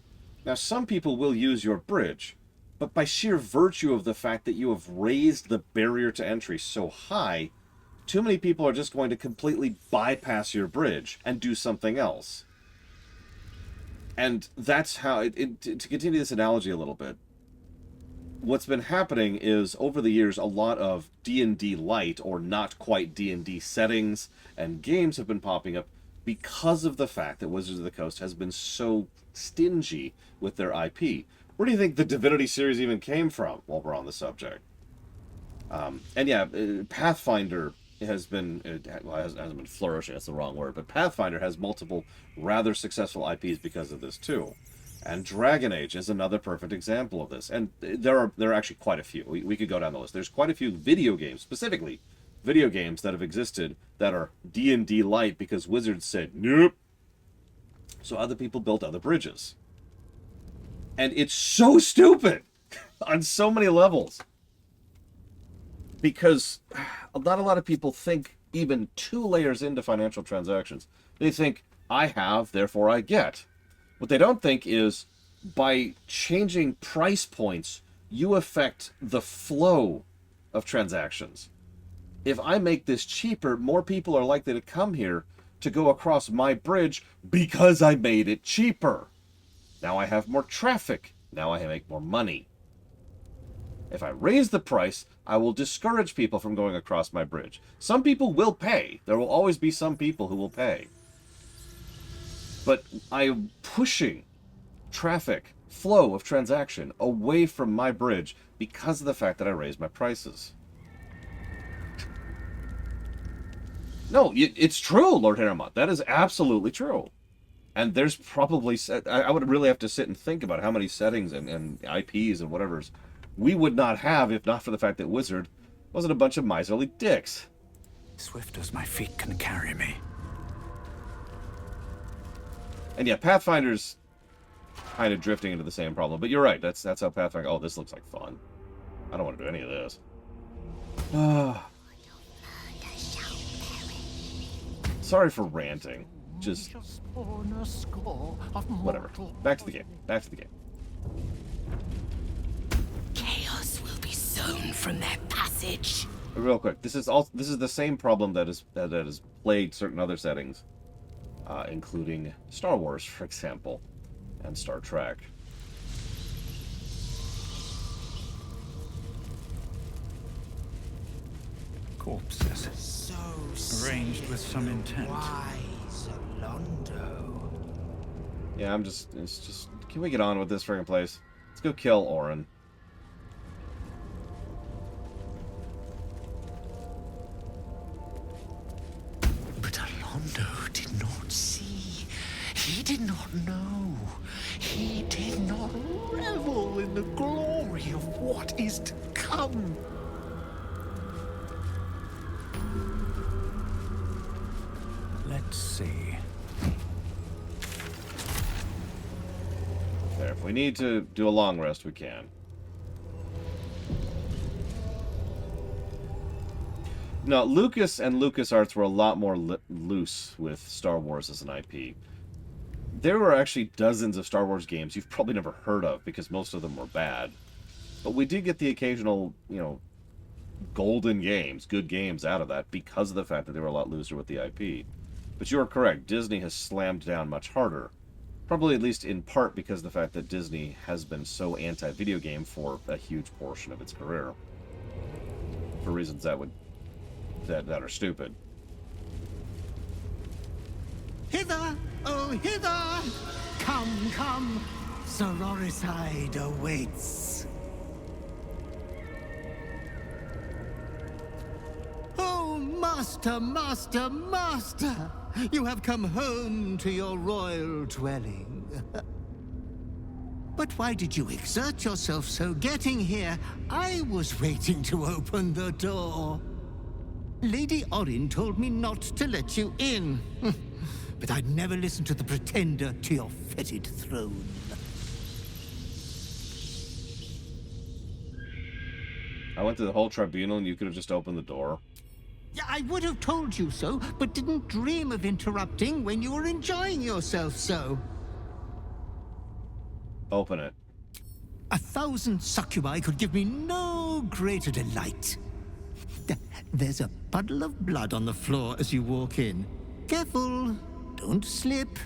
Now, some people will use your bridge, but by sheer virtue of the fact that you have raised the barrier to entry so high, too many people are just going to completely bypass your bridge and do something else. And that's how, to continue this analogy a little bit, what's been happening is, over the years, a lot of D&D light, or not quite D&D settings and games have been popping up because of the fact that Wizards of the Coast has been so stingy with their IP. Where do you think the Divinity series even came from, while we're on the subject? And yeah, Pathfinder has been, well, hasn't been flourishing, that's the wrong word, but Pathfinder has multiple rather successful IPs because of this too. And Dragon Age is another perfect example of this. And there are actually quite a few. We could go down the list. There's quite a few video games, specifically video games that have existed that are D&D light because Wizards said, nope. So other people built other bridges. And it's so stupid on so many levels. Because not a lot of people think even 2 layers into financial transactions. They think, I have, therefore I get. What they don't think is, by changing price points, you affect the flow of transactions. If I make this cheaper, more people are likely to come here to go across my bridge because I made it cheaper. Now I have more traffic. Now I make more money. If I raise the price, I will discourage people from going across my bridge. Some people will pay. There will always be some people who will pay. But I am pushing traffic, flow of transaction away from my bridge because of the fact that I raised my prices. No, it's true, Lord Harrowmont. That is absolutely true. And there's probably, I would really have to sit and think about how many settings and IPs and whatever's we would not have if not for the fact that Wizard wasn't a bunch of miserly dicks. Swift as my feet can carry me. And yeah, Pathfinder's kind of drifting into the same problem. But you're right, that's how Pathfinder... Oh, this looks like fun. I don't want to do any of this. Sorry for ranting. Just... whatever. Back to the game. Back to the game. Chaos will be sown from their passage. Real quick, this is the same problem that has plagued certain other settings. Including Star Wars, for example, and Star Trek. Corpses. So arranged with some intent. Wise Alondo. Yeah, it's just... Can we get on with this friggin' place? Let's go kill Orin. But Alondo did not see. He did not know. He did not revel in the glory of what is to come. Let's see. There, if we need to do a long rest, we can. No, Lucas and LucasArts were a lot more loose with Star Wars as an IP. There were actually dozens of Star Wars games you've probably never heard of because most of them were bad. But we did get the occasional, golden games, good games out of that because of the fact that they were a lot looser with the IP. But you are correct, Disney has slammed down much harder. Probably at least in part because of the fact that Disney has been so anti-video game for a huge portion of its career. For reasons that are stupid. Hither, oh hither! Come, come, Sororicide awaits. Oh, master, master, master! You have come home to your royal dwelling. But why did you exert yourself so getting here? I was waiting to open the door. Lady Orin told me not to let you in. But I'd never listen to the pretender to your fetid throne. I went to the whole tribunal and you could have just opened the door. I would have told you so, but didn't dream of interrupting when you were enjoying yourself so. Open it. 1,000 succubi could give me no greater delight. There's a puddle of blood on the floor as you walk in. Careful, don't slip.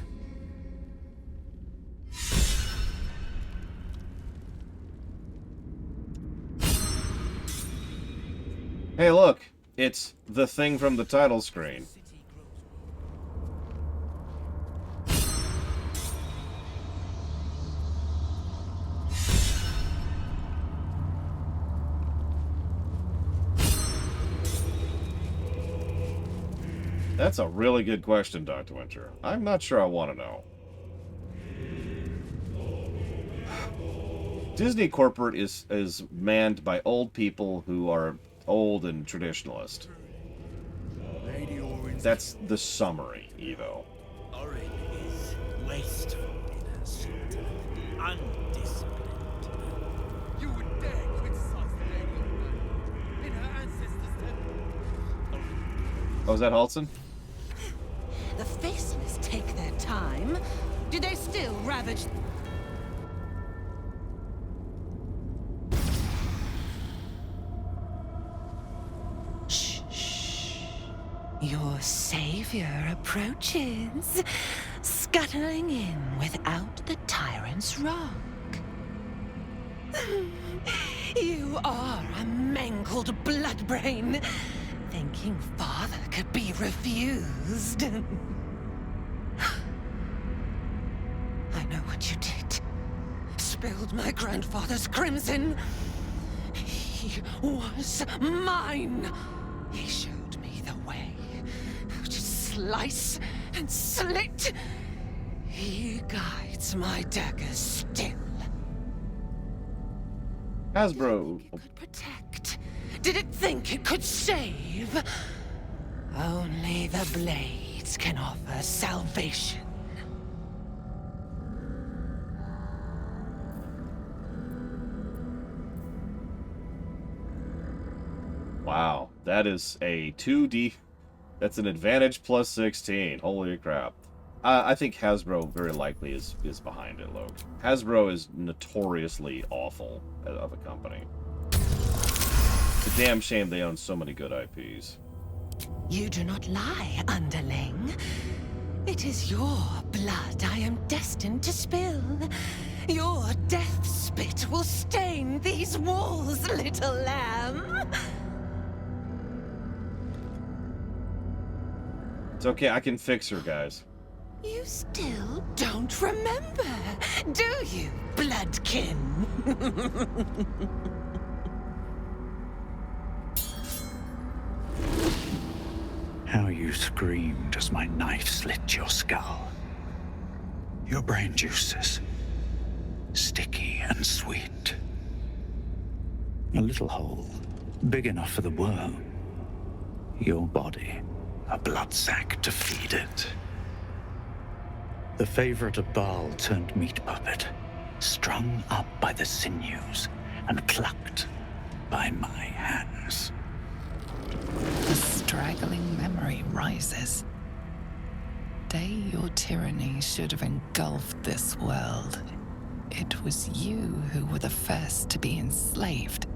Hey, look! It's the thing from the title screen. That's a really good question, Dr. Winter. I'm not sure I want to know. Disney corporate is manned by old people who are old and traditionalist. That's the summary, Evo. Orin is wasteful in her shelter, undisciplined. You would dare to insult the Lady Orin in her ancestors' temple. Oh, is that Halson? The faceless take their time. Do they still ravage? Your savior approaches, scuttling in without the tyrant's rock. You are a mangled bloodbrain, thinking father could be refused. I know what you did. Spilled my grandfather's crimson. He was mine. He showed me the way. To slice and slit. He guides my daggers still. Hasbro. Protect. Did it think it could save? Only the blades can offer salvation. Wow, that is a 2D. That's an advantage plus 16. Holy crap. I think Hasbro very likely is behind it, Logan. Hasbro is notoriously awful of a company. It's a damn shame they own so many good IPs. You do not lie, underling. It is your blood I am destined to spill. Your death spit will stain these walls, little lamb. It's okay, I can fix her, guys. You still don't remember, do you, bloodkin? How you screamed as my knife slit your skull. Your brain juices, sticky and sweet. A little hole, big enough for the worm. Your body, a blood sac to feed it. The favorite of Bhaal turned meat puppet, strung up by the sinews and plucked by my hands. A straggling memory rises. Day your tyranny should have engulfed this world. It was you who were the first to be enslaved.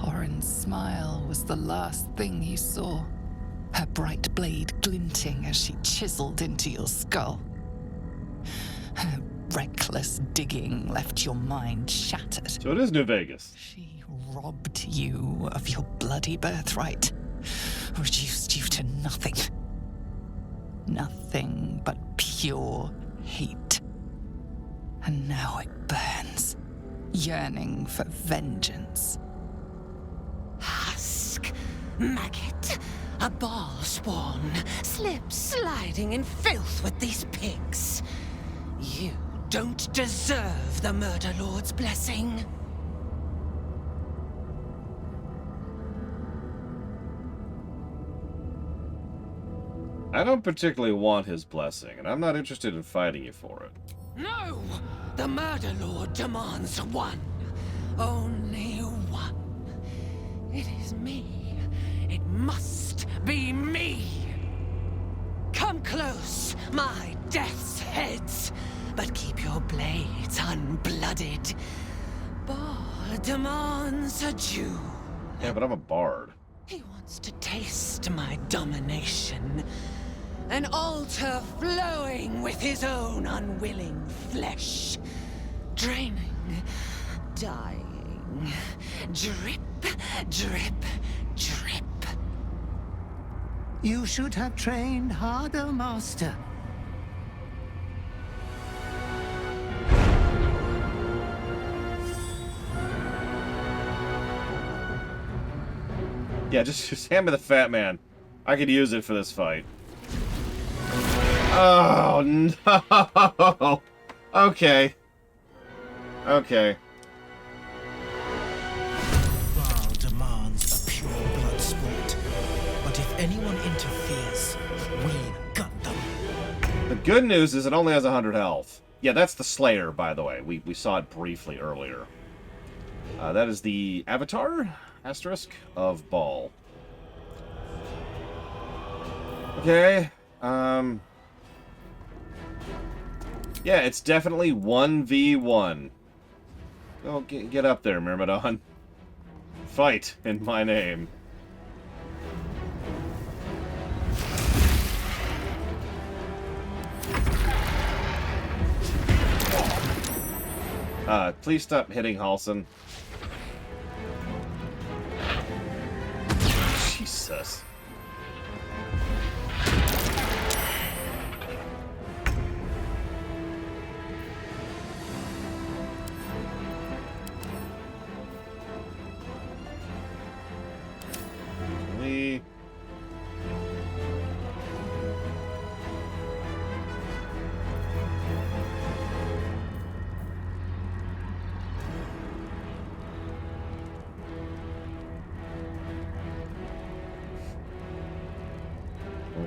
Orin's smile was the last thing you saw. Her bright blade glinting as she chiseled into your skull. Her reckless digging left your mind shattered. So it is New Vegas. She robbed you of your bloody birthright, reduced you to nothing. Nothing but pure hate. And now it burns, yearning for vengeance. Husk, maggot, a ball spawn, slip sliding in filth with these pigs. You don't deserve the Murder Lord's blessing. I don't particularly want his blessing, and I'm not interested in fighting you for it. No! The Murder Lord demands one. Only one. It is me. It must be me. Come close, my death's heads, but keep your blades unblooded. Bhaal demands a Jew. Yeah, but I'm a bard. He wants to taste my domination. An altar flowing with his own unwilling flesh. Draining, dying, drip, drip, drip. You should have trained harder, Master. Yeah, just hand me the fat man. I could use it for this fight. Oh, no! Okay. Okay. Bhaal demands a pure blood sport, but if anyone interferes, we gut them. The good news is it only has 100 health. Yeah, that's the Slayer, by the way. We saw it briefly earlier. That is the Avatar, asterisk, of Bhaal. Okay, yeah, it's definitely 1v1. Oh, get up there, Myrmidon. Fight in my name. Please stop hitting Halson. Jesus.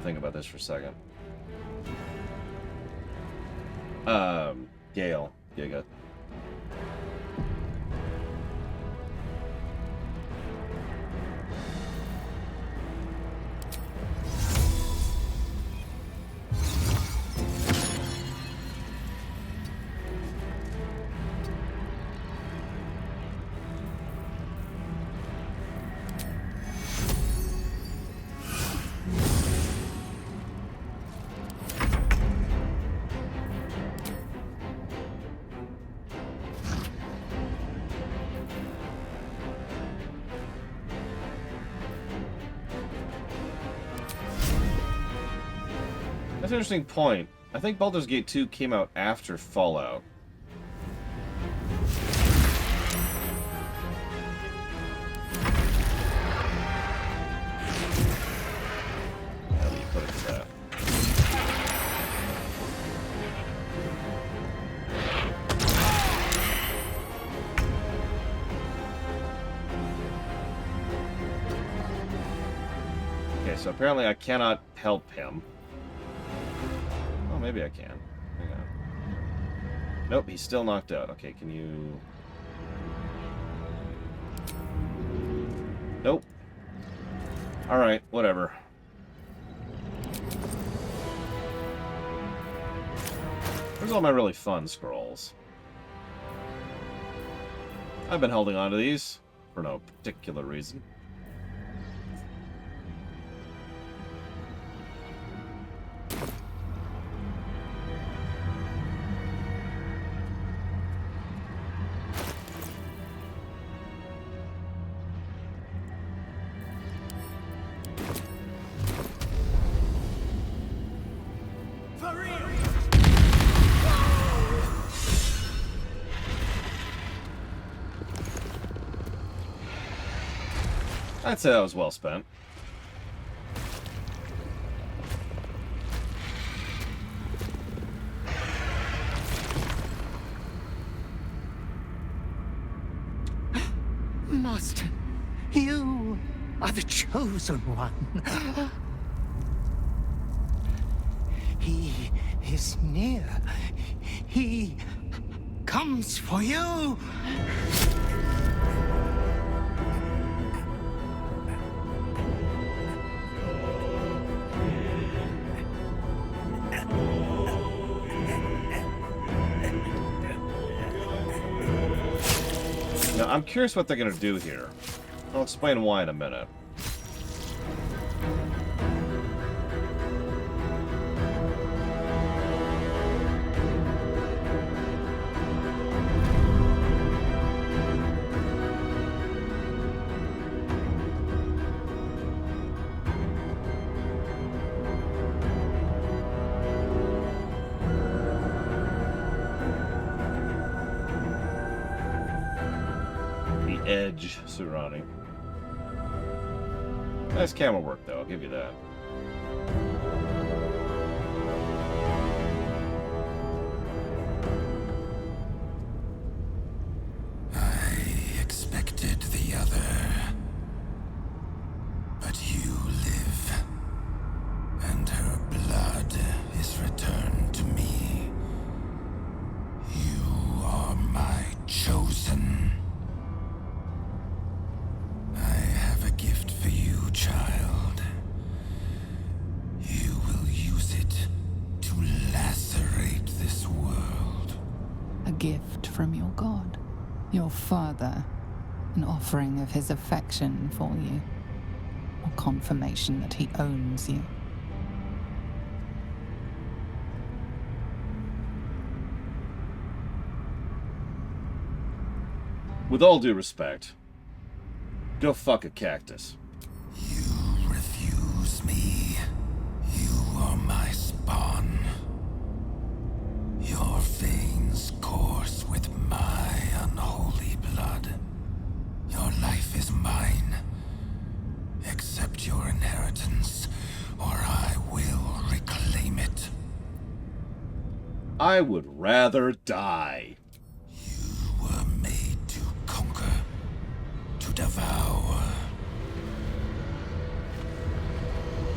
Think about this for a second. Gale. Giga. That's an interesting point. I think Baldur's Gate 2 came out after Fallout. How do you put it to that? Okay, so apparently I cannot help him. Maybe I can. Hang on. Nope, he's still knocked out. Okay, can you... Nope. Alright, whatever. Where's all my really fun scrolls? I've been holding on to these for no particular reason. I'd say that was well spent. Master, you are the chosen one. He is near. He comes for you. Now, I'm curious what they're going to do here. I'll explain why in a minute. Edge, Surani. Nice camera work, though. I'll give you that. I expected the other, but you live, and her blood is returned to me. You are my chosen. Gift for you, child. You will use it to lacerate this world. A gift from your god, your father, an offering of his affection for you, a confirmation that he owns you. With all due respect, go fuck a cactus. You refuse me. You are my spawn. Your veins course with my unholy blood. Your life is mine. Accept your inheritance, or I will reclaim it. I would rather die. You were made to conquer, to devour.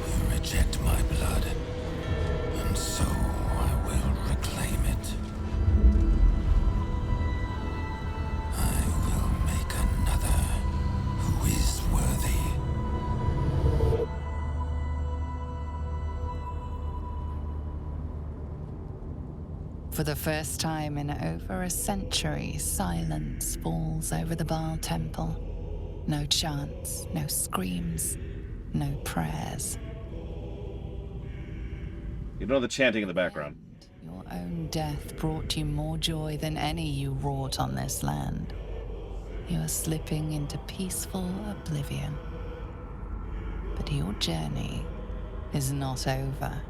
You reject my blood, and so I will reclaim it. I will make another who is worthy. For the first time in over a century, silence falls over the Bhaal temple. No chants, no screams, no prayers. You know the chanting in the background. Your own death brought you more joy than any you wrought on this land. You are slipping into peaceful oblivion. But your journey is not over.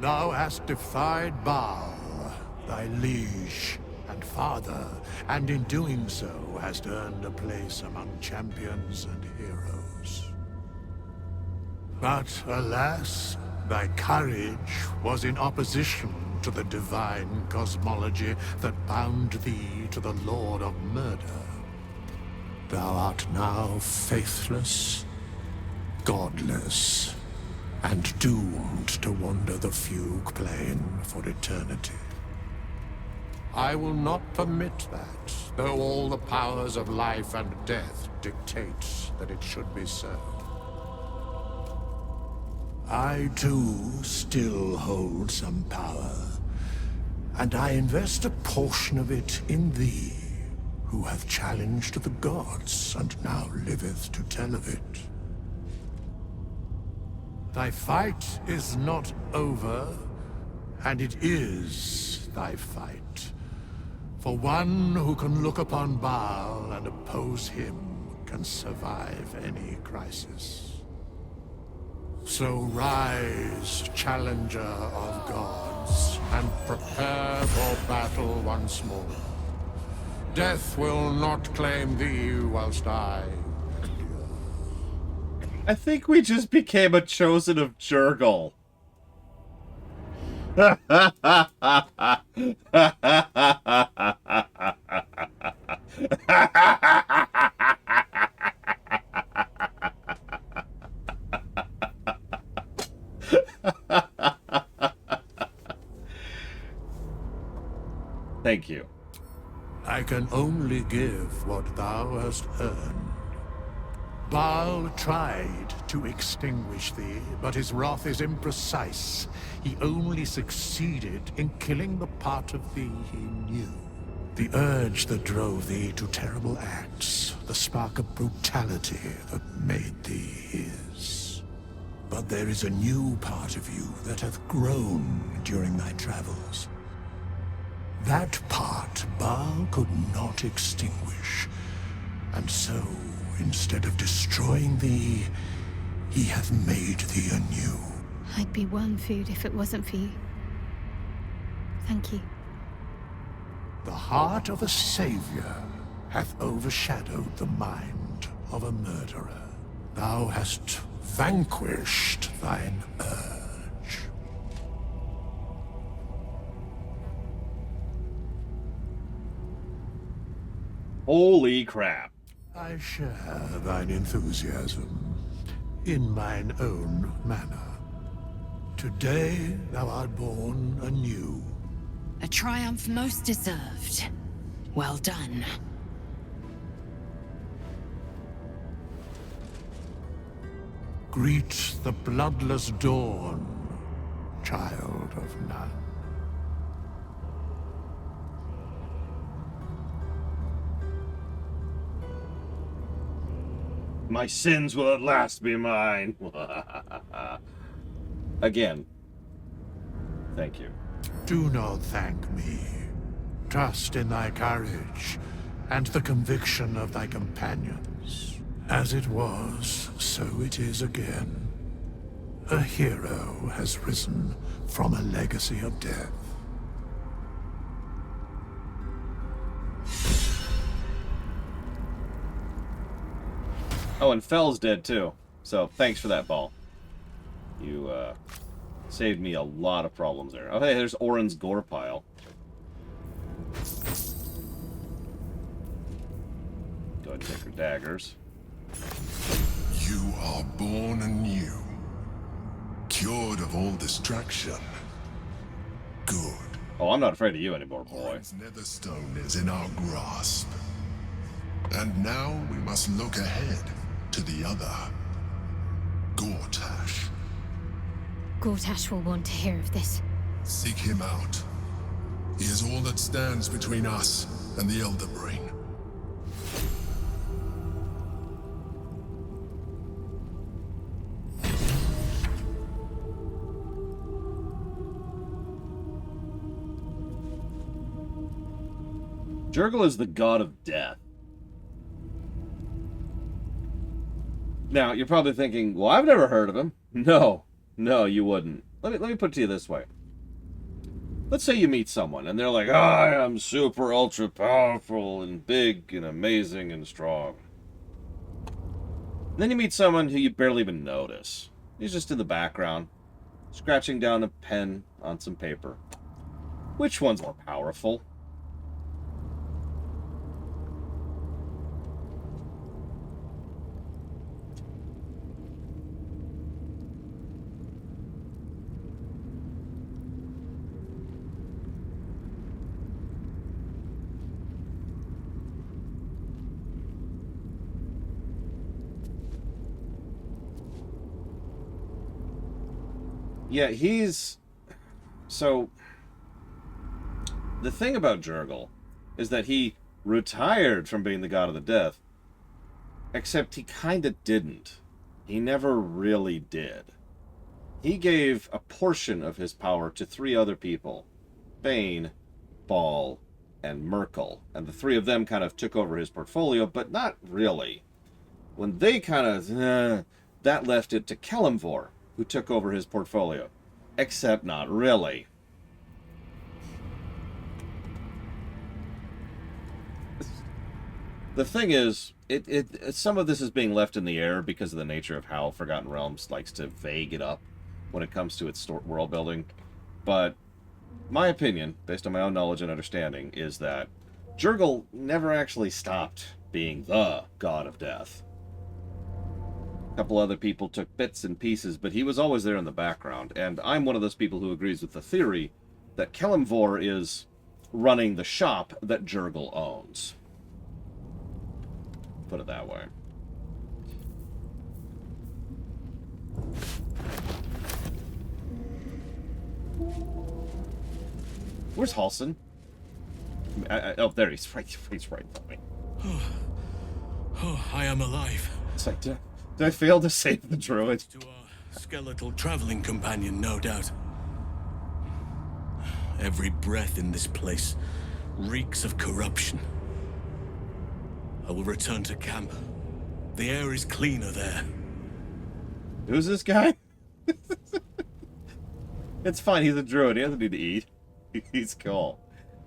Thou hast defied Bhaal, thy liege and father, and in doing so hast earned a place among champions and heroes. But alas, thy courage was in opposition to the divine cosmology that bound thee to the Lord of Murder. Thou art now faithless, godless, and doomed to wander the fugue plane for eternity. I will not permit that, though all the powers of life and death dictate that it should be so. I, too, still hold some power, and I invest a portion of it in thee, who hath challenged the gods and now liveth to tell of it. Thy fight is not over, and it is thy fight. For one who can look upon Bhaal and oppose him can survive any crisis. So rise, challenger of gods, and prepare for battle once more. Death will not claim thee whilst I... I think we just became a chosen of Jurgle. Thank you. I can only give what thou hast earned. Bhaal tried to extinguish thee, but his wrath is imprecise. He only succeeded in killing the part of thee he knew. The urge that drove thee to terrible acts, the spark of brutality that made thee his. But there is a new part of you that hath grown during thy travels. That part Bhaal could not extinguish, and so, instead of destroying thee, he hath made thee anew. I'd be worm food if it wasn't for you. Thank you. The heart of a savior hath overshadowed the mind of a murderer. Thou hast vanquished thine urge. Holy crap. I share thine enthusiasm in mine own manner. Today thou art born anew. A triumph most deserved. Well done. Greet the bloodless dawn, child of none. My sins will at last be mine. Again. Thank you. Do not thank me. Trust in thy courage and the conviction of thy companions. As it was, so it is again. A hero has risen from a legacy of death. Oh, and Fell's dead too. So thanks for that, Bhaal. You saved me a lot of problems there. Oh, hey, there's Orin's gore pile. Go ahead and take her daggers. You are born anew, cured of all distraction. Good. Oh, I'm not afraid of you anymore, boy. Orin's netherstone is in our grasp. And now we must look ahead to the other. Gortash. Gortash will want to hear of this. Seek him out. He is all that stands between us and the Elder Brain. Jurgle is the god of death. Now, you're probably thinking, well, I've never heard of him. No, you wouldn't. Let me put it to you this way. Let's say you meet someone, and they're like, I am super ultra powerful and big and amazing and strong. And then you meet someone who you barely even notice. He's just in the background, scratching down a pen on some paper. Which one's more powerful? Yeah, so, the thing about Jurgle is that he retired from being the god of the death, except he kinda didn't. He never really did. He gave a portion of his power to 3 other people. Bane, Bhaal, and Merkel. And the 3 of them kind of took over his portfolio, but not really. When they kind of... that left it to Kelemvor, who took over his portfolio. Except not really. The thing is, some of this is being left in the air because of the nature of how Forgotten Realms likes to vague it up when it comes to its world building. But my opinion, based on my own knowledge and understanding, is that Jurgle never actually stopped being the god of death. A couple other people took bits and pieces, but he was always there in the background, and I'm one of those people who agrees with the theory that Kelemvor is running the shop that Jurgle owns. Put it that way. Where's Halson? Oh, there he's right by me. Oh, I am alive. It's like, did I fail to save the druid? To our skeletal traveling companion, no doubt. Every breath in this place reeks of corruption. I will return to camp. The air is cleaner there. Who's this guy? It's fine, he's a druid. He doesn't need to eat. He's cool.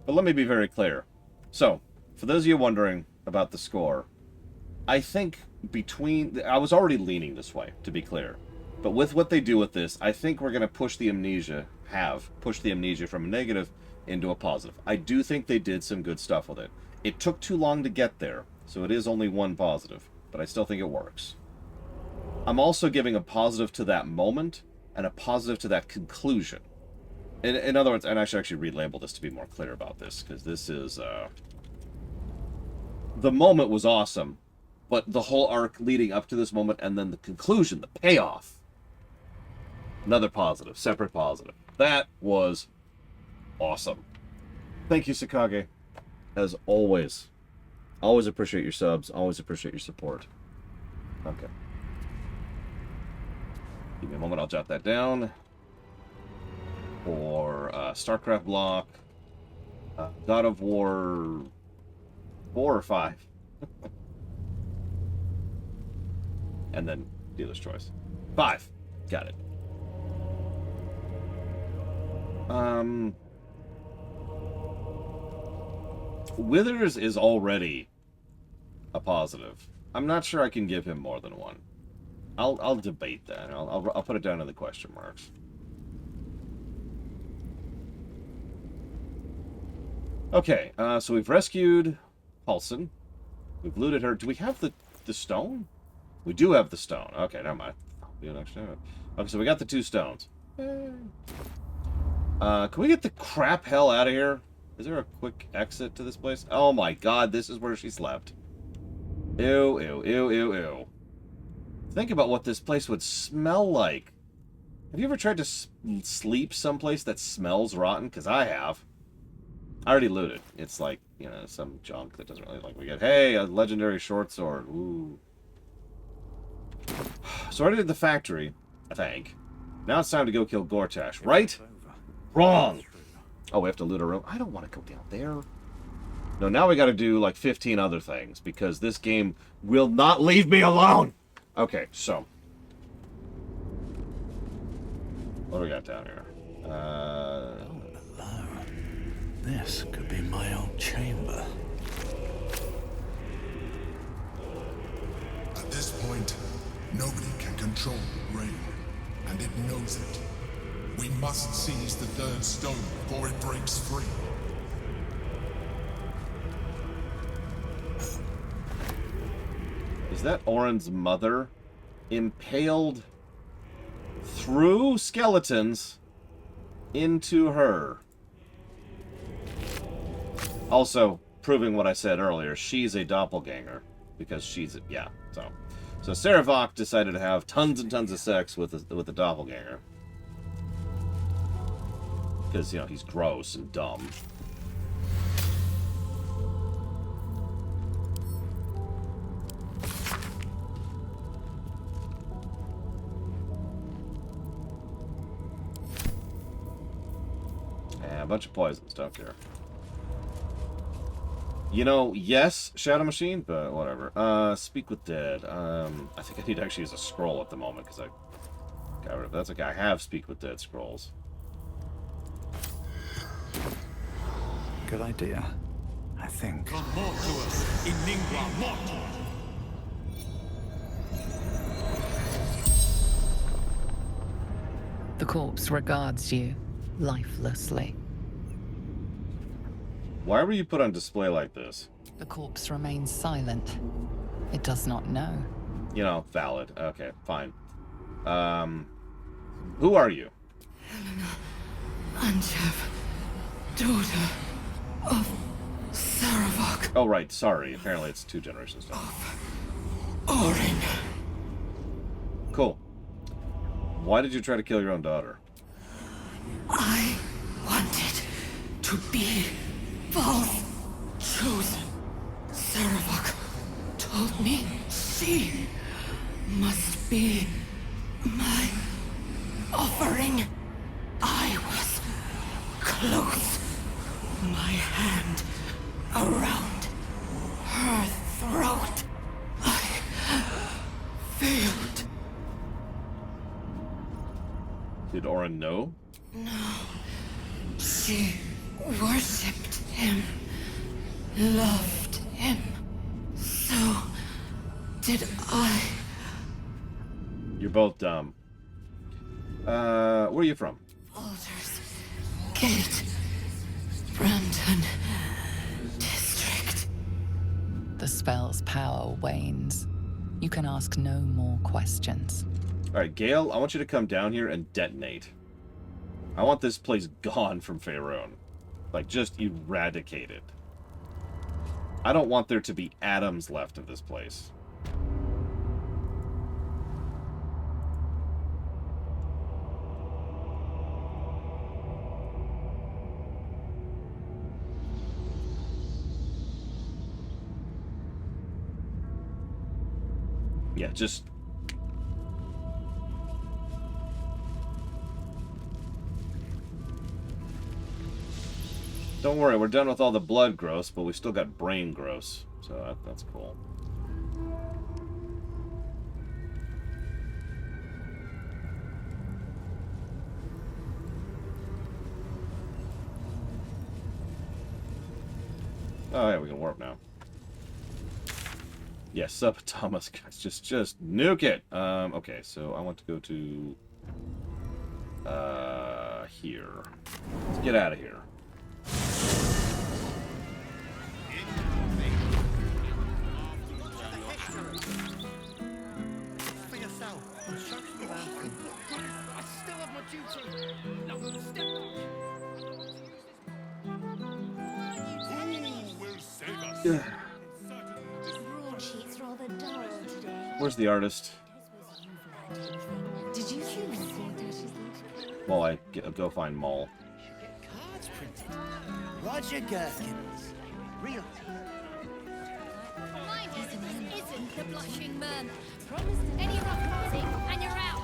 But let me be very clear. So, for those of you wondering about the score, I think I was already leaning this way, to be clear. But with what they do with this, I think we're going to push the amnesia from a negative into a positive. I do think they did some good stuff with it. It took too long to get there, so it is only one positive, but I still think it works. I'm also giving a positive to that moment and a positive to that conclusion. In other words, and I should actually relabel this to be more clear about this, because this is, the moment was awesome, but the whole arc leading up to this moment and then the conclusion, the payoff, another positive, separate positive. That was awesome. Thank you, Sakage. As always. Always appreciate your subs. Always appreciate your support. Okay. Give me a moment. I'll jot that down. For StarCraft block. God of War 4 or 5. And then dealer's choice. 5. Got it. Withers is already a positive. I'm not sure I can give him more than one. I'll debate that. I'll put it down in the question marks. Okay, so we've rescued Halson. We've looted her. Do we have the stone? We do have the stone. Okay, never mind. Okay, so we got the 2 stones. Can we get the crap hell out of here? Is there a quick exit to this place? Oh my god, this is where she slept. Ew, ew, ew, ew, ew. Think about what this place would smell like. Have you ever tried to sleep someplace that smells rotten? Because I have. I already looted. It's like, you know, some junk that doesn't really like we get. Hey, a legendary short sword. Ooh. So I already did the factory, I think. Now it's time to go kill Gortash, right? Wrong! Oh, we have to loot a room. I don't want to go down there. No, now we got to do like 15 other things because this game will not leave me alone. Okay, so what do we got down here? This could be my old chamber. At this point, nobody can control the rain, and it knows it. We must seize the 3rd stone before it breaks free. Is that Orin's mother impaled through skeletons into her? Also, proving what I said earlier, she's a doppelganger. Because she's, yeah, so Saravok decided to have tons and tons of sex with the doppelganger. Because, you know, he's gross and dumb. Yeah, a bunch of poison stuff here. You know, yes, Shadow Machine, but whatever. Speak with Dead. I think I need to actually use a scroll at the moment, because I got rid of that's okay. I have Speak with Dead scrolls. Good idea, I think. Come more to us in lingua mortis. The corpse regards you lifelessly. Why were you put on display like this? The corpse remains silent. It does not know. You know, valid. Okay, fine. Who are you? Anchev, daughter of Saravok. Oh, right. Sorry. Apparently it's 2 generations down. Orin. Cool. Why did you try to kill your own daughter? I wanted to be Bhaal's chosen. Saravok told me she must be my offering. I was close. My hand around her throat. I failed. Did Orin know? No. She worshipped him. Loved him. So did I. You're both dumb. Where are you from? Baldur's Gate. Brandon District. The spell's power wanes. You can ask no more questions. Alright, Gale, I want you to come down here and detonate. I want this place gone from Faerun. Like, just eradicated. I don't want there to be atoms left of this place. Yeah, just... Don't worry, we're done with all the blood gross, but we still got brain gross. So that's cool. Oh yeah, we can warp now. Yes, subatomic guys, just nuke it. Okay, so I want to go to here. Let's get out of here. For yourself. I still have my duty. No, step Yeah. Broadsheet's rather dull today. Where's the artist? Did you see that? Well, I go find Maul. Cards printed. Roger Gherkins. Real. Isn't the blushing man. Any rough party and you're out.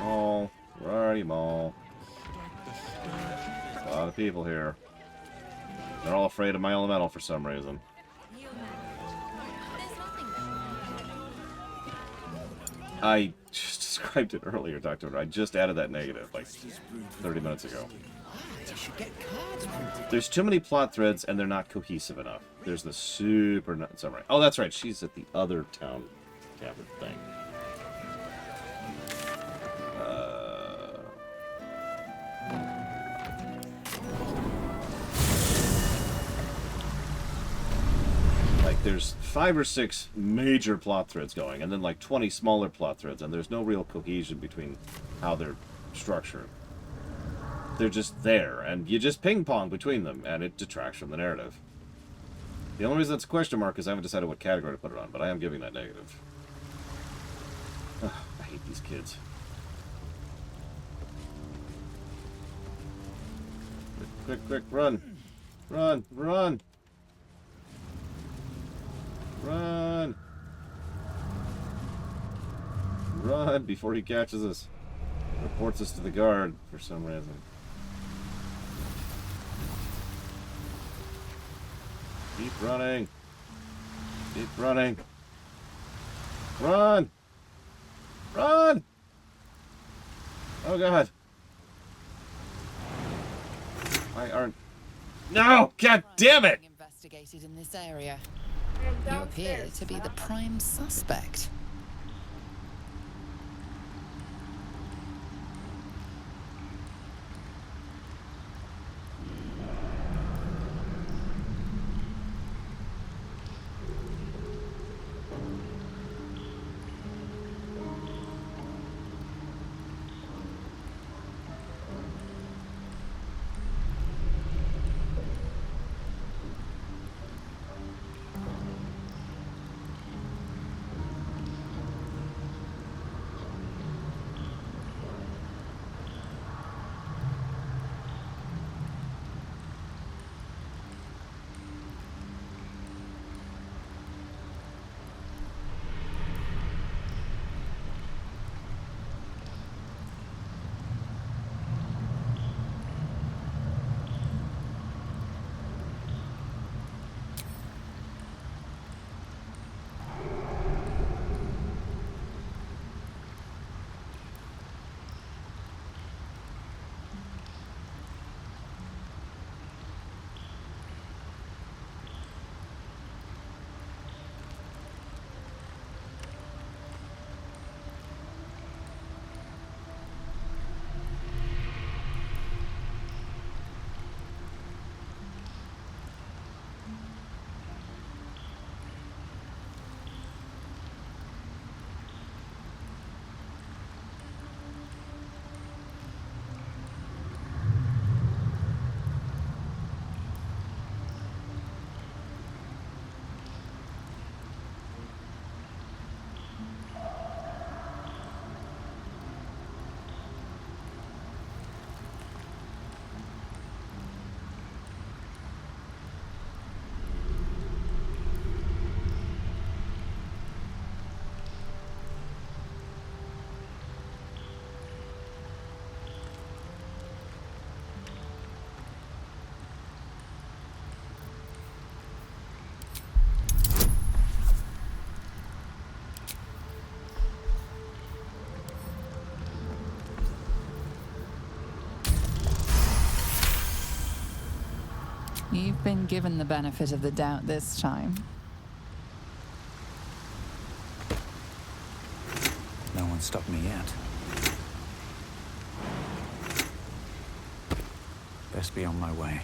Maul. Where are you, Maul? There's a lot of people here. They're all afraid of my elemental for some reason. I just described it earlier, Doctor. I just added that negative, like, 30 minutes ago. There's too many plot threads, and they're not cohesive enough. There's the super... Samurai. Oh, that's right. She's at the other town tavern thing. Like, there's 5 or 6 major plot threads going, and then like 20 smaller plot threads, and there's no real cohesion between how they're structured. They're just there, and you just ping-pong between them, and it detracts from the narrative. The only reason it's a question mark is I haven't decided what category to put it on, but I am giving that negative. Ugh, I hate these kids. Quick, quick, run! Run, run! Run! Run before he catches us. Reports us to the guard for some reason. Keep running. Keep running. Run! Run! Oh god. Why aren't... No! God damn it! Investigated in this area. You appear to be the prime suspect. You've been given the benefit of the doubt this time. No one stopped me yet. Best be on my way.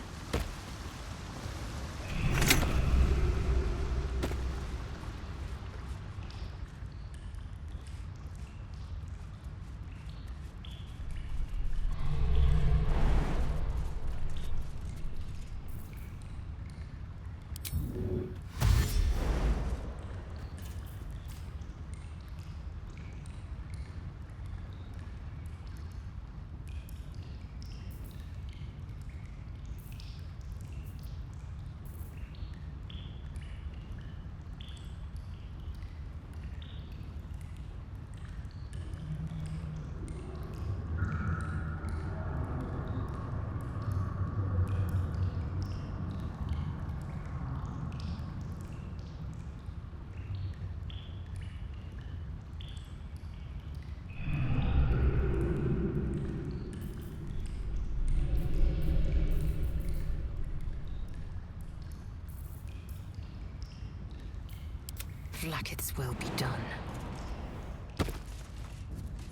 Blacketh's will be done.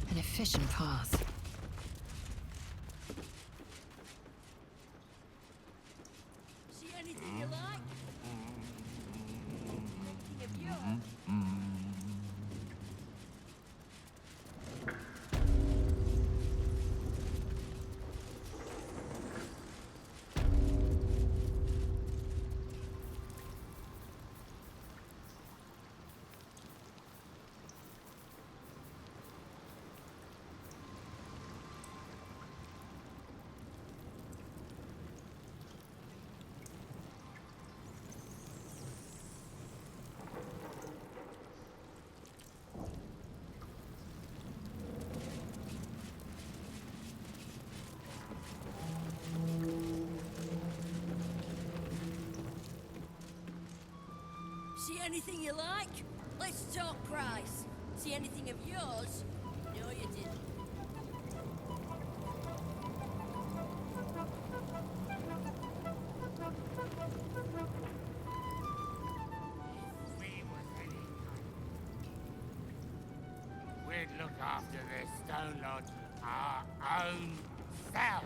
An efficient path. See anything you like? If you See anything you like? Let's talk price. See anything of yours? No, you didn't. We'd look after this Stone Lord our own self.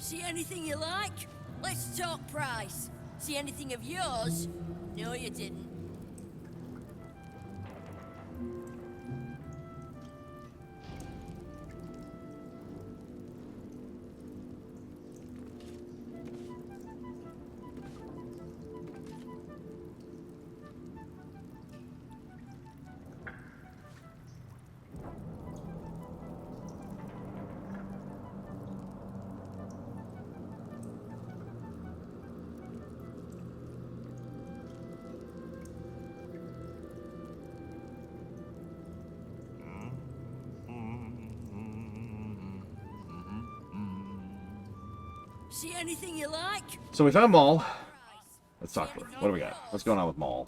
See anything you like? Let's talk price. See anything of yours? No, you didn't. See anything you like? So we found Maul. Let's talk to her. What do we got? What's going on with Maul?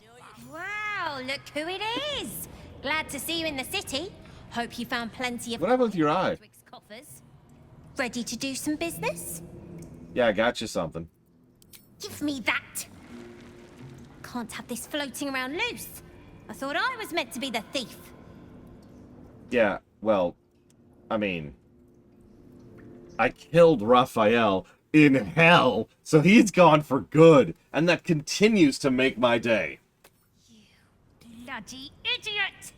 Wow, look who it is! Glad to see you in the city. Hope you found plenty of What happened with your eye? coffers. Ready to do some business? Yeah, I got you something. Give me that! Can't have this floating around loose. I thought I was meant to be the thief. Yeah, well, I mean, I killed Raphael in hell, so he's gone for good, and that continues to make my day. Bloody idiot!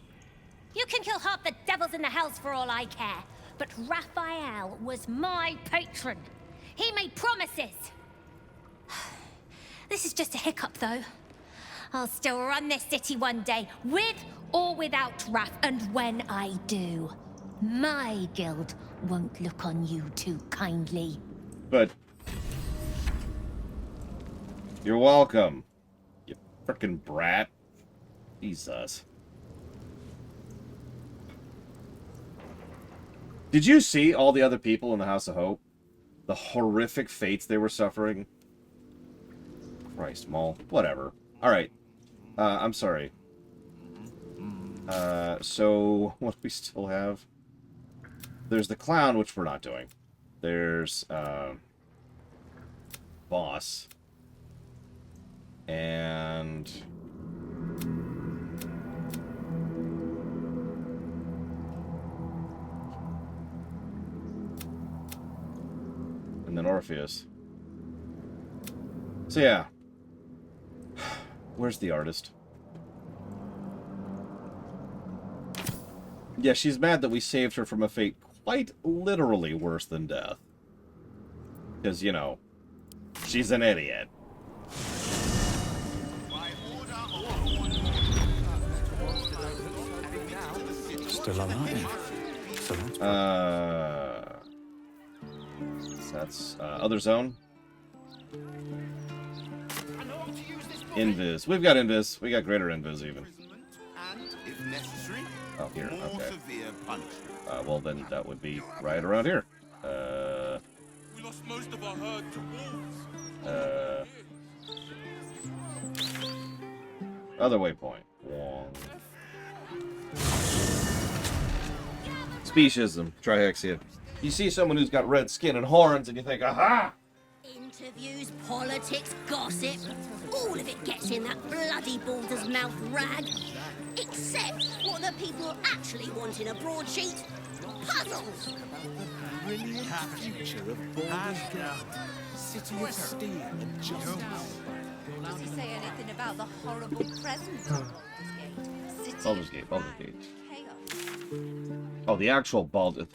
You can kill half the devils in the hells for all I care, but Raphael was my patron. He made promises. This is just a hiccup, though. I'll still run this city one day, with or without Raph, and when I do, my guild won't look on you too kindly. But you're welcome, you frickin' brat. Jesus. Did you see all the other people in the House of Hope? The horrific fates they were suffering? Christ, Maul. Whatever. Alright. I'm sorry. So, what do we still have? There's the clown, which we're not doing. There's, boss. And... and then Orpheus. So yeah. Where's the artist? Yeah, she's mad that we saved her from a fate quite literally worse than death. Because, you know, she's an idiot. Still alive. That's other zone. Invis. We've got Invis. We got greater Invis even. Oh, here. Okay. Well, then that would be right around here. We lost most of our herd to wolves. Other waypoint. Speciesism. Trihexia. You see someone who's got red skin and horns, and you think, aha! Interviews, politics, gossip, all of it gets in that bloody Baldur's mouth rag. Except what the people actually want in a broadsheet. Puzzles! Brilliant future of Baldur's Gate. City of Steel and Justice. Does he say anything about the horrible present of Baldur's Gate. Baldur's Gate. Oh, the actual Baldur.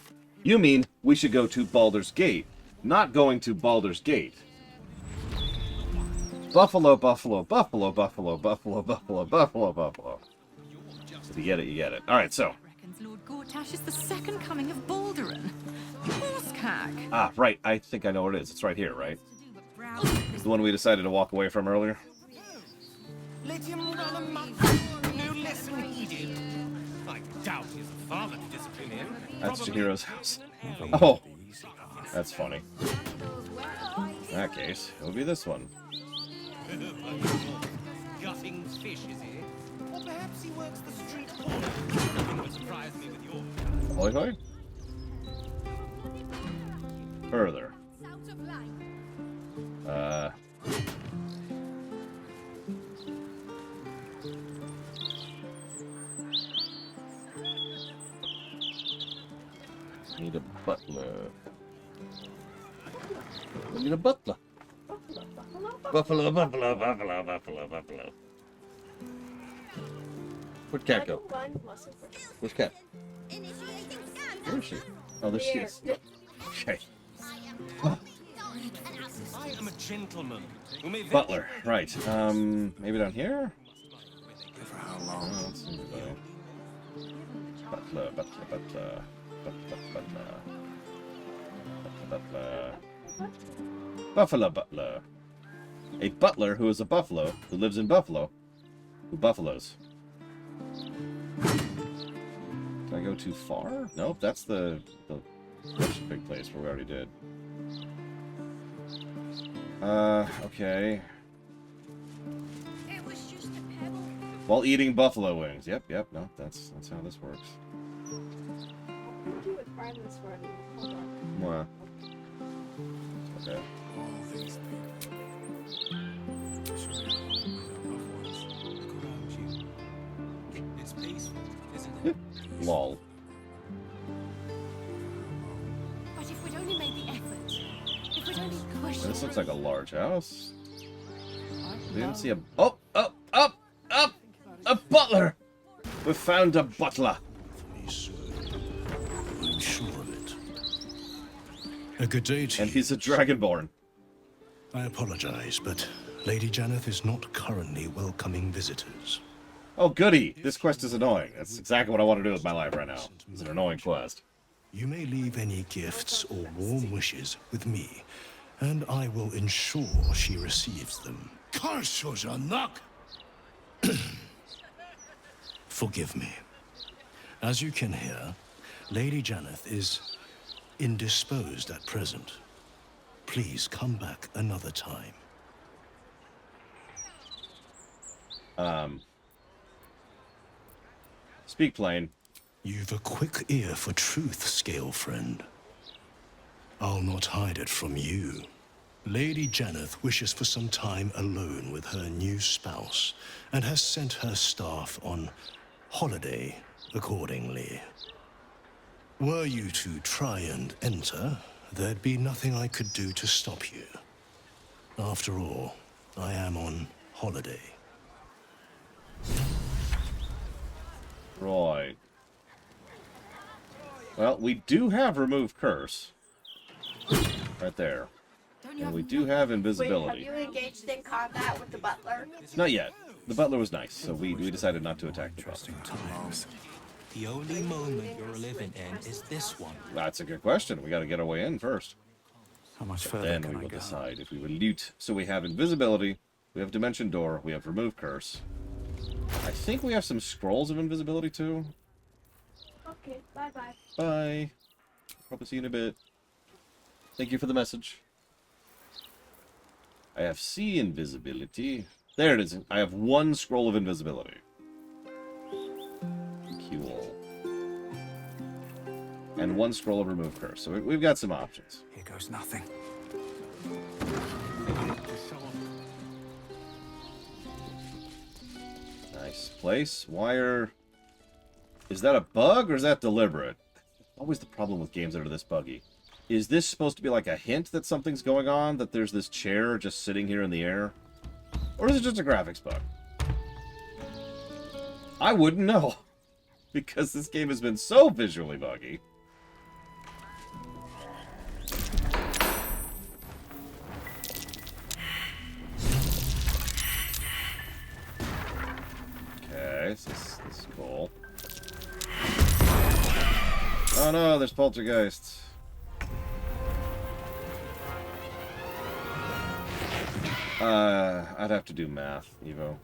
You mean we should go to Baldur's Gate, not going to Baldur's Gate. Buffalo, buffalo, buffalo, buffalo, buffalo, buffalo, buffalo, buffalo. If you get it, you get it. Alright, so. Lord Gortash is the second coming of Baldurin. Horsecack. Ah, right. I think I know what it is. It's right here, right? The one we decided to walk away from earlier. Let him run amok. No lesson heeded. I doubt he's a father to discipline him. That's Chihiro's house. Oh, that's funny. In that case, it would be this one. Gutting fish, is he? Or perhaps he works the street corner. Nothing would surprise me with your... Holy holy. Further. Need a butler. We need a butler. Buffalo, buffalo, buffalo, buffalo, buffalo. Where'd Cat go? Where's Cat? Where is she? Oh, there she is. Okay. I am a gentleman who may Butler, right. Maybe down here? For how long? Oh, let's see. Butler, butler, butler. Butler. Buffalo butler. A butler who is a buffalo, who lives in Buffalo, who buffaloes. Did I go too far? Nope, that's the big place where we already did. Okay. While eating buffalo wings. Yep, no, that's how this works. What? Okay. It's peaceful, isn't it? Lol. But if we'd only made the effort, if we'd only pushed... This looks like a large house. We didn't see a... A butler! We found a butler! I'm sure of it. A good day to And he's a dragonborn. I apologize, but Lady Janeth is not currently welcoming visitors. Oh, goody! This quest is annoying. That's exactly what I want to do with my life right now. It's an annoying quest. You may leave any gifts or warm wishes with me, and I will ensure she receives them. Forgive me. As you can hear, Lady Janeth is indisposed at present. Please come back another time. Speak plain. You've a quick ear for truth, Scale Friend. I'll not hide it from you. Lady Janeth wishes for some time alone with her new spouse, and has sent her staff on holiday accordingly. Were you to try and enter, there'd be nothing I could do to stop you. After all, I am on holiday. Right. Well, we do have Remove Curse. Right there. And we do have Invisibility. Wait, have you engaged in combat with the butler? Not yet. The butler was nice, so we decided not to attack the butler. The only moment you're living in is this one. That's a good question. We got to get our way in first. How much further Then can we I will go? decide if we will loot. So we have Invisibility, we have Dimension Door, we have Remove Curse. I think we have some Scrolls of Invisibility too. Okay, bye-bye. Bye. Probably see you in a bit. Thank you for the message. I have C Invisibility. There it is. I have 1 Scroll of Invisibility. Cool. And 1 Scroll of Remove Curse. So we've got some options. Here goes nothing. Nice place. Wire. Is that a bug or is that deliberate? Always the problem with games that are this buggy. Is this supposed to be like a hint that something's going on? That there's this chair just sitting here in the air? Or is it just a graphics bug? I wouldn't know. Because this game has been so visually buggy. Okay, this is cool. Oh no, there's poltergeists. I'd have to do math, Evo.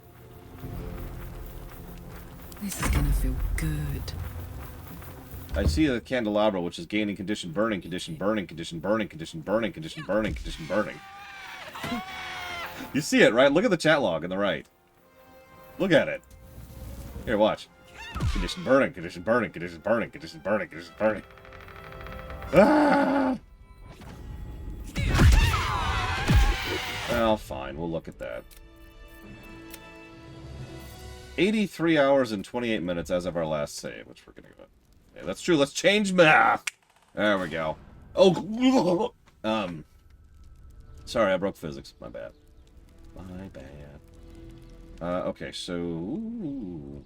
This is gonna feel good. I see a candelabra, which is gaining condition, burning condition, burning condition, burning condition, burning condition, burning condition, burning. You see it, right? Look at the chat log on the right. Look at it. Here, watch. Condition burning, condition burning, condition burning, condition burning, condition burning. Ah! Well, fine. We'll look at that. 83 hours and 28 minutes as of our last save, which we're gonna go. Yeah, that's true. Let's change math. There we go. Oh, sorry, I broke physics. My bad. My bad. Okay, so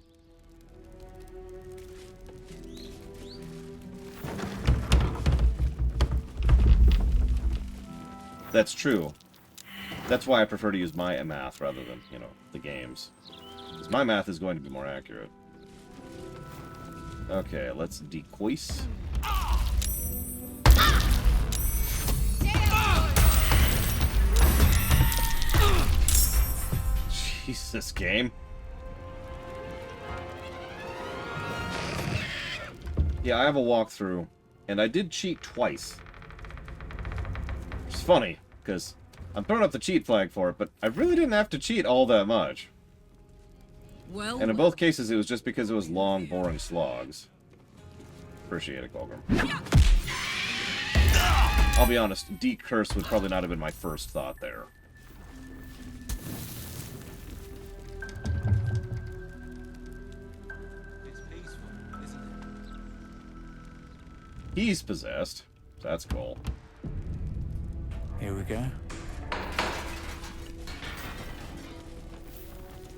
that's true. That's why I prefer to use my math rather than, you know, the game's. Because my math is going to be more accurate. Okay, let's decoise. Jesus, game. Yeah, I have a walkthrough, and I did cheat twice. Which is funny, because I'm throwing up the cheat flag for it, but I really didn't have to cheat all that much. Well, And in both cases, it was just because it was long, boring slogs. Appreciate it, Golgrim. I'll be honest, decurse would probably not have been my first thought there. He's possessed. So that's cool. Here we go.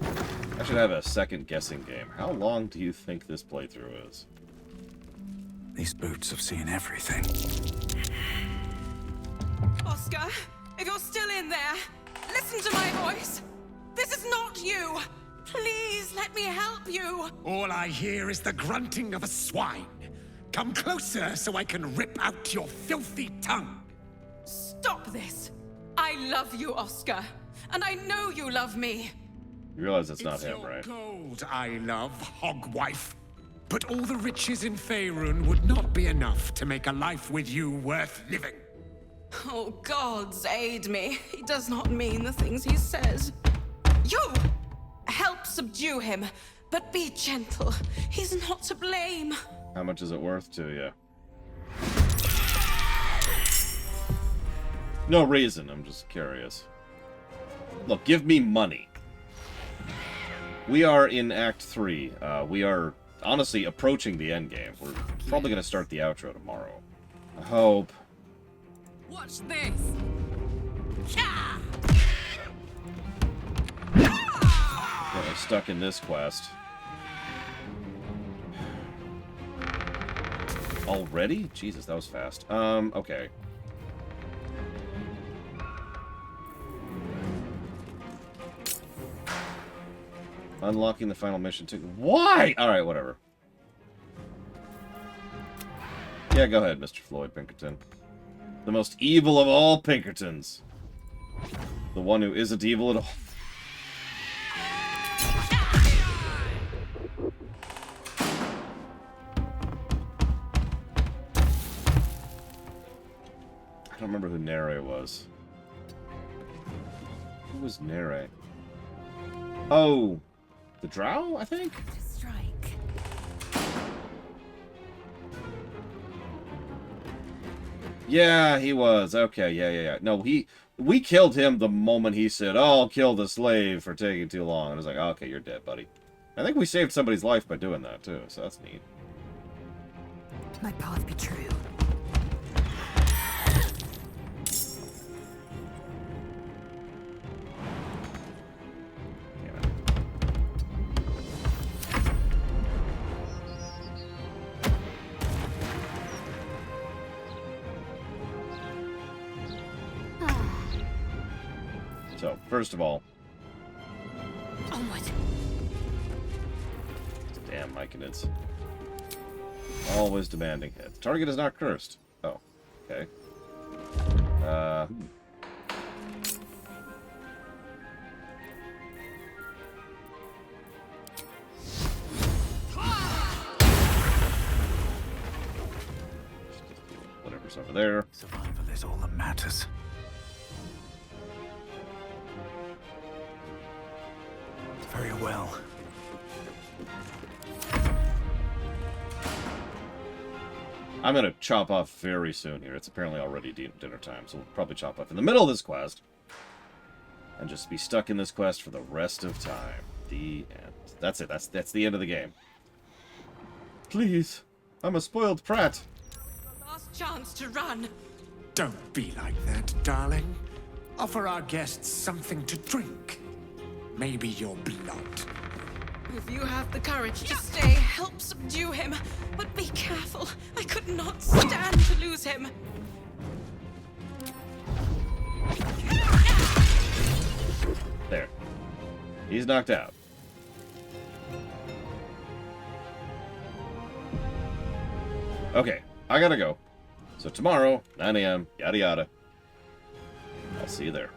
I should have a second guessing game. How long do you think this playthrough is? These boots have seen everything. Oscar, if you're still in there, listen to my voice. This is not you. Please let me help you. All I hear is the grunting of a swine. Come closer so I can rip out your filthy tongue. Stop this. I love you, Oscar. And I know you love me. You realize it's not him, right? Gold I love, hogwife. But all the riches in Faerun would not be enough to make a life with you worth living. Oh, gods, aid me. He does not mean the things he says. You! Help subdue him, but be gentle. He's not to blame. How much is it worth to you? No reason, I'm just curious. Look, give me money. We are in Act 3. We are, honestly, approaching the end game. We're probably going to start the outro tomorrow. I hope. Watch this! We're stuck in this quest. Already? Jesus, that was fast. Okay. Unlocking the final mission to... Why? Alright, whatever. Yeah, go ahead, Mr. Floyd Pinkerton. The most evil of all Pinkertons. The one who isn't evil at all. I don't remember who Nere was. Who was Nere? Oh, the Drow, I think? Strike. Yeah, he was. Okay, yeah. No, we killed him the moment he said, "Oh, I'll kill the slave for taking too long." And I was like, "Okay, you're dead, buddy." I think we saved somebody's life by doing that, too, so that's neat. My path be true. So, first of all... Onward. Damn Myconids. Always demanding hits. Target is not cursed. Oh, okay. Whatever's over there. Survival is all that matters. Very well. I'm going to chop off very soon here. It's apparently already dinner time, so we'll probably chop off in the middle of this quest. And just be stuck in this quest for the rest of time. The end. That's it. That's the end of the game. Please. I'm a spoiled brat. Last chance to run. Don't be like that, darling. Offer our guests something to drink. Maybe your blood. If you have the courage to stay, help subdue him. But be careful. I could not stand to lose him. There. He's knocked out. Okay, I gotta go. So tomorrow, 9 a.m., yada yada. I'll see you there.